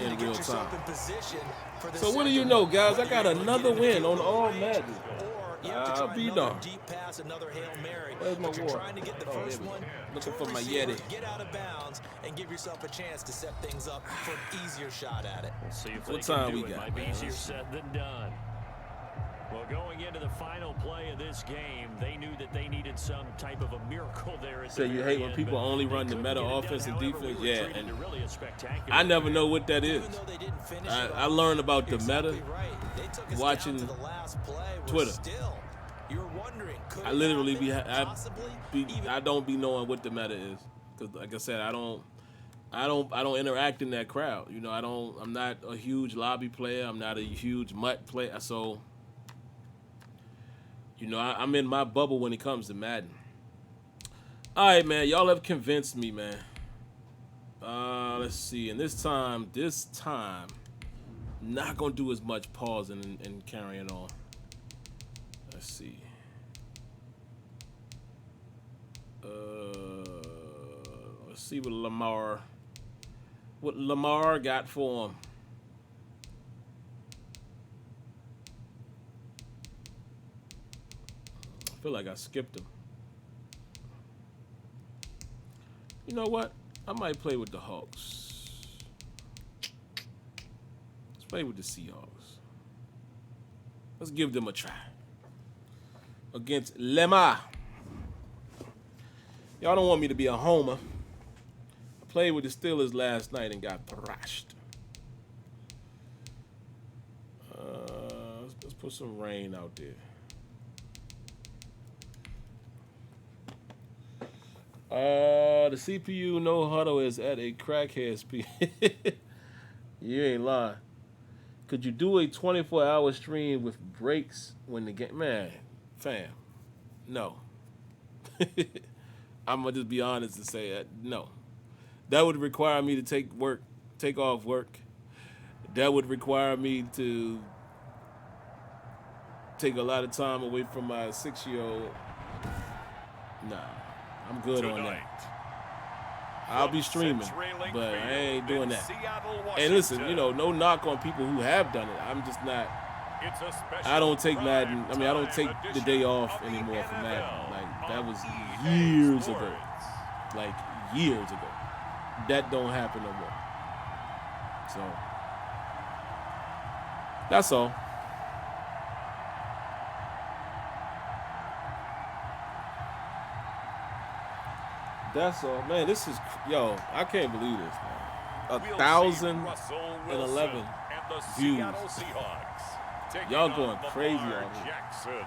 in real time. So So what do you know, guys? I got another win on All Madden. I'll be darned. Where's my war? Trying to get the Oh, first here we one. go. Looking to for my receiver, Yeti. Get out of bounds and give yourself a chance to set things up for an easier shot at it. We'll see if What they can time do we it. got, Might be man? easier said than done. Well, going into the final play of this game, they knew that they needed some type of a miracle there. At So the you very hate when end, people but only they run the couldn't meta get it done. offense and However, defense? we Yeah, retreated and to really a spectacular I never know what that is. Even though they didn't finish it I off, learned about the you're exactly meta right. They took us watching down to the last play where Twitter. Still, you're wondering, could I it literally happen? Possibly? I don't be knowing what the meta is because, like I said, I don't interact in that crowd. You know, I'm not a huge lobby player. I'm not a huge MUT player. So, you know, I'm in my bubble when it comes to Madden. All right, man. Y'all have convinced me, man. Let's see. And this time, not gonna do as much pausing and carrying on. Let's see. Let's see what Lamar got for him. I feel like I skipped him. You know what? I might play with the Hawks. Let's play with the Seahawks. Let's give them a try. Against Lemma. Y'all don't want me to be a homer. played with the Steelers last night and got thrashed. Let's put some rain out there. The CPU no huddle is at a crackhead speed. You ain't lying. Could you do a 24-hour stream with breaks when the game? Man, fam, no. I'm gonna just be honest and say that no. That would require me to take off work. That would require me to take a lot of time away from my 6-year-old. Nah, I'm good on that. I'll be streaming, but I ain't doing that. And listen, you know, no knock on people who have done it. I'm just not. I don't take Madden. I mean, I don't take the day off anymore for Madden. Like, that was years ago. Like, years ago. That don't happen no more. So, that's all. That's all. Man, this is, yo, I can't believe this, man. 1,011 views. Y'all going crazy on here.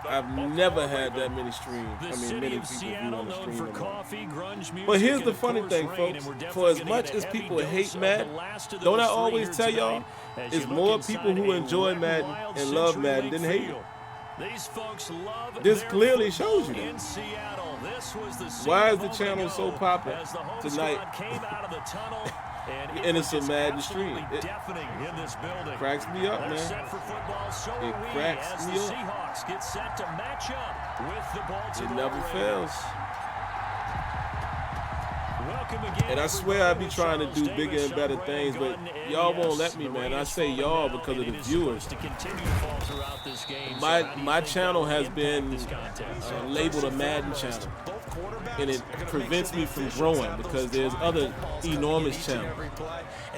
I've never had that many streams. I mean, many people view on the stream. But here's the funny thing, folks. For as much as people hate Madden, don't I always tell y'all, it's more people who enjoy Madden and love Madden than hate it. This clearly shows you that. Why is the channel so popular tonight? And it's a Madden stream. It cracks me up, man. It cracks me up. It never fails. And I swear I be trying to do bigger and better things, but y'all won't let me, man. I say y'all because of the viewers. My channel has been labeled a Madden channel, and it prevents me from growing because there's other enormous channels.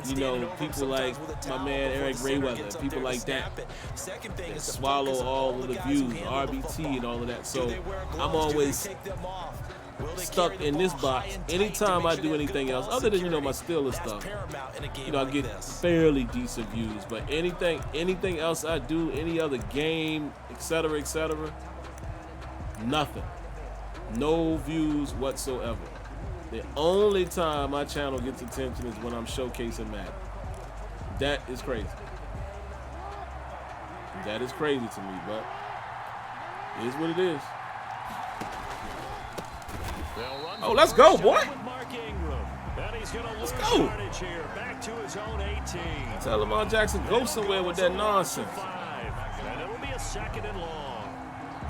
You know, people like my man Eric Rayweather, people like that swallow all of the views, RBT and all of that. So I'm always stuck in this box. Anytime I do anything else, other than, you know, my Steelers stuff, you know, I get fairly decent views. But anything else I do, any other game, etc., nothing. No views whatsoever. The only time my channel gets attention is when I'm showcasing Madden. That is crazy. That is crazy to me, but it is what it is. Oh, let's go, boy. Let's go. Tell Lamar Jackson, go somewhere with that nonsense. And it'll be a second and long.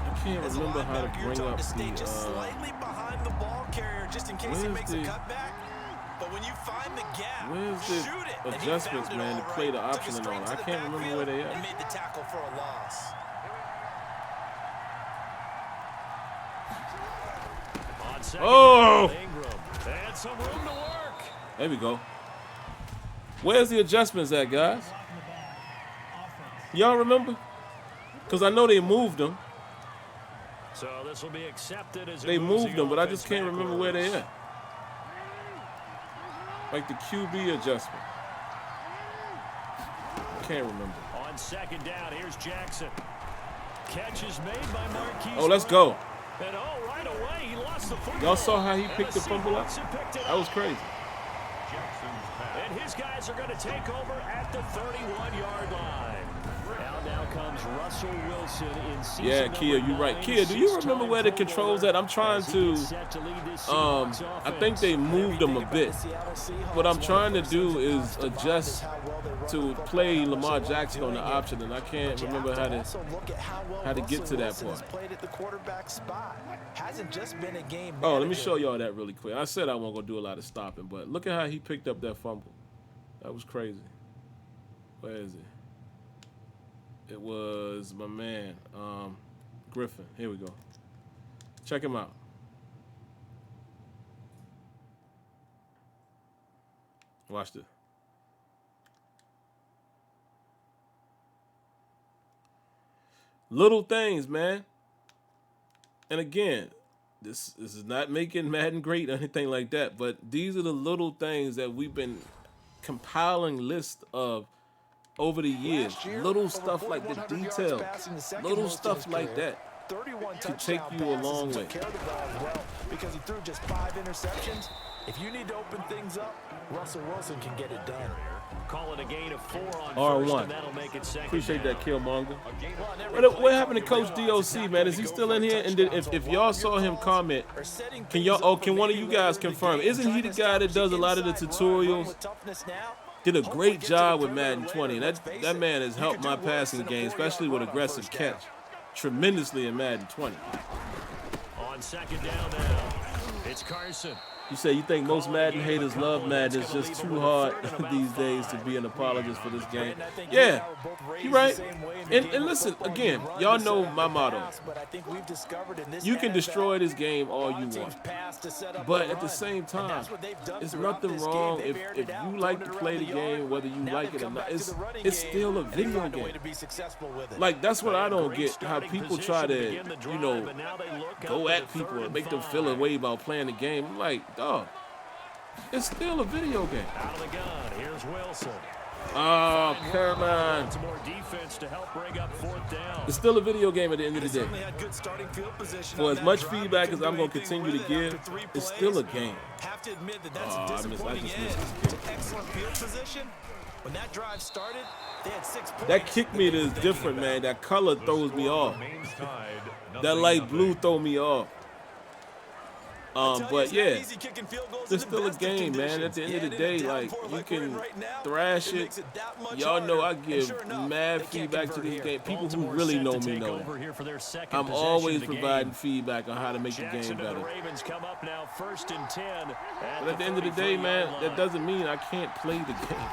I can't remember how to bring up the just slightly behind the ball carrier just in case he makes a cutback. But when you find the gap, where's the adjustments, man, to play the option and all? I can't remember where they are. And made the tackle for a loss. Oh! There we go. Where's the adjustments at, guys? Y'all remember? Because I know they moved them. So this will be accepted as they moved them, but I just can't remember where they are. Like the QB adjustment. Can't remember. On second down, here's Jackson. Catch is made by Marquise. Oh, let's go. And right away, he lost the football. Y'all saw how he picked the fumble up? That was crazy. And his guys are going to take over at the 31-yard line. Now comes Russell Wilson in season yeah, Kia, you're right. Kia, do you remember where the controls at? I'm trying to, I think they moved them a bit. What I'm trying to do is adjust to play Lamar Jackson on the option, and I can't remember how to get to that part. Oh, let me show y'all that really quick. I said I wasn't going to do a lot of stopping, but look at how he picked up that fumble. That was crazy. Where is it? It was my man, Griffin. Here we go. Check him out. Watch this. Little things, man. And again, this is not making Madden great or anything like that, but these are the little things that we've been compiling lists of over the years. Little stuff like the detail, little stuff like that to take you a long way. Because he threw just 5 interceptions. If you need to open things up, Russell Wilson can get it done. Call it a gain of 4 on R1. first, and that'll make it second. Appreciate down. that, Killmonger. What happened to Coach DOC, man? Is he still in here? And if y'all saw him comment, can one of you guys confirm? Isn't he the guy that does a lot of the tutorials? Did a great job with Madden 20. That man has helped my passing game, especially with aggressive catch, tremendously in Madden 20. On second down now, it's Carson. You say you think most Madden haters love Madden. It's just too hard these days to be an apologist for this game. Yeah, you're right. And listen, again, y'all know my motto. You can destroy this game all you want. But at the same time, there's nothing wrong if you like to play the game, whether you like it or not. It's still a video game. Like, that's what I don't get, how people try to, go at people and make them feel a way about playing the game. I'm like, dog, it's still a video game. Out of the gun, here's Wilson. Oh, Caroline. More defense to help bring up 4th down. It's still a video game at the end of the day. For as much feedback as I'm going to continue to give, it's still a game. Have to admit that that's a disappointing end to excellent field position. When that drive started, they had 6 points. That kick meter is different, man. That color throws me off. That light blue throw me off. But yeah, it's still a game, man. At the end of the day, like, you can thrash it. Y'all know I give mad feedback to this game. People who really know me know that. I'm always providing feedback on how to make the game better. But at the end of the day, man, that doesn't mean I can't play the game.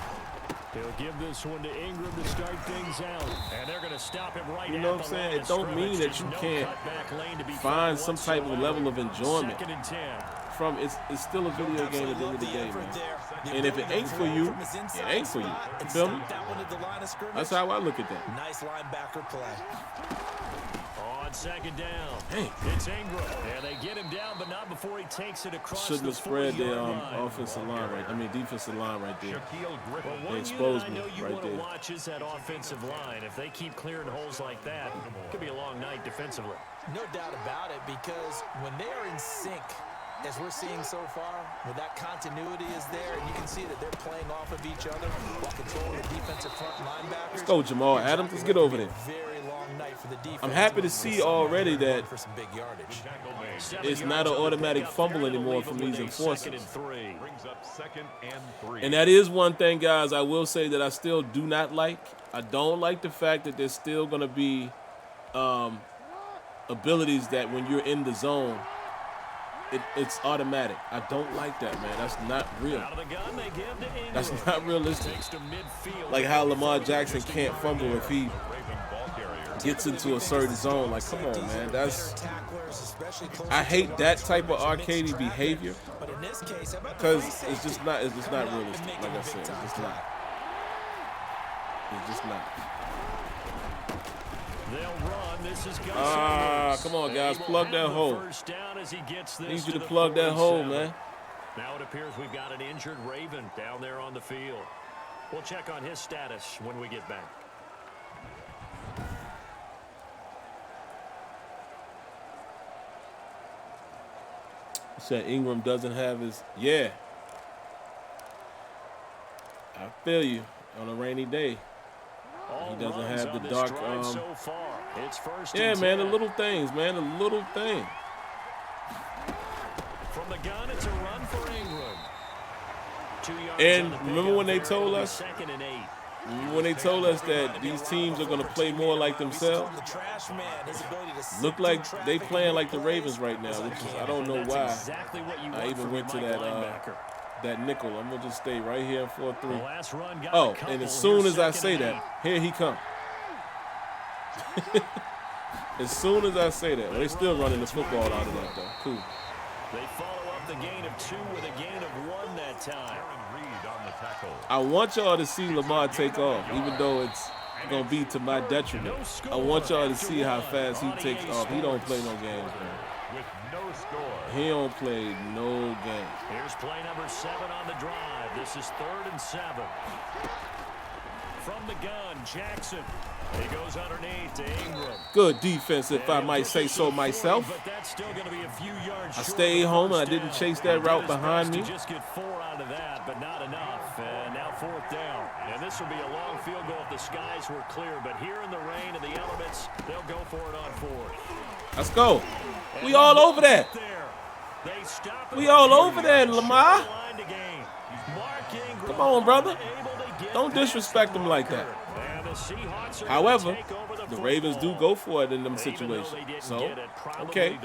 He'll give this one to Ingram to start things out. And they're going to stop him right. You know what I'm saying? It don't mean that you can't find some type of level of enjoyment from it's still a video game at the end of the day, man. And if it ain't for you, it ain't for you. You feel me? That's how I look at that. Nice linebacker play. On second down, Hey. it's Ingram. And they get him down, but not before he takes it across. Shouldn't have the spread their 40-yard line. offensive line right. I mean defensive line right there. Well, They one exposed unit I me know you right want to there. watch is that offensive line. If they keep clearing holes like that, it could be a long night defensively. No doubt about it, because when they are in sync, as we're seeing so far, when that continuity is there, and you can see that they're playing off of each other while controlling the defensive front linebackers. Let's go, Jamal Adams. Let's get over there. Very long night for the defense. I'm happy to see already that for some big yardage. it's not an automatic fumble anymore from these enforcers. And that is one thing, guys, I will say that I still do not like. I don't like the fact that there's still going to be abilities that when you're in the zone, it's automatic. I don't like that, man. That's not real. That's not realistic. Like how Lamar Jackson can't fumble if he gets into a certain zone. Like, come on, man. I hate that type of arcadey behavior because it's just not realistic. Like I said, it's just not. It's just not. Come on, guys. Plug that hole. Need you to plug that hole, man. Now it appears we've got an injured Raven down there on the field. We'll check on his status when we get back. You said Ingram doesn't have his... Yeah. I feel you. On a rainy day. He doesn't have the dark... Yeah, man, the little things, man. The little thing. From the gun, it's a run for Ingram. 2 yards And on the remember when they pickup told there, us... second and 8. When they told us that these teams are going to play more like themselves, look like they playing like the Ravens right now, which is, I don't know why I even went to that nickel. I'm going to just stay right here in 4-3. Oh, and as soon as I say that, here he comes. As soon as I say that, they're still running the football out of that, though. Cool. They follow up the gain of 2 with a gain of 1 that time. I want y'all to see Lamar take off, even though it's going to be to my detriment. I want y'all to see how fast he takes off. He don't play no games, man. with no score. He don't play no game. Here's play number 7 on the drive. This is 3rd and 7. From the gun, Jackson. He goes underneath to Ingram. Good defense, if I might say so myself. But that's still going to be a few yards I short stayed of home and I first didn't down. chase that He route did his behind best me. to just get 4 out of that, but not enough. And now 4th down. And this will be a long field goal if the skies were clear. But here in the rain and the elements, they'll go for it on 4th. Let's go. We all over that. We all over that, Lamar. Come on, brother. Don't disrespect him like that. However, the Ravens do go for it in them situations. So, okay.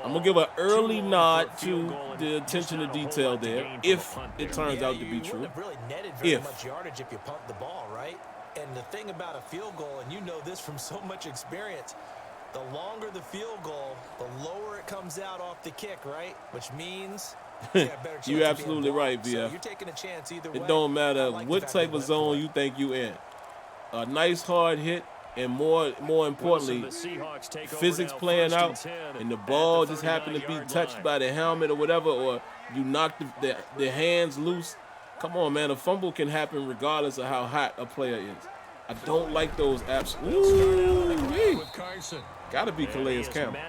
I'm going to give an early nod to the attention to detail there, if it turns out to be true. Wouldn't have really netted very much yardage if you pumped the ball, right? And the thing about a field goal, and you know this from so much experience, the longer the field goal, the lower it comes out off the kick, right? Which means you got a better chance You're of absolutely being right, blocked. So VF. you're taking a chance either way. It don't matter I like the what fact type they of went for zone it. you think you in. A nice hard hit, and more importantly, physics playing out, and the ball just happened to be touched by the helmet or whatever, or you knocked the hands loose. Come on, man. A fumble can happen regardless of how hot a player is. I don't like those absolutes. Gotta be Calais Campbell.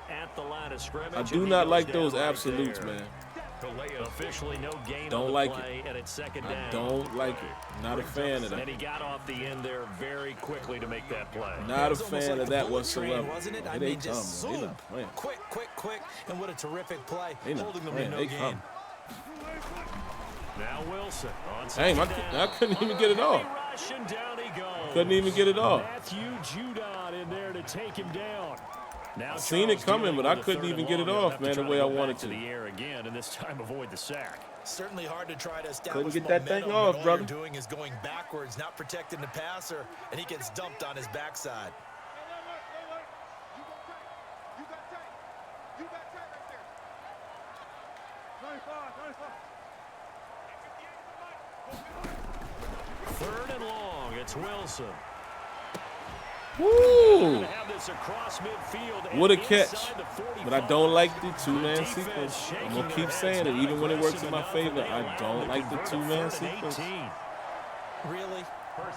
I do not like those absolutes, man. Officially no gain Don't on the like play, and it's 2nd down. I don't like it. Not a fan of that. And he got off the end there very quickly to make that play. Not a It was almost fan like of the that bullet whatsoever. train, wasn't it? I Here they mean, just come, man. They zoom. not playing. Quick, and what a terrific play. They not Holding them playing. to They no gain. come. Now Wilson on Dang, second I down. couldn't even get it off. Rush, and down he goes. Couldn't even get it off. Matthew Judon in there to take him down. Now Seen it Charles coming, dealing but I with a couldn't 3rd even and get it long. He'll off, have to man, try the to way I go back wanted to to. the air again, and this time avoid the sack. Certainly hard to try to establish Couldn't get that thing momentum off, when all brother. you're doing is going backwards, not protecting the passer, and he gets dumped on his backside. Third and long, it's Wilson. Woo! Have this across midfield What a and catch. inside the 45. But I don't like the two-man Defense sequence. I'm shaking going to their keep heads, saying it, not even when it works in aggressive my enough, favor. and they I allow don't them like to the convert a two-man 3rd and sequence. 18. Really?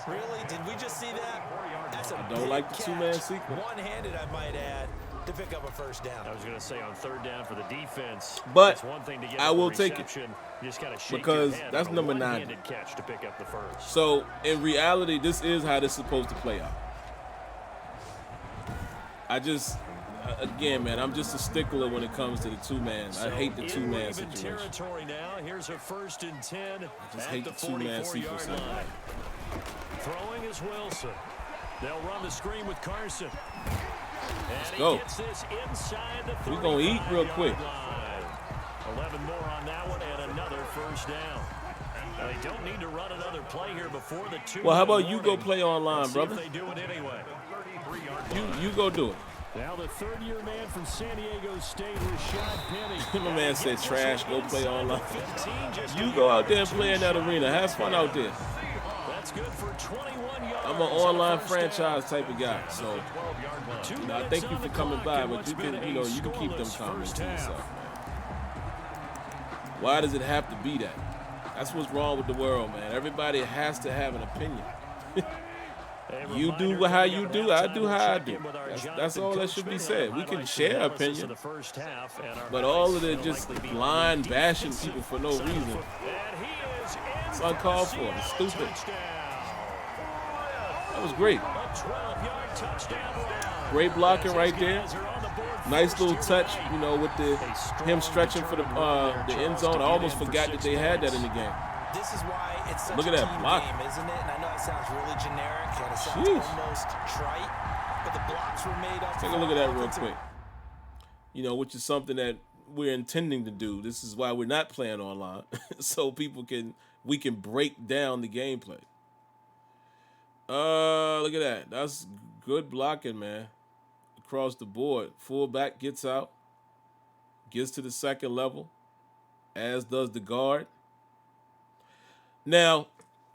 Really? Did we just see that? That's a I don't big like the catch. two-man sequence. One-handed, I might add, to pick up a first down. I was going to say on 3rd down for the defense. But it's one thing to get I the will take it. reception. You just got to shake Because your head that's on a number 9. one-handed catch to pick up the first. So, in reality, this is how this is supposed to play out. I just, again, man, I'm just a stickler when it comes to the two-man. I hate the two-man situation. Territory now. Here's a 1st and 10 I just at hate the the two-man 44-yard sequence. line. Throwing is Wilson. They'll run the screen with Carson. Let's And go. he gets this inside the We gonna eat real 35-yard quick. line. 11 more on that one and another first down. Now, they don't need to run another play here before the 2. Well, how about you go play online, Let's see if brother? they do it anyway. You go do it. Now the 3rd-year man from San Diego State, Rashad Penny. My man said trash, go play online. 15 just You go out there and play in that arena. Have fun out there. That's good for 21 yards. I'm an online franchise type of guy, so I thank you for coming by, but you can, you can keep them comments to yourself, man. Why does it have to be that? That's what's wrong with the world, man. Everybody has to have an opinion. You do how you do, I do how I do. That's all that should be said. We can share opinion, but all of the just blind bashing people for no reason, it's uncalled for. It's stupid. That was great. Great blocking right there. Nice little touch, with him stretching for the end zone. I almost forgot that they had that in the game. This is why it's such Look at a that team block. game, isn't it? And I know it sounds really generic and it sounds Jeez. almost trite, but the blocks were made up. Take a look at that real quick. Which is something that we're intending to do. This is why we're not playing online, so we can break down the gameplay. Look at that. That's good blocking, man. Across the board. Fullback gets out, gets to the second level, as does the guard. Now,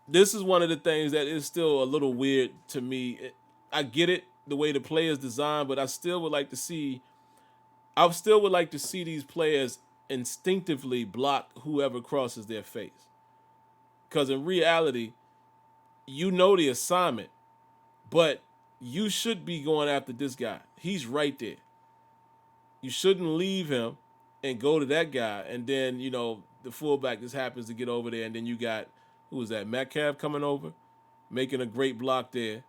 this is one of the things that is still a little weird to me. I get it, the way the play is designed, but I still would like to see I still would like to see these players instinctively block whoever crosses their face. Because in reality, you know the assignment, but you should be going after this guy. He's right there. You shouldn't leave him and go to that guy, and then, you know, the fullback just happens to get over there, and then you got, who was that, Metcalf coming over, making a great block there.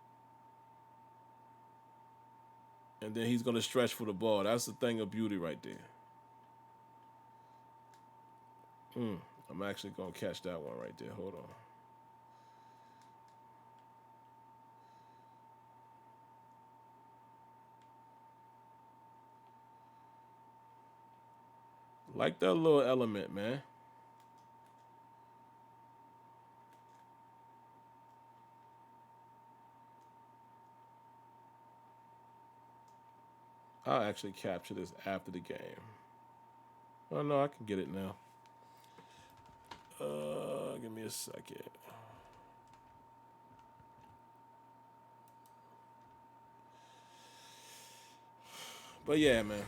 And then he's going to stretch for the ball. That's the thing of beauty right there. I'm actually going to catch that one right there. Hold on. Like that little element, man. I'll actually capture this after the game. Oh, no, I can get it now. Give me a second. But yeah, man.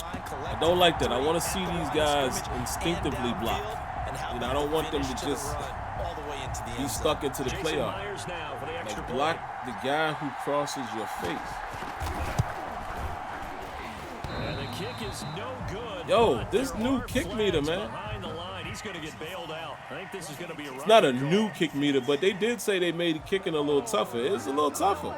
I don't like that. I want to see these guys instinctively block. You know, I don't want them to just be stuck into the playoff. Like, block the guy who crosses your face. And the kick is no good. Yo, this new kick meter, man. He's going to get bailed out. I think this is going to be a It's not a new kick meter, but they did say they made kicking a little tougher. It's a little tougher.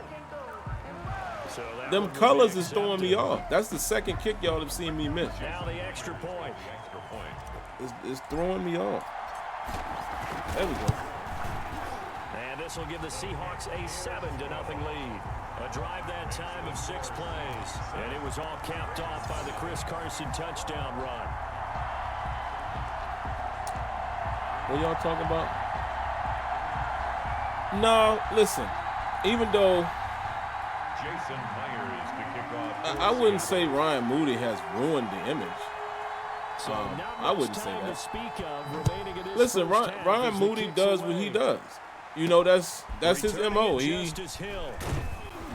So Them colors is throwing me off. That's the second kick y'all have seen me miss. Now the extra point. It's throwing me off. There we go. And this will give the Seahawks a 7-0 lead. A drive that time of 6 plays. And it was all capped off by the Chris Carson touchdown run. What y'all talking about? No, listen. Even though Jason Myers to kick off. I wouldn't say Ryan Moody has ruined the image. So I wouldn't say that. Listen, Ryan Moody does what he does. You know, that's his MO. He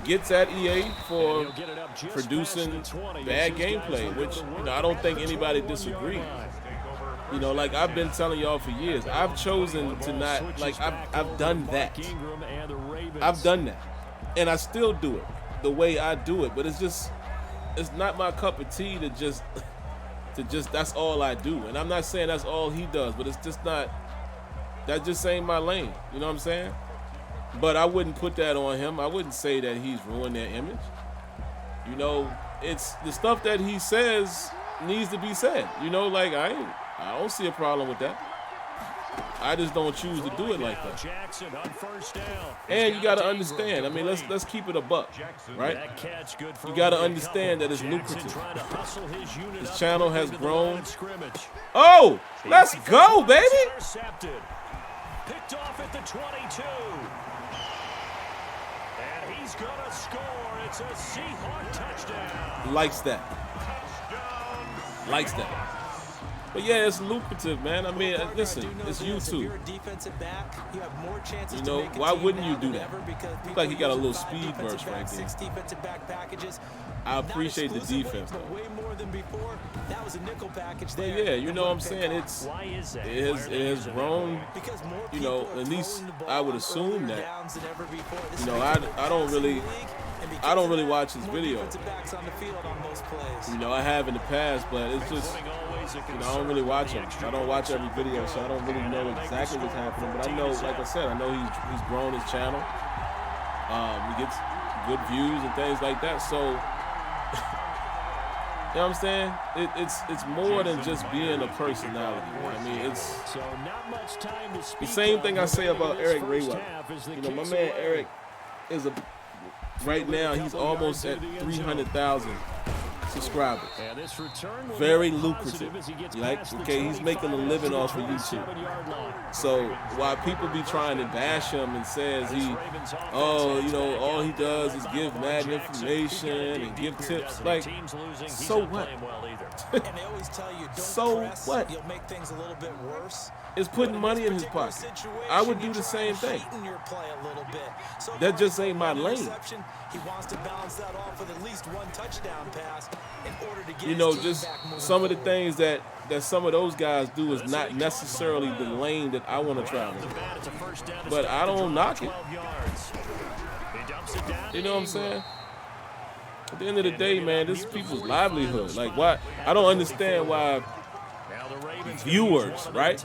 gets at EA for producing bad gameplay, which, you know, I don't think anybody disagrees. You know, like I've been telling y'all for years, I've chosen to not, like, I've done that. I've done that. And I still do it the way I do it. But it's not my cup of tea to just, that's all I do. And I'm not saying that's all he does, but it's just not, that just ain't my lane. You know what I'm saying? But I wouldn't put that on him. I wouldn't say that he's ruined their image. You know, it's the stuff that he says needs to be said. You know, like I don't see a problem with that. I just don't choose to do it like that. And you got to understand. I mean, let's keep it a buck, right? You got to understand that it's lucrative. This channel has grown. Oh, let's go, baby! Picked off at the 22. And he's going to score. It's a Seahawk touchdown. Likes that. Likes that. But yeah, it's lucrative, man. I mean, listen, it's YouTube. You know, why wouldn't you do that? Looks like he got a little speed burst right there. I appreciate the defense, though. But yeah, you know what I'm saying? It has grown. You know, at least I would assume that. You know, I don't really watch his videos. You know, I have in the past, but it's just, you know, I don't really watch him. I don't watch every video, so I don't really know exactly what's happening. But I know, like I said, I know he's grown his channel. He gets good views and things like that. So, you know what I'm saying? It's more than just being a personality. I mean, it's the same thing I say about Eric Rayweather. You know, my man Eric is right now he's almost at 300,000 subscribers. And this return will Very be lucrative. positive as he gets Like, past the okay, he's making a living off of 25 YouTube. yard line. So while people be trying to bash him and says all he does is give Madden information and give tips, like, so what? And they always tell you, don't So press, what? You'll make things a little bit worse. It's putting money in his particular pocket. situation, I would do you the try same and thing. heighten your play a little bit. So That far, just he's ain't my got one lane. interception. He wants to balance that off with at least one touchdown pass in order to get You know, his team just back moving some of the forward. things that some of those guys do is not necessarily the lane that I want to travel. But I don't knock it. You know what I'm saying? At the end of the day, man, this is people's livelihood. Like, why? I don't understand why viewers, right?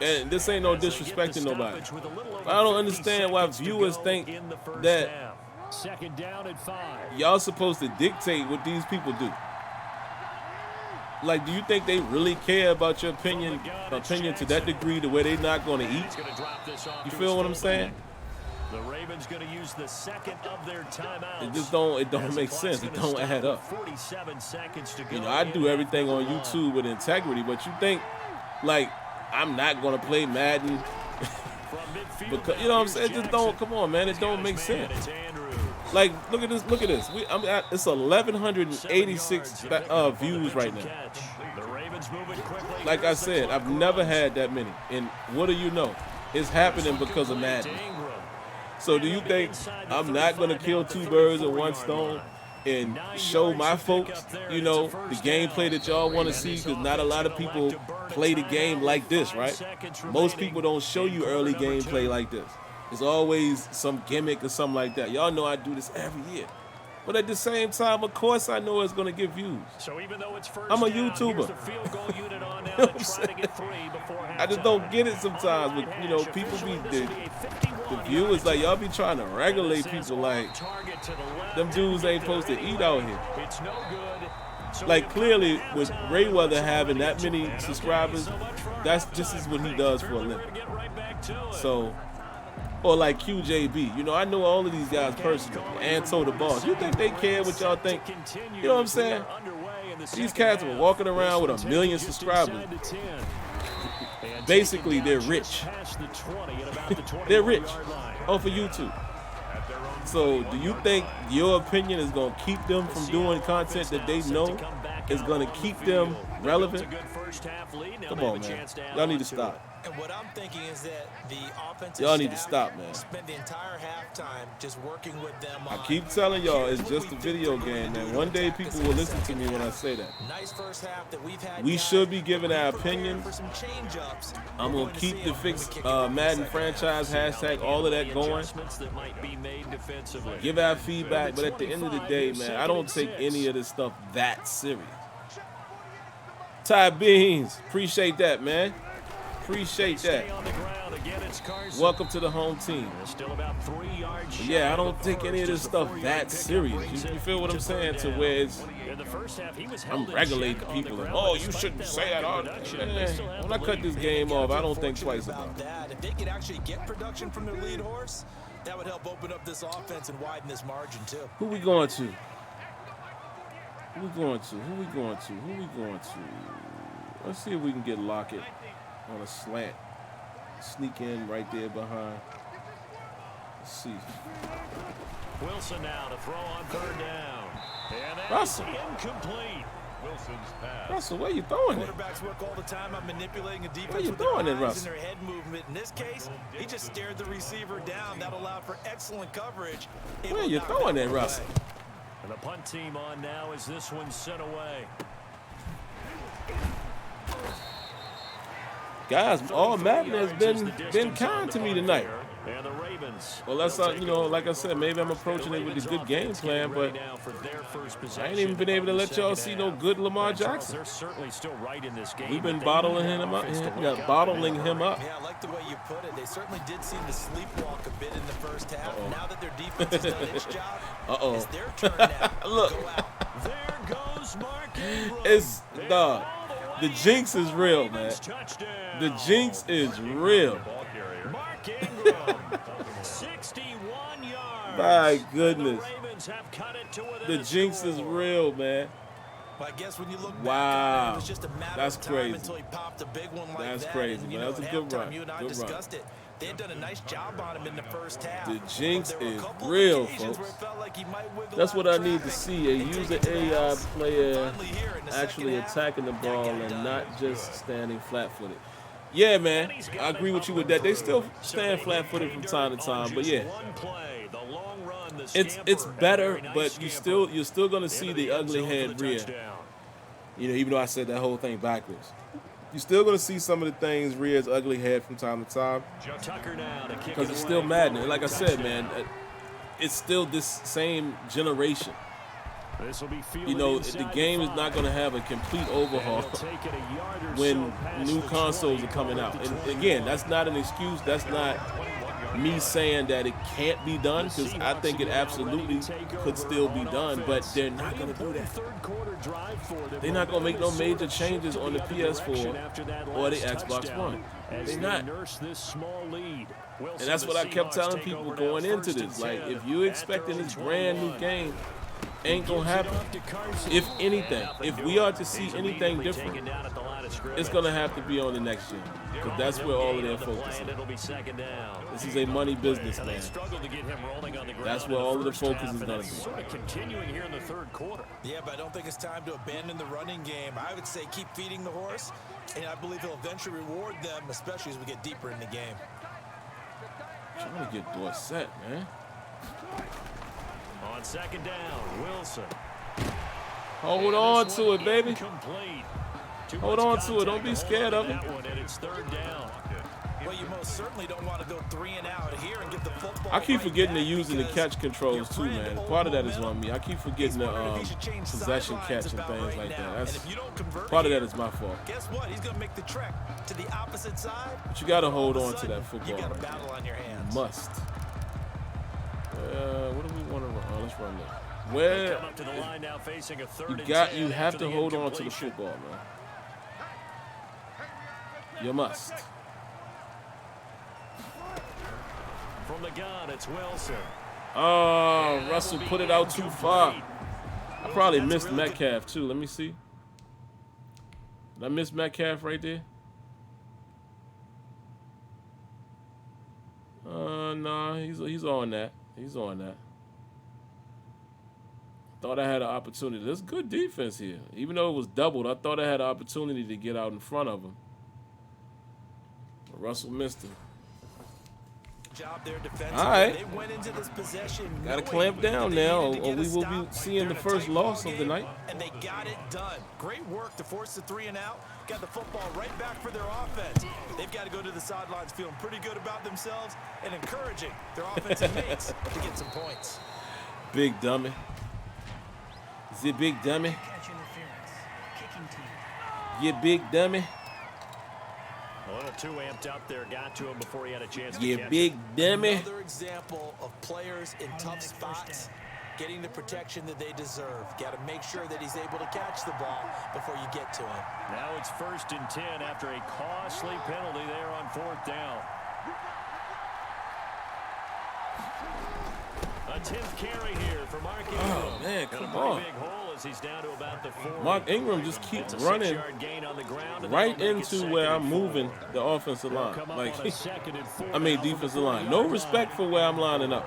And this ain't no disrespecting nobody. I don't understand why viewers think that y'all supposed to dictate what these people do. Like, do you think they really care about your opinion to that degree to where they're not going to eat? You feel what I'm saying? The Ravens going to use the second of their timeouts. It don't make sense. It don't add up. 47 seconds to go. You know, I do everything on YouTube with integrity, but you think, like, I'm not going to play Madden because, you know what I'm saying? It just don't, come on, man. It don't make sense. Like, look at this. It's 1,186 views right now. Like I said, I've never had that many. And what do you know? It's happening because of Madden. So do you think I'm not going to kill two birds with one stone and show my folks, you know, the gameplay that y'all want to see? Because not a lot of people play the game like this, right? Most people don't show you early gameplay like this. It's always some gimmick or something like that. Y'all know I do this every year. But at the same time, of course, I know it's going to get views. So even though it's first I'm a down, YouTuber. here's the field goal unit on now You know to what I'm try to saying? get 3 before I just halftime. don't get it sometimes. But, you know, people be, the viewers, like, y'all be trying to regulate people like, them dudes ain't supposed to eat out here. It's no good. Like, clearly, with Rayweather having that many subscribers, that's just is what he does for a living. So, or like QJB. You know, I know all of these guys personally. Anto the boss. You think they care what y'all think? You know what I'm saying? These cats were walking around with 1 million subscribers. Basically, they're rich. They're rich off of YouTube. So, do you think your opinion is going to keep them from doing content that they know is going to keep them relevant? Come on, man. Y'all need to stop. And what I'm thinking is that the offensive Y'all need to staff stop, man. spent the entire halftime just working with them I on, keep telling y'all, it's here's what just a we video think we're game, gonna man. do One to day attack people us will in the listen to me second when I half. say that. Nice first half that we've had. We guys, should be giving but our be prepared opinion. for some change-ups. I'm We're going to see keep them the when fix we kick it off in the Madden second half. franchise hashtag, all of that going. That might be made defensively. Give our feedback, but at the end of the day, man, I don't take any of this stuff that serious. Ty Beans, appreciate that, man. Appreciate that. Stay on the ground. Again, it's Carson. Welcome to the home team. Still about 3 yards But shy yeah, I of don't the take any of this first. stuff Just a 4-yard that pickup serious. brings You it feel what I'm to saying? third To down. where it's, In the first half, he was I'm held in regulating check on the people. ground Oh, you despite shouldn't that say lack that. of production. They still have When I the cut lead. this game off, I don't think twice about it. that. If they could actually get production from their lead horse, that would help open up this offense and widen this margin too. Who we going to? Who we going to? Who we going to? Who we going to? Let's see if we can get Lockett on a slant. Sneak in right there behind. Let's see. Wilson now to throw on third down. And that's Russell. incomplete. Wilson's pass. Russell, where you throwing it? Quarterbacks work all the time on manipulating a defense Where you with their throwing it, eyes Russell? and their head movement. In this case, he just stared the receiver down. That allowed for excellent coverage. Able Where to you knock throwing that it, one Russell? away. And the punt team on now as this one's sent away. Guys, all Madden has been kind to me tonight. And the Ravens. Well, that's you know, like I said, maybe I'm approaching it with a good game plan, but I ain't even been able to let y'all see no good Lamar Jackson. They're certainly still right in this game. We've been bottling him up. Bottling him up. Yeah, I like the way you put it. They certainly did seem to sleepwalk a bit in the first half. Now that their defense has done its job, it's their turn now. Look. Go out. There goes Mark Ingram. It's dog. The jinx is real, man. The jinx is real. Mark Ingram, 61 yards. My goodness. The Ravens have cut it to within The a jinx score. is real, man. Well, I guess when you look back Wow. on it, it was just a matter That's of time crazy. until he popped a big one like That's that. crazy, And, you man. know, That's a at good halftime, run. you and I Good discussed it. They had done a nice job on him in the first half. The jinx But there were a is couple of real, occasions where folks. it felt like he might wiggle That's out what of I need to traffic see. A and take user it to the AI house. player Finally here in the actually second half, attacking the that ball got and done. not just standing flat-footed. Yeah, man. I agree with you with that. They still stand flat-footed from time to time, but yeah. It's better, but you're still gonna see the ugly head rear. You know, even though I said that whole thing backwards. You're still going to see some of the things rear its ugly head from time to time. Because it's still Madden. And like I said, man, it's still this same generation. You know, the game is not going to have a complete overhaul when new consoles are coming out. And again, that's not an excuse. That's not me saying that it can't be done, because I think it absolutely could still be done, but they're not going to do that. They're not going to make no major changes on the PS4 or the Xbox One. They're not. And that's what I kept telling people going into this. Like, if you're expecting this brand new game, ain't gonna happen. If anything, if we are to see anything different, it's gonna have to be on the next gen, because that's where all of their focus is. This is a money business, man. That's where all of the focus is gonna be. Continuing here in the third quarter. Yeah, but I don't think it's time to abandon the running game. I would say keep feeding the horse, and I believe he'll eventually reward them, especially as we get deeper in the game. Trying to get Dorsett, man. On second down, Wilson. Hold on to it, baby. Complete. Hold on to it. Don't be scared of it. It's third down. Well, you most certainly don't want to go 3 and out here and get the football. I keep right forgetting back they're using the because catch controls your too, friend man. old Part of that is momentum. on me. I keep forgetting the Wondering if he should change possession sidelines catch and about things right like now. that. And That's if you don't convert part of here, that is my fault. guess what? He's going to make the trek to the opposite side. But you got to All hold of a on to sudden, that football. You got a right battle there. on your hands. Must. What do we want to run? Oh, let's run that. Where Come up to the line now, facing a third and you 10 have after to the hold on to the incompletion. football, man. You must. From the gun, it's Wilson. Oh, Russell put it out too far. I probably missed Metcalf too. Let me see. Did I miss Metcalf right there? No, he's on that. He's on that. Thought I had an opportunity. That's good defense here. Even though it was doubled, I thought I had an opportunity to get out in front of him. But Russell missed him. Job there defensively. All right. They went into this possession Got to knowing clamp down they now, needed to or get we a will stop be seeing the during a first tight loss ball of the game, night. and they got it done. Great work to force the 3 and out. Got the football right back for their offense. They've got to go to the sidelines feeling pretty good about themselves and encouraging their offensive mates to get some points. Big dummy. Is it big dummy? Catch interference. Kicking team. You big dummy. A little too amped up there, got to him before he had a chance to You catch big it. dummy. Another example of players in tough spots getting the protection that they deserve. Got to make sure that he's able to catch the ball before you get to him. Now it's 1st and 10 after a costly penalty there on 4th down. A 10th carry here for Mark Ingram. Oh, man, Got a come pretty on. big hole as he's down to about the 40. Mark Ingram just keeps running Gain on the ground, and right that'll make it into where 2nd I'm and moving 4. the offensive line. Come up Like, on a 2nd and 4 I mean now from the defensive line. No 40-yard respect for where I'm lining up.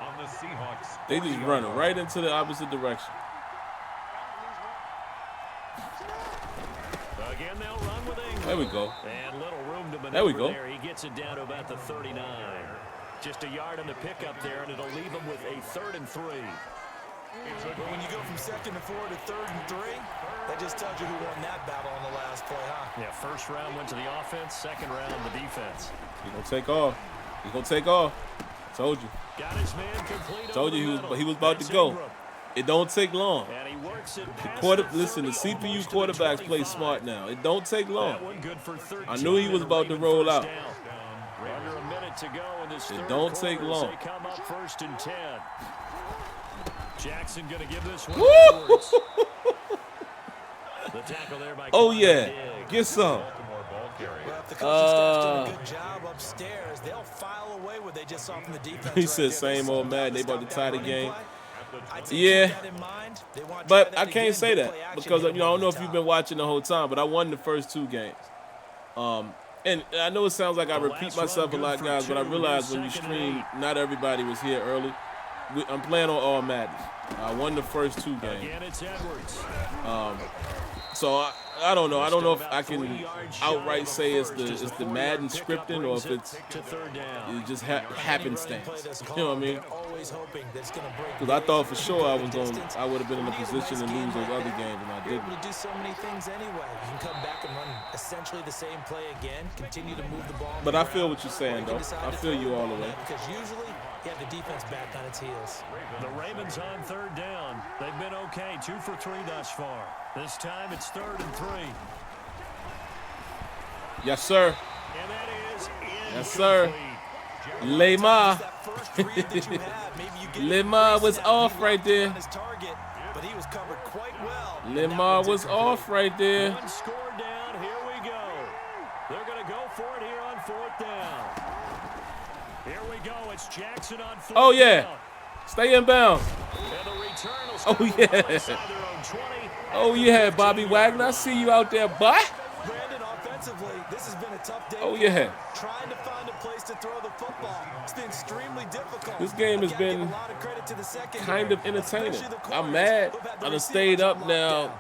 On the Seahawks. They just running right into the opposite direction. Again, they'll run with Ingram. There we go. And little room to maneuver There we go. there. He gets it down to about the 39. Just a yard on the pickup there, and it'll leave him with a 3rd and 3. But when you go from 2nd and 4 to 3rd and 3, that just tells you who won that battle on the last play, huh? Yeah, 1st round went to the offense, 2nd round the defense. He gonna take off. He gonna take off. Told you. Got his man complete. Told over you the middle. he was about to That's go. Ingram. It don't take long. And he works it past Listen, the 30, CPU almost to the quarterbacks play 25. smart now. It don't take long. That one good for 13. I knew he was about to And roll first out. down. Under a minute to go in this It third don't quarter take as long. They come up 1st and 10. Jackson going to give this one. Woo! towards. The tackle there by Oh Connor yeah, Diggs. get some. Baltimore ball carrier. Well, if the coaching staff's doing a good job upstairs, they'll file away what they just saw from the defense. He right said there. same They old sold Madden. out They to about to stop tie that the running game. play. I'd say Yeah. keep that in mind. They want to But try I that can't again, say good that play action, because hit I him don't over know the if you've top. been watching the whole time, but I won the first 2 games. And I know it sounds like I repeat myself a lot, guys, but I realize when you stream, not everybody was here early. I'm playing on all Madden. I won the first 2 games. Again, it's Edwards. So I don't know. I don't know if I can outright say it's the Madden scripting or if it's just happenstance. You know what I mean? Because I thought for sure I would have been in a position to lose those other games, and I You're able didn't. to do so many things anyway. You can come back and run essentially the same play again, continue to move the ball. on But the I feel ground, what you're saying, or you though. can decide I to feel throw you the all ball the way. now, because usually you have the defense back on its heels. The Ravens on 3rd down. They've been okay, 2 for 3 thus far. This time it's 3rd and 3. Yes, sir. And that is Yes, sir. Lemar. That first read that you have, maybe you get it Lemar was pre-snap, off he right locked in there. on his target, but he was covered quite well. and that Lemar one's was incomplete. off right there. 1 score down. Here we go. They're going to go for it here on 4th down. Here we go. It's Jackson on 4th Oh, yeah. down. Stay in bounds. And the return will Oh, stop yeah. inside their own 20. Oh, yeah, Bobby Wagner. I see you out there, boy. Brandon, offensively, this has been a tough day. Oh, for yeah. him. Trying to find a place to throw the football. It's been extremely difficult. This game has I gotta give been a lot of credit to the secondary, kind of entertaining. especially the I'm corners mad. who've had the I done receivers stayed up on now,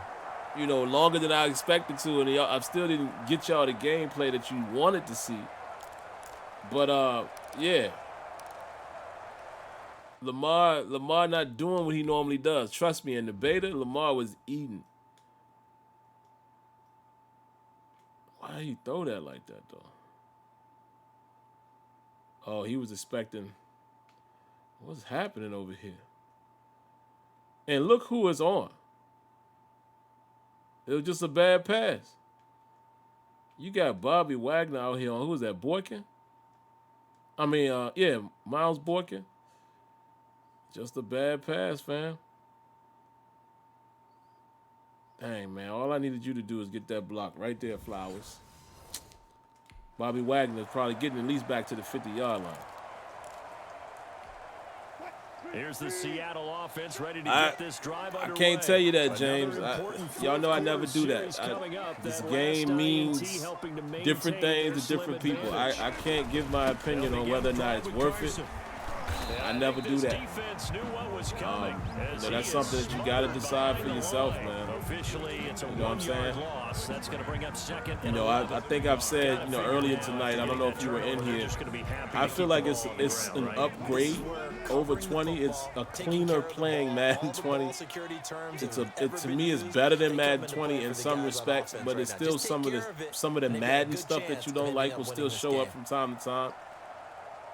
lockdown. longer than I expected to, and I still didn't get y'all the gameplay that you wanted to see. But, yeah. Lamar not doing what he normally does. Trust me, in the beta, Lamar was eating. Why did he throw that like that, though? Oh, he was expecting. What's happening over here? And look who is on. It was just a bad pass. You got Bobby Wagner out here on, who was that, Boykin? I mean, yeah, Miles Boykin. Just a bad pass, fam. Dang, man. All I needed you to do is get that block right there, Flowers. Bobby Wagner is probably getting at least back to the 50-yard line. Here's the Seattle offense ready to get this drive I underway. can't tell you that, James. Another important Y'all know I never fourth do quarter that. series coming up. This That game last means INT helping to maintain different things to their different slim people. advantage. I can't give my opinion They'll on begin whether or not drive it's with worth it. Carson. I And never think do this that. defense knew what was coming, as That's he something is that you got to smothered decide for behind the yourself, line. man. Officially, it's a You know what I'm 1-yard saying? loss. That's going to bring up second. I think I've said, earlier tonight, I don't know if you were in here, I feel like it's an upgrade over 20. It's a cleaner playing Madden 20. To me, it's better than Madden 20 in some respects, but it's still some of the Madden stuff that you don't like will still show up from time to time.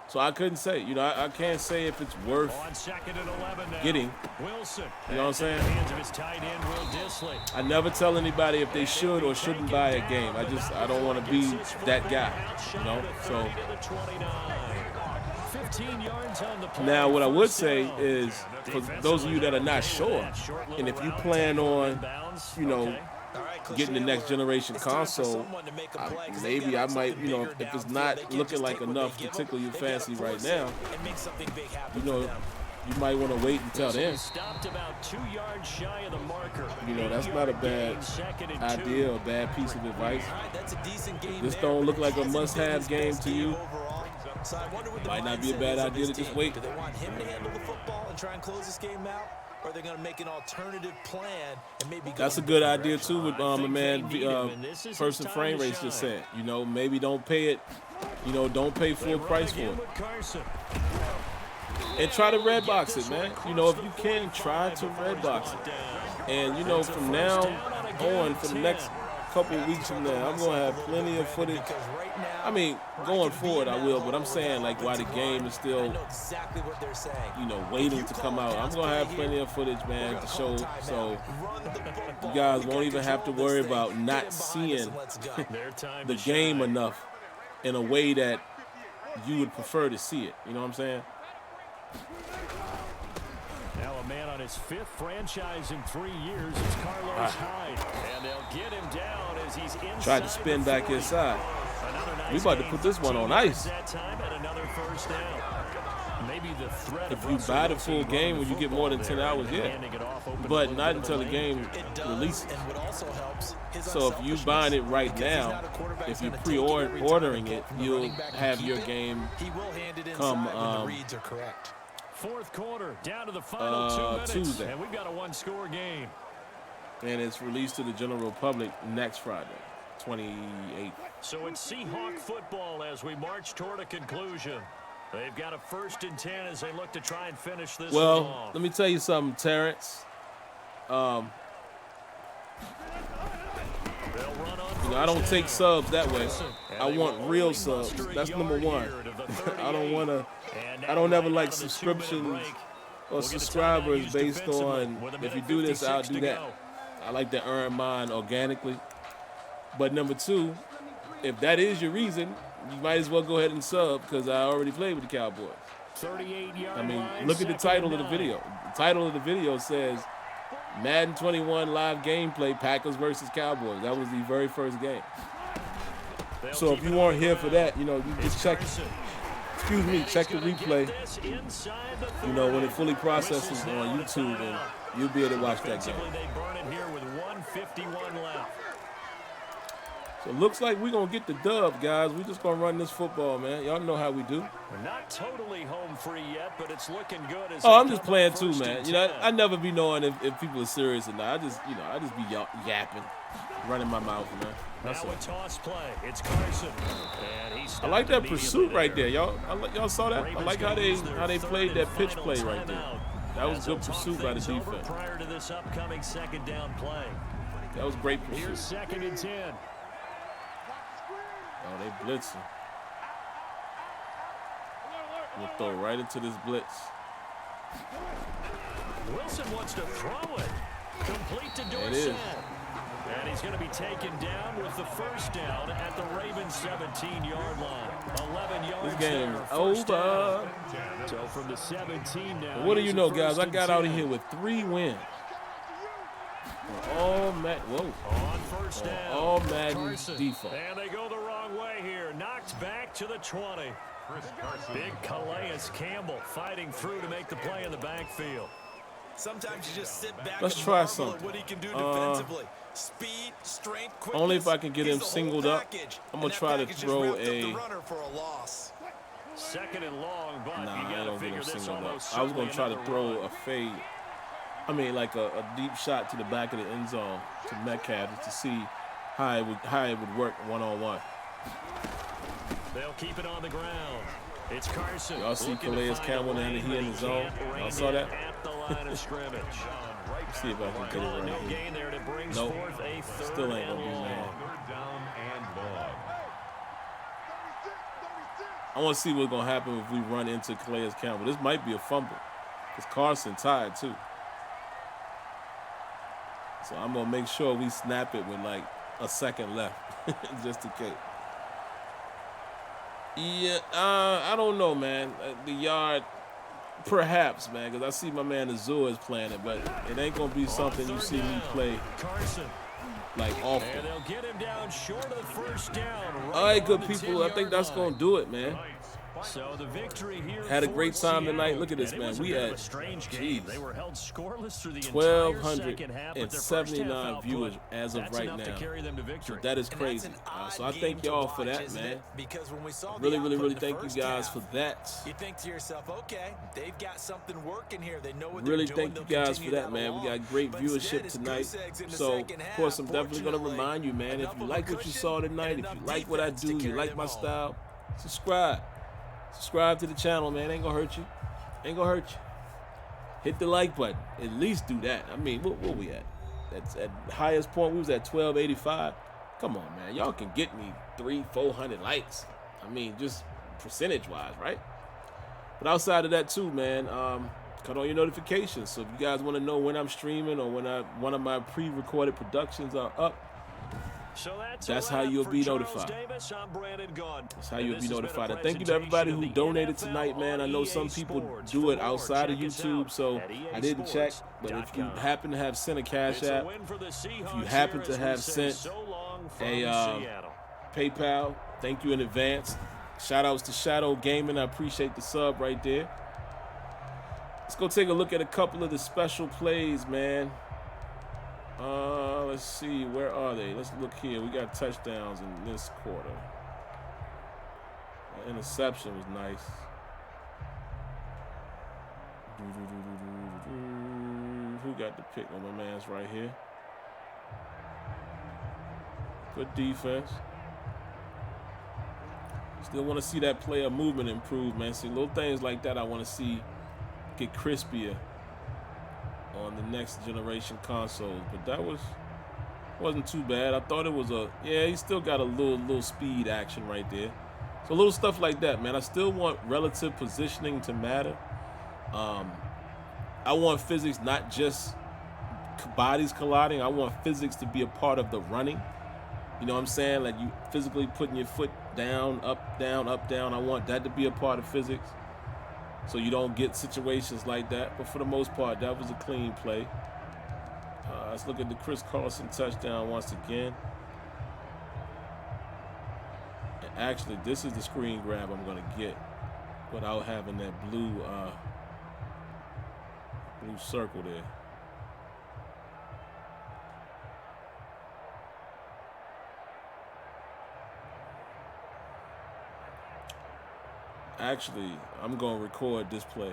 So I couldn't say, I can't say if it's worth On 2nd and 11 now. getting. Wilson. You know what I'm saying? In the hands of his tight end, Will Dissly. I never tell anybody if they should or shouldn't buy a game. I don't want to be that guy, So 15 yards on the play. now what I would First say down. is, for those of you that are not sure, and if you plan on, getting the next generation console, maybe I might, if it's not looking like enough to tickle your fancy right now, you might want to wait until then. Stopped about 2 yards shy of the marker. That's not a bad idea or bad piece of advice. This don't look like a must-have game to you. Might not be a bad idea to just wait. Do they want him to handle the football and try and close this game out? Or are they going to make an alternative plan and maybe go That's a in good different idea direction? too. With my man, Person Frame Race just said, maybe don't pay it. Don't pay full price for it, and try to red box it, man. If you can, try to red box it. And from now on, for the next couple of weeks from now, I'm gonna have plenty of footage. I mean, going forward, I will, but I'm saying like while the game is still, waiting to come out, I'm gonna have plenty of footage, man, to show. So you guys won't even have to worry about not seeing the game enough in a way that you would prefer to see it. You know what I'm saying? Now a man on his 5th franchise in 3 years is Carlos Hyde. And they'll get him down as he's inside. Tried to spin back inside. We about to put this one on ice. That time at another first down. Maybe the threat If you buy the full game when you get more than 10 hours, yeah. But not until the game releases. And what also helps, his So if you buying it right because he's now, not a quarterback if who's you're gonna take it every time pre-ordering and it, go from the you'll running back and have keep your it. game He will hand it come, inside when the reads are correct. Fourth quarter, down to the final 2 minutes. Tuesday. And we've got a one-score game. and it's released to the general public next Friday, 28th. So it's Seahawk football as we march toward a conclusion. They've got a 1st and 10 as they look to try and finish this one Well, off. let me tell you something, Terrence. They'll run on I don't take subs that way. And I they want will real only subs. muster a That's number yard one. here to the I don't 38. want to. And I don't now ever right like out of the 2-minute subscriptions break. or We'll get a subscribers timeout based used on defensively with a if you minute do this, I'll 56 do to that. go. I like to earn mine organically. But number two, if that is your reason, you might as well go ahead and sub because I already played with the Cowboys. 38-yard I mean, line, look at the 2nd title and of the 9. video. The title of the video says Madden 21 live gameplay, Packers versus Cowboys. That was the very first game. They'll So if keep you it weren't on here the for ground. that, you It's just check, Carson. excuse me, And check the he's gonna replay. get this inside the 30. When it fully processes Whistles on down, YouTube, timeout. and you'll be able to watch that game. Defensively, they burn it here with 1:51 left. So it looks like we're going to get the dub, guys. We're just going to run this football, man. Y'all know how we do. We're not totally home free yet, but it's looking good. As Oh, they I'm just come playing up too, 1st man. and You know, 10. I never be knowing if people are serious or not. I just be yapping, running my mouth, man. That's Now a it. toss play. It's Carson. And he's I like that stopped pursuit right there, immediately y'all. Y'all saw that? I Ravens like how gonna they use their played third that and pitch final play right there. timeout. That was As good they'll talk pursuit by the things over defense. prior to this upcoming 2nd down play. That was great Here's pursuit. 2nd and 10. Oh, they blitzing. We'll throw right into this blitz. Wilson wants to throw it. Complete to There it is. Dorsett. And he's going to be taken down with the 1st down at the Ravens 17-yard line. 11 yards This game there, is 1st over. down. So from the 17 now. What do here's you a know, guys? 1st I and got out of 10. here with 3 wins. All On 1st down. all Madden Carson. default. And they go the wrong way here. Knocked back to the 20. Big Calais Campbell fighting through to make the play in the backfield. Sometimes you just sit back Let's and try marvel at something. what he can do defensively. Speed, strength, quickness. Only if I can get him He's the whole singled up. package. I'm And gonna that try to package just throw wrapped up a. the runner for a loss. 2nd and long, but Nah, you I got to don't get figure him this singled up. almost I was gonna certainly try to another throw run. a fade. I mean, like a deep shot to the back of the end zone to Metcalf just to see how it would work one-on-one. They'll keep it on the ground. It's Carson. Y'all see looking to Calais find Campbell a down lane, here in but the he zone? can't Y'all rein saw it that? at the line of scrimmage. See if I can get it Call it right no here. gain there, and it brings Nope. forth a 3rd Still ain't and gonna be long. mad. Down and long. I want to see what's gonna happen if we run into Calais Campbell. This might be a fumble. Cause Carson tied too. So I'm gonna make sure we snap it with like a second left, just in case. Yeah, I don't know, man. The yard, perhaps, man, because I see my man Azure is playing it, but it ain't gonna be something you see me play Carson. like And often. they'll get him down short of the 1st down. All right, on good the people. I 10-yard think that's line. gonna do it, man. So the victory here Had a for great time tonight. Seattle. Look at this, And it man. was a We bit of had, a strange game. jeez, They were held scoreless through the entire second half, but their first half 1,279 output, viewers as of that's right enough to now. carry them to victory. That is And crazy. that's an odd So I game thank to y'all for watch, that, isn't man. it? Because when we saw the Really, output really in the thank you first guys half, for that. you think to yourself, okay, they've got something working here. They know what Really they're doing. thank you They'll guys for continue that, man. We along. got great But viewership instead, it's tonight. goose eggs in the So, second of half. course, I'm definitely going to Fortunately, remind you, man, if enough you of a like what you cushion saw tonight, and if you enough like what I defense to do, you carry like them my home. style, subscribe. Subscribe to the channel, man. Ain't going to hurt you. Ain't going to hurt you. Hit the like button. At least do that. I mean, what we at? That's at highest point, we was at 1285. Come on, man. Y'all can get me 300-400 likes. I mean, just percentage-wise, right? But outside of that, too, man, cut on your notifications. So if you guys want to know when I'm streaming or when one of my pre-recorded productions are up, So that's how you'll be notified. Davis, I'm Brandon Gunn. that's how you'll And be this has been a notified. And thank you to everybody who presentation of the donated NFL tonight, man. I on know EA some people Sports. do For it more, outside of check us YouTube, out so at I didn't check. But if you EASports.com. happen to have sent a Cash It's a App, win for the Seahawks you happen here to as we have say sent so long from a Seattle. PayPal, thank you in advance. Shout outs to Shadow Gaming. I appreciate the sub right there. Let's go take a look at a couple of the special plays, man. Let's see. Where are they? Let's look here. We got touchdowns in this quarter. That interception was nice. Who got the pick on my man's right here? Good defense. Still want to see that player movement improve, man. See, little things like that I want to see get crispier on the next generation consoles. But that wasn't too bad. I thought it was he still got a little speed action right there. So little stuff like that, man. I still want relative positioning to matter. I want physics, not just bodies colliding. I want physics to be a part of the running. You know what I'm saying? Like you physically putting your foot down, up, down, up, down. I want that to be a part of physics so you don't get situations like that. But for the most part, that was a clean play. Let's look at the Chris Carlson touchdown once again. And actually, this is the screen grab I'm going to get without having that blue circle there. Actually, I'm going to record this play.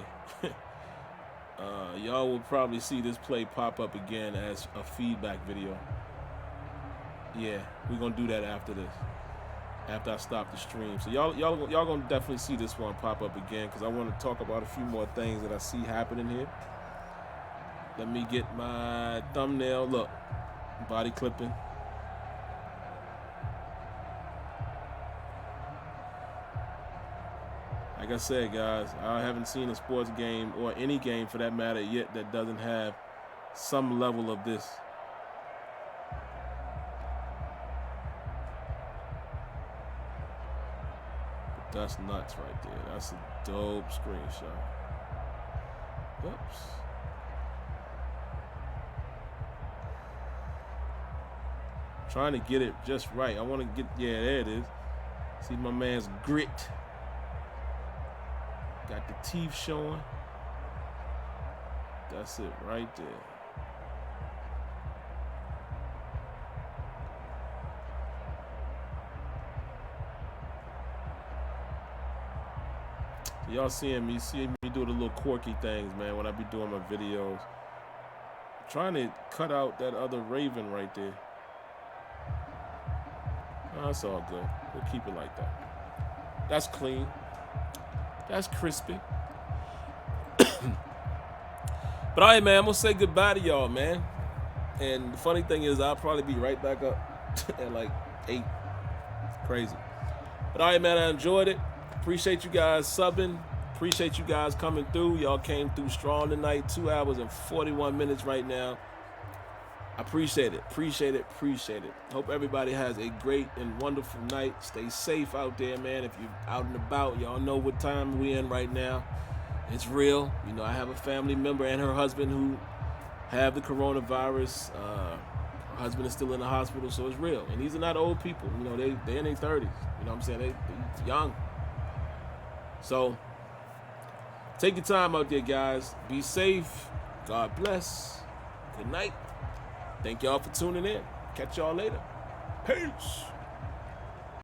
Y'all will probably see this play pop up again as a feedback video. Yeah, we're going to do that after this. After I stop the stream. So y'all going to definitely see this one pop up again because I want to talk about a few more things that I see happening here. Let me get my thumbnail. Look, body clipping. Like I said, guys, I haven't seen a sports game or any game for that matter yet that doesn't have some level of this. But that's nuts right there. That's a dope screenshot. Oops. Trying to get it just right. I want to get, yeah, there it is. See my man's grit. Got the teeth showing. That's it right there. Y'all seeing me do the little quirky things, man, when I be doing my videos. I'm trying to cut out that other Raven right there. Oh, that's all good. We'll keep it like that. That's clean. That's crispy. But all right, man, I'm going to say goodbye to y'all, man. And the funny thing is I'll probably be right back up at like 8. Crazy. But all right, man, I enjoyed it. Appreciate you guys subbing. Appreciate you guys coming through. Y'all came through strong tonight. 2 hours and 41 minutes right now. I appreciate it. Appreciate it. Appreciate it. Hope everybody has a great and wonderful night. Stay safe out there, man. If you're out and about, y'all know what time we're in right now. It's real. You know, I have a family member and her husband who have the coronavirus. Her husband is still in the hospital, so it's real. And these are not old people. You know, they're in their 30s. You know what I'm saying? They're young. So, take your time out there, guys. Be safe. God bless. Good night. Thank y'all for tuning in. Catch y'all later. Peace.